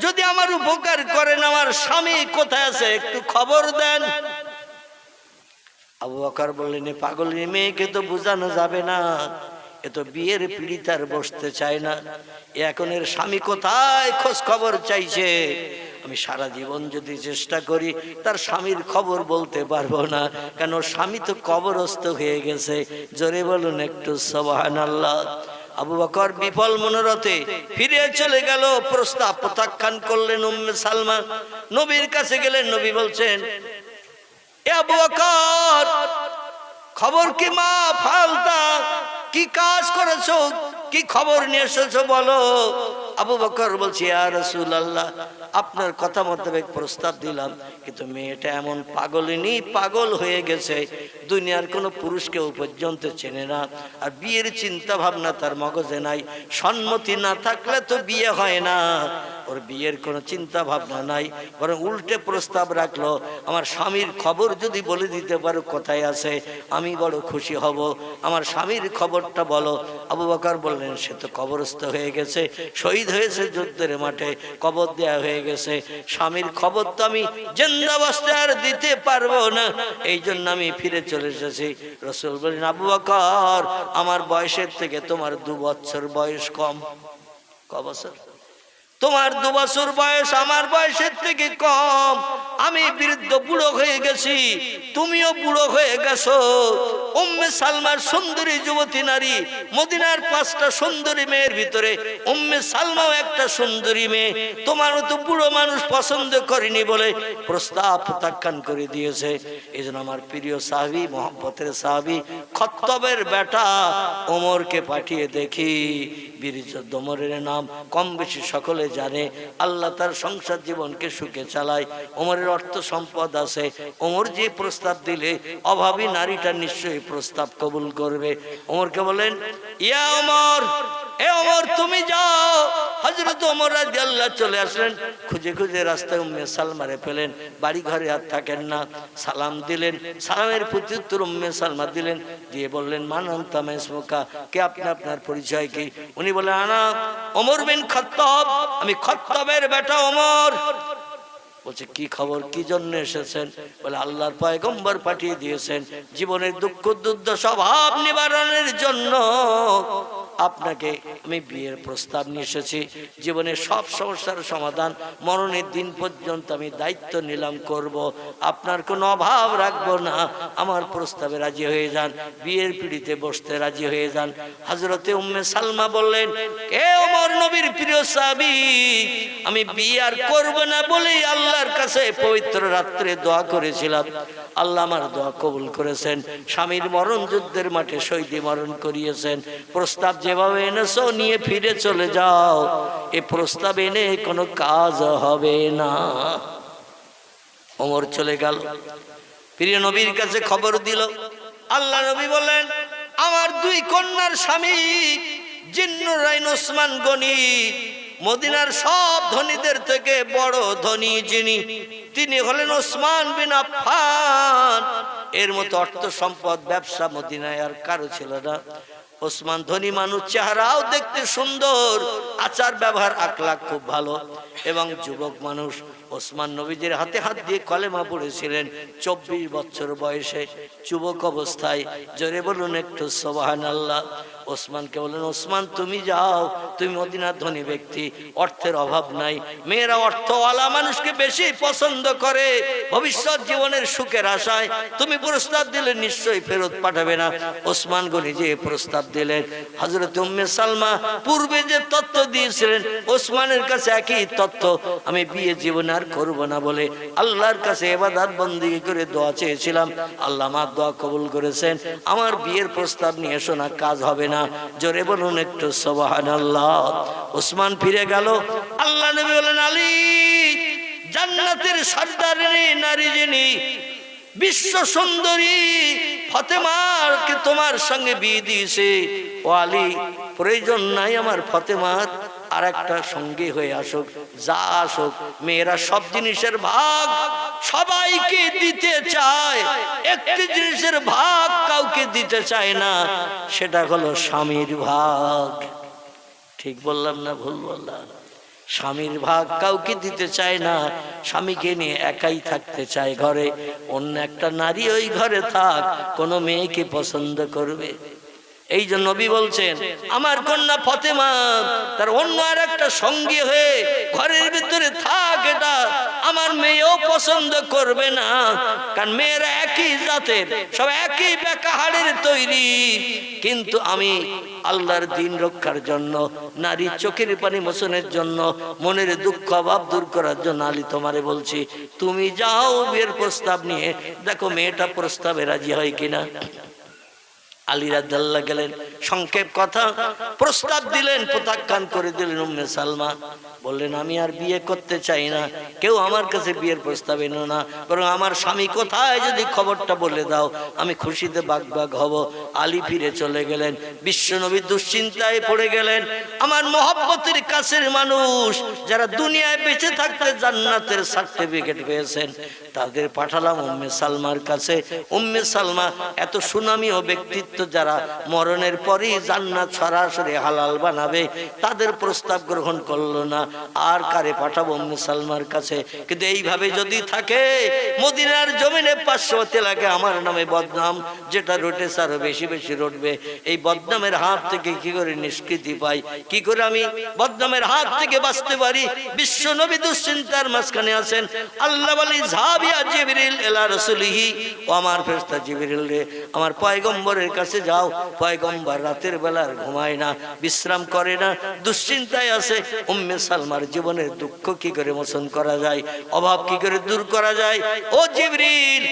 যদি আমার উপকার করেন আমার স্বামী কোথায় আছে একটু খবর দেন। আবু বকর বললেন পাগলিনী মেয়েকে তো বোঝানো যাবে না, এ তো বিয়ের পিড়ি তার বসতে চায় না, এখন এর স্বামী কোথায় খোঁজ খবর চাইছে। আমি সারা জীবন যদি চেষ্টা করি তার স্বামীর খবর বলতে পারবো না, কেন স্বামী তো কবরস্থ হয়ে গেছে। জোরে বলুন একটু সুবহানাল্লাহ। আবু বকর বিফল মনোরথে ফিরে চলে গেল, প্রস্তাব প্রত্যাখ্যান করলেন উম্মে সালমা। নবীর কাছে গেলেন, নবী বলছেন এ আবু বকর খবর কি, মা ফালতা কি কাজ করেছো, কি খবর নিয়ে এসেছো বলো। আবু বকর বলছে ইয়া রাসূলুল্লাহ আপনার কথা মোতাবেক প্রস্তাব দিলাম, কিন্তু মেয়েটা এমন পাগলিনী, পাগল হয়ে গেছে, দুনিয়ার কোনো পুরুষকে পর্যন্ত চেনে না, আর বিয়ের চিন্তা ভাবনা তার মগজে নাই, সম্মতি না থাকলে তো বিয়ে হয় না, ওর বিয়ের কোনো চিন্তা ভাবনা নাই, বরং উল্টে প্রস্তাব রাখলো আমার স্বামীর খবর যদি বলে দিতে পারো কোথায় আছে আমি বড় খুশি হব, আমার স্বামীর খবরটা বলো। আবু বকর বললেন সে তো কবরস্থ হয়ে গেছে, শহীদ হয়েছে যুদ্ধের মাঠে, কবর দেয়া হয়ে গেছে, স্বামীর খবর তো আমি জিন্দাবস্থায় আর দিতে পারবো না, এই জন্য আমি ফিরে চলে এসেছি। রাসূল বললেন আবু বকর আমার বয়সের থেকে তোমার 2 বছর বয়স কম। ক বছর? তোমার 2 বছর বয়স আমার বয়সের থেকে কম, আমি বৃদ্ধ বুড়ো হয়ে গেছি, তুমিও বুড়ো হয়ে গেছো। উম্মে সালমার সুন্দরী যুবতী নারী, মদিনার 5টা সুন্দরী মেয়ের ভিতরে উম্মে সালমাও একটা সুন্দরী মেয়ে, তোমারও তো বুড়ো মানুষ পছন্দ করেনি বলে প্রস্তাব প্রত্যাখ্যান করে দিয়েছে। এই জন্য আমার প্রিয় সাহাবী, মহব্বতের সাহাবী খত্তবের বেটা ওমরকে পাঠিয়ে দেখি। বীর যোদ্ধা ওমরের নাম কম বেশি সকলে জানে, আল্লাহ তার সংসার জীবনকে সুখে চালায়, ওমরের অর্থ সম্পদ আছে, ওমর যে প্রস্তাব দিলে অভাবী নারীটা নিশ্চয়ই প্রস্তাব কবুল করবে। ওমরকে বলেন ইয়া ওমর, এ ওমর তুমি যাও। হযরত ওমর রাদিয়াল্লাহু চলে আসলেন, খুঁজে খুঁজে রাস্তায় উম্মে সালমারে পেলেন, বাড়ি ঘরে আর থাকেন না, সালাম দিলেন, সালামের প্রত্যুত্তর উম্মে সালমা দিলেন, দিয়ে বললেন মান আনতা মা ইসমুকা, কে আপনি, আপনার পরিচয় কি? উনি বলেন আনা ওমর বিন খাত্তাব, আমি খাত্তাবের বেটা ওমর। বলছে কি খবর, কি জন্য এসেছেন? বলে আল্লাহর পয়গম্বর পাঠিয়ে দিয়েছেন জীবনের দুঃখ দুর্দশা অভাব নিবারণের জন্য আপনাকে আমি বিয়ের প্রস্তাব নিয়ে এসেছি, জীবনের সব সমস্যার সমাধান মরণের দিন পর্যন্ত আমি দায়িত্ব নিলাম করব, আপনার কোনো অভাব রাখবো না, আমার প্রস্তাবে রাজি হয়ে যান, বিয়ের পিড়িতে বসতে রাজি হয়ে যান। হযরতে উম্মে সালমা বললেন এ ওমর নবীর প্রিয় সাহাবী, আমি বিয়ে আর করব না বলেই আল্লাহর কাছে পবিত্র রাত্রে দোয়া করেছিলাম, আল্লাহ আমার দোয়া কবুল করেছেন, স্বামীর মরণ যুদ্ধের মাঠে শহীদ মরণ করিয়েছেন, প্রস্তাব যেভাবে এনেছো নিয়ে ফিরে চলে যাও, এ প্রস্তাব এনে কোনো কাজ হবে না। ওমর চলে গেল, প্রিয় নবীর কাছে খবর দিল। আল্লাহ নবী বলেন, আমার দুই কন্যার স্বামী জিন্নুরাইন ওসমান গনি, মদিনার সব ধনীদের থেকে বড় ধনী যিনি, তিনি হলেন ওসমান বিন আফফান। এর মতো অর্থ সম্পদ ব্যবসা মদিনায় আর কারো ছিল না। ওসমান ধনী মানুষ, চেহারাও দেখতে সুন্দর, আচার ব্যবহার আখলাক খুব ভালো এবং যুবক মানুষ। ওসমান নবীজির হাতে হাত দিয়ে কলেমা পড়েছিলেন 24 বছর বয়সে, যুবক অবস্থায়। জোরে বলুন একটু সুবহানাল্লাহ। ওসমানকে বলেন, ওসমান তুমি যাও, তুমি মদিনার ধনী ব্যক্তি, অর্থের অভাব নাই, মেয়েরা অর্থওয়ালা মানুষকে বেশি পছন্দ করে, ভবিষ্যৎ জীবনের সুখের আশায় তুমি প্রস্তাব দিলে নিশ্চয়ই ফেরত পাঠাবে না। ওসমান গনি যে প্রস্তাব দিলেন, হযরত উম্মে সালমা পূর্বে যে তথ্য দিয়েছিলেন ওসমানের কাছে একই তথ্য, আমি বিয়ে জীবন আর করব না বলে আল্লাহর কাছে ইবাদত বন্দেগী করে দোয়া চেয়েছিলাম, আল্লাহ আমার দোয়া কবুল করেছেন, আমার বিয়ের প্রস্তাব নিয়ে শোনা কাজ হবে না। জোরে বলুন একটু সুবহানাল্লাহ। ওসমান ফিরে গেল। আল্লাহ নবী বলেন, আলী জান্নাতের সর্দারিনী নারী যিনি, বিশ্ব সুন্দরী ফাতেমাকে তোমার সঙ্গে বিয়ে দিয়েছে, ও আলী প্রয়োজন নাই আমার ফাতেমার আর একটা সঙ্গী হয়ে আসুক, যা আসুক। মেয়েরা সব জিনিসের ভাগ সবাইকে দিতে চায়, একটি জিনিসের ভাগ কাউকে দিতে চায় না, সেটা হলো স্বামীর ভাগ। ঠিক বললাম না ভুল বললাম? স্বামীর ভাগ কাউকে দিতে চায় না, স্বামীকে নিয়ে একাই থাকতে চায় ঘরে। অন্য একটা নারী ওই ঘরে থাক, কোনো মেয়েকে পছন্দ করবে? এই জন্য নবী বলছেন, আমার কন্যা ফাতেমা তার অন্য আর একটা সঙ্গী হয়ে ঘরের ভিতরে থাক, এটা আমার মেয়েও পছন্দ করবে না। কারণ মেয়েরা একই জাতের, সব একই বেকাহাড়ের তৈরি, কিন্তু আমি আল্লাহর দ্বীন রক্ষার জন্য, নারী চোখের পানি মোচনের জন্য, মনের দুঃখ অভাব দূর করার জন্য আলী তোমারে বলছি, তুমি যাও বিয়ের প্রস্তাব নিয়ে, দেখো মেয়েটা প্রস্তাবে রাজি হয় কিনা। আলী রাদিয়াল্লাহু গেলেন, সংক্ষেপ কথা, প্রস্তাব দিলেন, প্রত্যাখ্যান করে দিলেন। উম্মে সালমা বললেন, আমি আর বিয়ে করতে চাই না, কেউ আমার কাছে বিয়ের প্রস্তাব এনো না, বরং আমার স্বামী কোথায় যদি খবরটা বলে দাও, আমি খুশিতে বাগবাগ হব। আলী ফিরে চলে গেলেন। বিশ্বনবী দুশ্চিন্তায় পড়ে গেলেন। আমার মহব্বতের কাছের মানুষ যারা দুনিয়ায় বেঁচে থাকতে জান্নাতের সার্টিফিকেট পেয়েছেন, তাদের পাঠালাম উম্মে সালমার কাছে। উম্মে সালমা এত সুনামি ও ব্যক্তিত্ব, যারা মরণের পরই জান্নাত সরাসরি হালাল বানাবে, তাদের প্রস্তাব গ্রহণ করলো না। আর কারে পাঠাবো? উম্মে সালমার কাছে। কিন্তু এইভাবে যদি থাকে, মদিনার জমিনে 500 এলাকায় আমার নামে বদনাম যেটা রটেছে আরো বেশি বেশি রটবে। এই বদনামের হাত থেকে কি করে নিষ্কৃতি পাই, কি করে আমি বদনামের হাত থেকে বাঁচতে পারি? বিশ্ব নবী দুশ্চিন্তার মাঝখানে আছেন। আল্লাহ বলি, যাবিয়া জিবরিল ইলা রাসূলিহি, ও আমার ফেরেশতা জিবরিল রে, আমার পয়গম্বরের কাছে যাও। পয়গম্বর রাতের বেলা ঘুমায় না, বিশ্রাম করে না, দুশ্চিন্তায় আছে। উম্মে সালমার জীবনের দুঃখ কি করে মোচন করা যায়, অভাব কি করে দূর করা যায়। ও জিবরিল,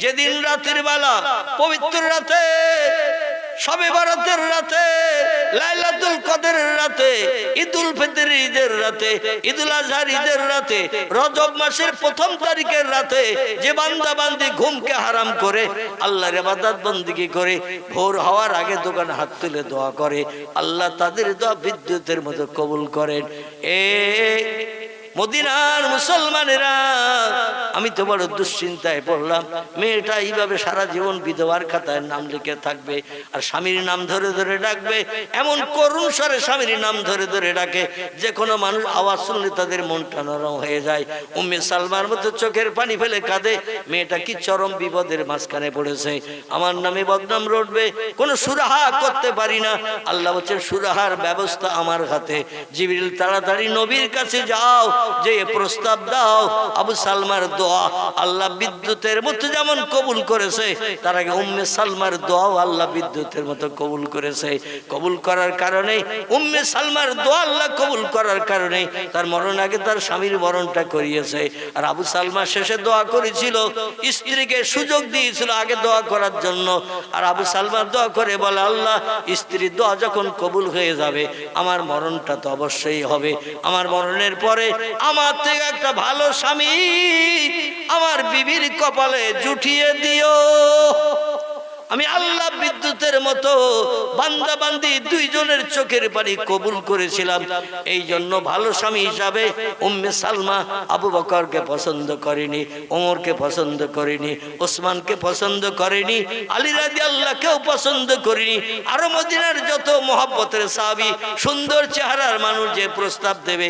যেদিন রাতের বেলা, পবিত্র রাতে, শবে বরাতের রাতে, লাইলাতুল কদরের রাতে, ঈদুল ফিতর ঈদের রাতে, ঈদুল আজহার ঈদের রাতে, রজব মাসের 1ম তারিখের রাতে যে বান্দা বান্দি ঘুমকে হারাম করে আল্লাহর ইবাদত বন্দেগী করে ভোর হওয়ার আগে দোকানে হাত তুলে দোয়া করে, আল্লাহ তাদের দোয়া বিদ্যুতের মতো কবুল করেন। মদিনার মুসলমানেরা, আমি তো বড় দুশ্চিন্তায় পড়লাম। মেয়েটা এইভাবে সারা জীবন বিধবার খাতায় নাম লিখে থাকবে, আর স্বামীর নাম ধরে ধরে ডাকবে। এমন করুণ স্বরে স্বামীর নাম ধরে ধরে ডাকে, যে কোনো মানুষ আওয়াজ শুনলে তাদের মনটা নরম হয়ে যায়। উম্মে সালমার মতো চোখের পানি ফেলে কাঁদে। মেয়েটা কি চরম বিপদের মাঝখানে পড়েছে, আমার নামে বদনাম রটবে, কোনো সুরাহা করতে পারি না। আল্লাহ বলছেন, সুরাহার ব্যবস্থা আমার হাতে। জিবরিল তাড়াতাড়ি নবীর কাছে যাও, যে প্রস্তাব দাও। আবু সালমার দোয়া আল্লাহ বিদ্যুতের মতো যেমন কবুল করেছে, তার আগে উম্মে সালমার দোয়াও আল্লাহ বিদ্যুতের মতো কবুল করেছে। কবুল করার কারণে উম্মে সালমার দোয়া আল্লাহ কবুল করার কারণে তার মরণ আগে তার স্বামীর মরণটা করিয়েছে। আর আবু সালমা শেষে দোয়া করেছিল, স্ত্রীকে সুযোগ দিয়েছিল আগে দোয়া করার জন্য। আর আবু সালমা দোয়া করে বলে, আল্লাহ স্ত্রীর দোয়া যখন কবুল হয়ে যাবে, আমার মরণটা তো অবশ্যই হবে। আমার মরণের পরে আমার থেকে একটা ভালো স্বামী আমার বিবির কপালে জুটিয়ে দিও। আমি আল্লাহ বিদ্যুতের মতো বান্দা বান্দি দুইজনের চোখের পানি কবুল করেছিলাম। এই জন্য ভালো স্বামী হিসাবে উম্মে সালমা আবু বকরকে পছন্দ করেনি, ওমরকে পছন্দ করেনি, ওসমানকে পছন্দ করেনি, আলী রাদিয়াল্লাহুকেও পছন্দ করেনি। আরো মদিনার যত মহব্বতের সাহাবী, সুন্দর চেহারার মানুষ যে প্রস্তাব দেবে,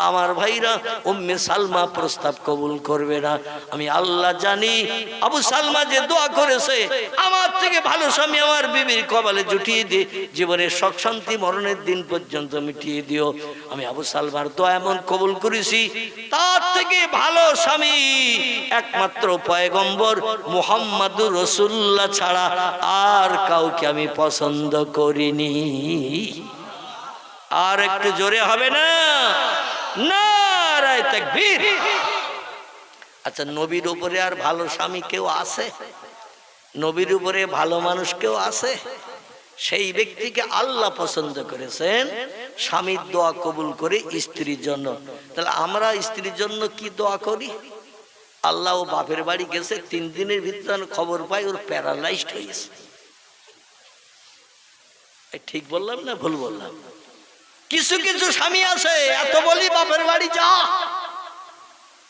আমার ভাইরা উম্মে সালমা প্রস্তাব কবুল করবে না। আমি আল্লাহ জানি আবু সালমা যে দোয়া করেছে, আমার থেকে ভালো স্বামী আমার বিবির কপালে জুটিয়ে দিয়ে জীবনের সুখ শান্তি মরণের দিন পর্যন্ত মিটিয়ে দিও। আমি আবু সালমার দোয়া এমন কবুল করেছি, তার থেকে ভালো স্বামী একমাত্র পয়গম্বর মুহাম্মাদুর রাসূলুল্লাহ ছাড়া আর কাউকে আমি পছন্দ করিনি। আর একটু জোরে হবে না? নারায়ে তাকবীর। আচ্ছা, নবীর উপরে আর ভালো স্বামী কেউ আছে? নবীর উপরে ভালো মানুষ কেউ আছে? সেই ব্যক্তিকে আল্লাহ পছন্দ করেছেন স্বামীর দোয়া কবুল করে স্ত্রীর জন্য। তাহলে আমরা স্ত্রীর জন্য কি দোয়া করি? আল্লাহ ও বাপের বাড়ি গেছে, 3 দিনের ভিতরে খবর পাই ওর প্যারালাইজড হয়েছে। ঠিক বললাম না ভুল বললাম? কিছু কিছু স্বামী আছে এত বলি বাপের বাড়ি যা,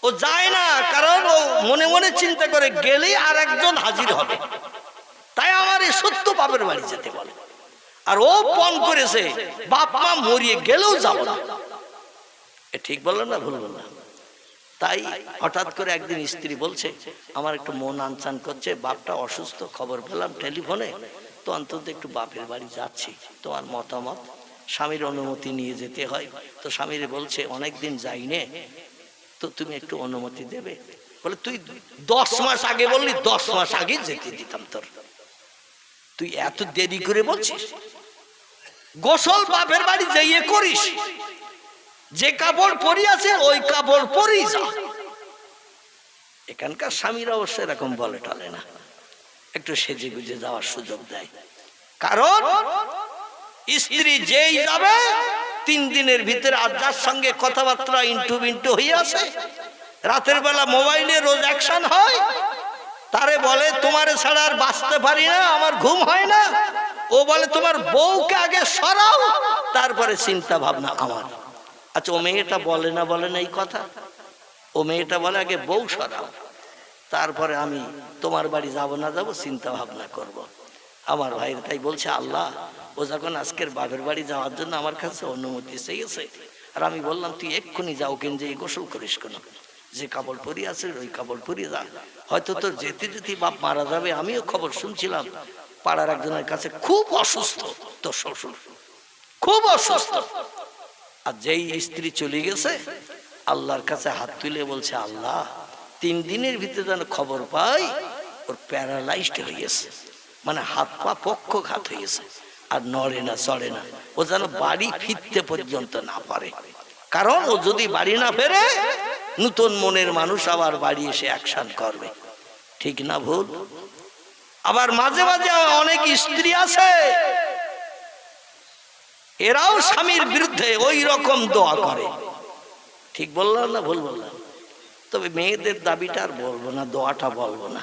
ও যায় না, কারণ ও মনে মনে চিন্তা করে গেলেই আর একজন হাজির হবে, তাই আমার এই সত্য বাপের বাড়ি যেতে বলে। আর ও পণ করেছে বাপ মা মরিয়ে গেলেও যাব না। ঠিক বললাম না ভুল বললাম? তাই হঠাৎ করে একদিন স্ত্রী বলছে, আমার একটু মন আনচান করছে, বাপটা অসুস্থ, খবর পেলাম টেলিফোনে, তো অন্তত একটু বাপের বাড়ি যাচ্ছি, তোমার মতামত? স্বামীর অনুমতি নিয়ে যেতে হয়। তো স্বামীর বলছে, অনেকদিন যাইনে, তো তুমি একটু অনুমতি দেবে? বলে, তুই 10 মাস আগে বললি, 10 মাস আগে যেতে দিতাম তোর, তুই এত দেরি করে বলছিস? গোসল বাপের বাড়ি যাইয়ে করিস, যে কাপড় পরি আছে ওই কাপড় পরি যা। এখানকার স্বামীরা অবশ্য এরকম বলে টলে না, একটু সেজে গুজে যাওয়ার সুযোগ দেয়। কারণ স্ত্রী যেই যাবে 3 দিনের ভিতরে আর যার সঙ্গে কথাবার্তা ইন্টু বিন্টু হয়ে আছে, রাতের বেলা মোবাইলে রোজ অ্যাকশন হয়, তারে বলে তোমারে ছাড়া আর বাঁচতে পারি না, আমার ঘুম হয় না। ও বলে তোমার বউকে আগে সরাও, তারপরে চিন্তা ভাবনা আমার। আচ্ছা, ও মেয়েটা বলে না এই কথা? ও মেয়েটা বলে আগে বউ সরাও, তারপরে আমি তোমার বাড়ি যাব না যাব চিন্তা ভাবনা করব। আমার ভাই তাই বলছে, আল্লাহ ও যখন আজকের বাপের বাড়ি যাওয়ার জন্য আমার কাছে অনুমতি চেয়েছে, আর আমি বললাম তুই এক্ষুনি যাও, কেন যে গোসল করিস কেন, যে কাপড় পরি আছে ওই কাপড় পরি যা, হয়তো তোর যেতে যেতে বাপ মারা যাবে। আমিও খবর শুনছিলাম পাড়ার একজনের কাছে খুব অসুস্থ, তোর শ্বশুর খুব অসুস্থ। আর যেই স্ত্রী চলে গেছে, আল্লাহর কাছে হাত তুলে বলছে, আল্লাহ 3 দিনের ভিতরে যেন খবর পাই ওর প্যারালাইজড হয়ে গেছে, মানে হাত পা পক্ষঘাত হয়েছে, আর নড়ে না চড়ে না, ও যেন বাড়ি ফিরতে পর্যন্ত না পারে। কারণ ও যদি বাড়ি না ফেরে, নতুন মনের মানুষ আবার বাড়ি এসে অ্যাকশন করবে। ঠিক না ভুল? আবার মাঝে মাঝে অনেক স্ত্রী আছে, এরাও স্বামীর বিরুদ্ধে ওই রকম দোয়া করে। ঠিক বললাম না ভুল বললাম? তবে মেয়েদের দাবিটা আর বলবো না, দোয়াটা বলবো না,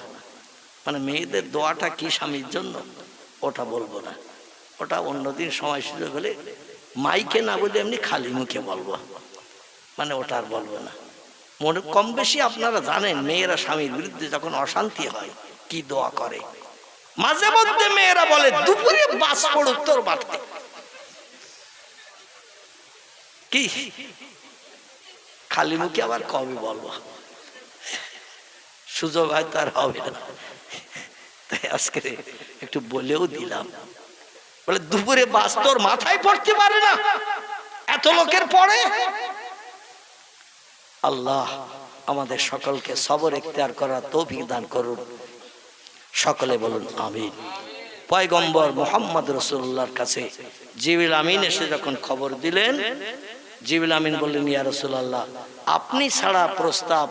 মানে মেয়েদের দোয়াটা কি স্বামীর জন্য ওটা বলবো না, ওটা অন্যদিন সময় সুযোগ হলে মাইকে না বলে এমনি খালি মুখে বলবো, মানে ওটা আর বলবো না। মনে কম বেশি আপনারা জানেন মেয়েরা স্বামীর বিরুদ্ধে যখন অশান্তি হয় কি দোয়া করে। মাঝে মধ্যে মেয়েরা বলে, দুপুরে বাস পড়ুক তোর মাথায়, কি খালি মুখে আবার কবে বলবো, সুযোগ হয়তো আর হবে না, তাই আজকে একটু বলেও দিলাম। বলে, দুপুরে বাস তোর মাথায় পড়তে পারে না, এত লোকের পড়ে। আল্লাহ আমাদের সকলকে সবর ইখতিয়ার করার তৌফিক দান করুন। সকলে বলুন আমিন। পয়গম্বর মুহাম্মদ রাসূলুল্লাহর কাছে জিবরিল আমিন এসে যখন খবর দিলেন, জিবরিল আমিন বললেন, ইয়া রাসূলুল্লাহ, আপনি ছাড়া প্রস্তাব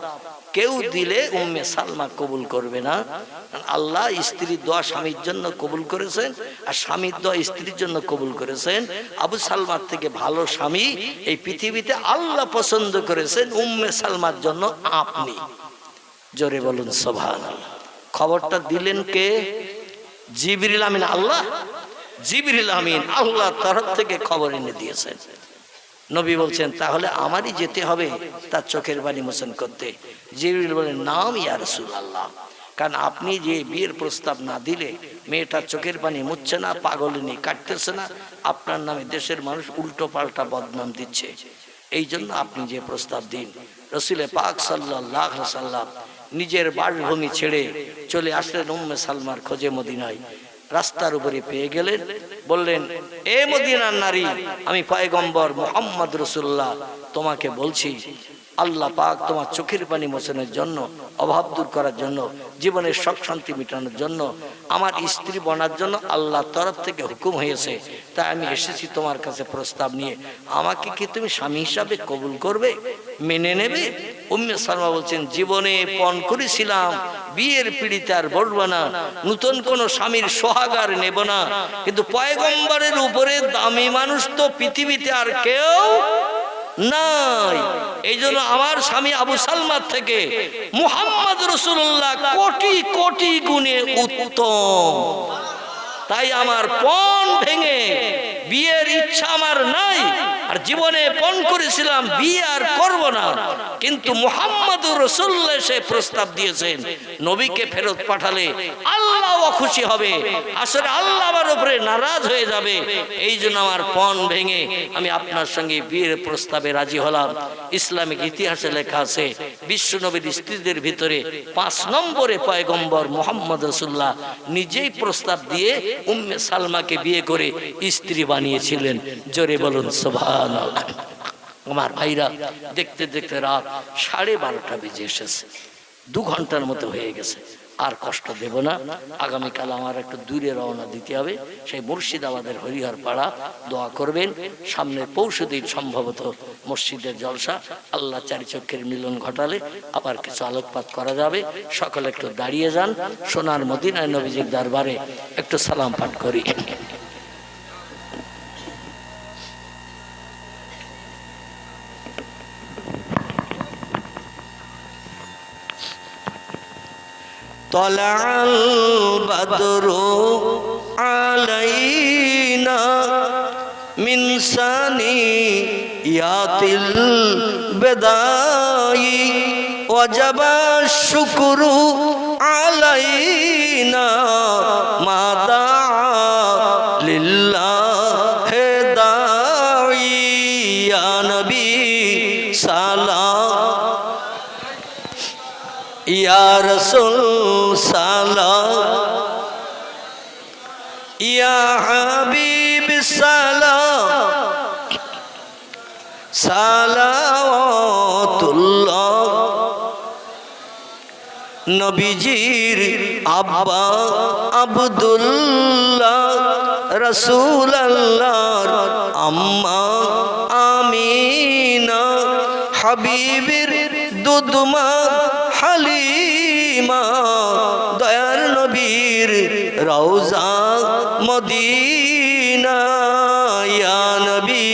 কেউ দিলে উম্মে সালমা কবুল করবে না। আল্লাহ স্ত্রীর দোয়া স্বামীর জন্য কবুল করেছেন, আর স্বামীর দোয়া স্ত্রীর জন্য কবুল করেছেন। আবু সালমার থেকে ভালো স্বামী এই পৃথিবীতে আল্লাহ পছন্দ করেছেন উম্মে সালমার জন্য আপনি। জোরে বলুন সুবহানাল্লাহ। খবরটা দিলেন কে? জিবরিল আমিন। আল্লাহ, জিবরিল আমিন আল্লাহর তরফ থেকে খবর এনে দিয়েছেন। নবী বলছেন, তাহলে আমারই যেতে হবে তার চোখের পানি মোচন করতে। জিবরিল বলেন, নাম ইয়া রাসূলুল্লাহ, কারণ আপনি যে বিয়ের প্রস্তাব না দিলে মেয়েটার চোখের পানি মুছছে না, পাগলিনী কাটতেছে না, আপনার নামে দেশের মানুষ উল্টো পাল্টা বদনাম দিচ্ছে। এই জন্য আপনি যে প্রস্তাব দিন। রাসূল পাক সাল্লাল্লাহু আলাইহি সাল্লাম নিজের বাসভূমি ছেড়ে চলে আসলেন উম্মে সালমার খোঁজে মদিনায়। রাস্তার উপরে পেয়ে গেলেন, বললেন, এ মদিনার নারী, আমি পয়গম্বর মুহাম্মদ রাসূলুল্লাহ তোমাকে বলছি, আল্লাহ পাক তোমার চোখের পানি মোচনের জন্য, অভাব দূর করার জন্য, জীবনের শোক শান্তি মেটানোর জন্য, আমার স্ত্রী বনার জন্য আল্লাহর তরফ থেকে হুকুম হয়েছে। তাই আমি এসেছি তোমার কাছে প্রস্তাব নিয়ে। আমাকে কি তুমি স্বামী হিসাবে কবুল করবে, মেনে নেবে? উম্মে সালমা বলছেন, জীবনে পণ করেছিলাম বিয়ের পিড়িতে আর বলবো না, নতুন কোন স্বামীর সোহাগার নেব না, কিন্তু পয়গম্বরের উপরে দামি মানুষ তো পৃথিবীতে আর কেউ নাই। এই জন্য আমার স্বামী আবু সালমার থেকে মুহাম্মদ রাসূলুল্লাহ কোটি কোটি গুণে উত্তম। তাই আমার পণ ভেঙে বিয়ের ইচ্ছা আমার নাই, আর জীবনে পণ করেছিলাম বিয়ে আর করব না, কিন্তু মুহাম্মদুর রাসূলুল্লাহ এসে প্রস্তাব দিয়েছেন, নবীকে ফেরত পাঠালে আল্লাহ খুশি হবে, আসলে আল্লাহ আমার উপরে নারাজ হয়ে যাবে। এই জন্য আমার পণ ভেঙে আমি আপনার সঙ্গে বিয়ের প্রস্তাবে রাজি হলাম। ইসলামিক ইতিহাসে লেখা আছে, বিশ্ব নবীর স্ত্রীদের ভিতরে 5 নম্বরে পয়গম্বর মুহাম্মদ রাসূলুল্লাহ নিজেই প্রস্তাব দিয়ে উম্মে সালমাকে বিয়ে করে স্ত্রী বানিয়েছিলেন। জোরে বলুন সুবহানাল্লাহ। আমার ভাইরা, দেখতে দেখতে রাত 12:30 বেজে এসেছে, 2 ঘন্টার মতো হয়ে গেছে। আর কষ্ট দেব না। আগামীকাল আমার একটু দূরে রওনা দিতে হবে, সেই মুর্শিদাবাদের হরিহর পাড়া। দোয়া করবেন, সামনে পৌষদিন সম্ভবত মসজিদের জলসা, আল্লাহ চারি চক্ষের মিলন ঘটালে আবার কিছু আলোকপাত করা যাবে। সকলে একটু দাঁড়িয়ে যান, সোনার মদিনায় নবীজির দরবারে একটু সালাম পাঠ করি। طلع البدر علينا من ثنيات البداء وجب الشكر علينا ما دعا لله داعي يا نبي سلام या रसूल सलाम या हबीब सलाम सलावतुल्लाह। नबीजीर अब्बा अब्दुल्लाह रसूलुल्लाह अम्मा आमीना हबीबिर दुदमा হালিমা দয়ার নবীর রওজা মদিনা ইয়া নবী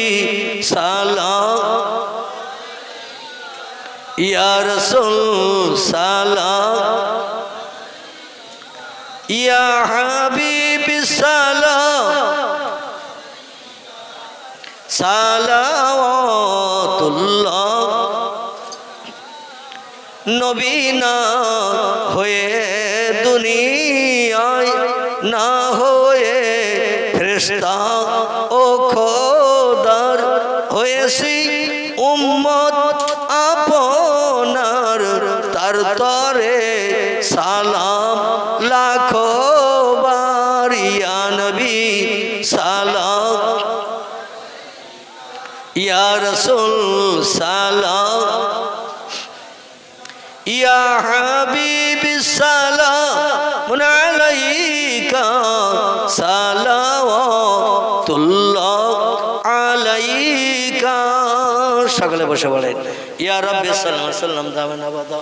সালাম ইয়া রাসূল সালাম ইয়া হাবিব সালাম সালাওয়াতুল্লাহ। নবী না হয়ে দুনিয়ায় না হয়ে ফেরেশতা ও খোদার হয়েছি উম্মত আপনার, তার তরে সালাম লাখো বার ইয়া নবী সালাম ইয়া রাসূল সালাম ইয়া হাবিবি সালামুন আলাইকা সালাওয়াতুল্লাহ আলাইকা। সকলে বসে বলেন ইয়া রাব্বি সাল্লাল্লাহু আলাইহি ওয়াসাল্লাম দাওয়ানা বাদা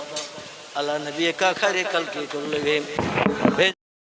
আলা নবী কা খায়রে কালকি কুল্লিহিম।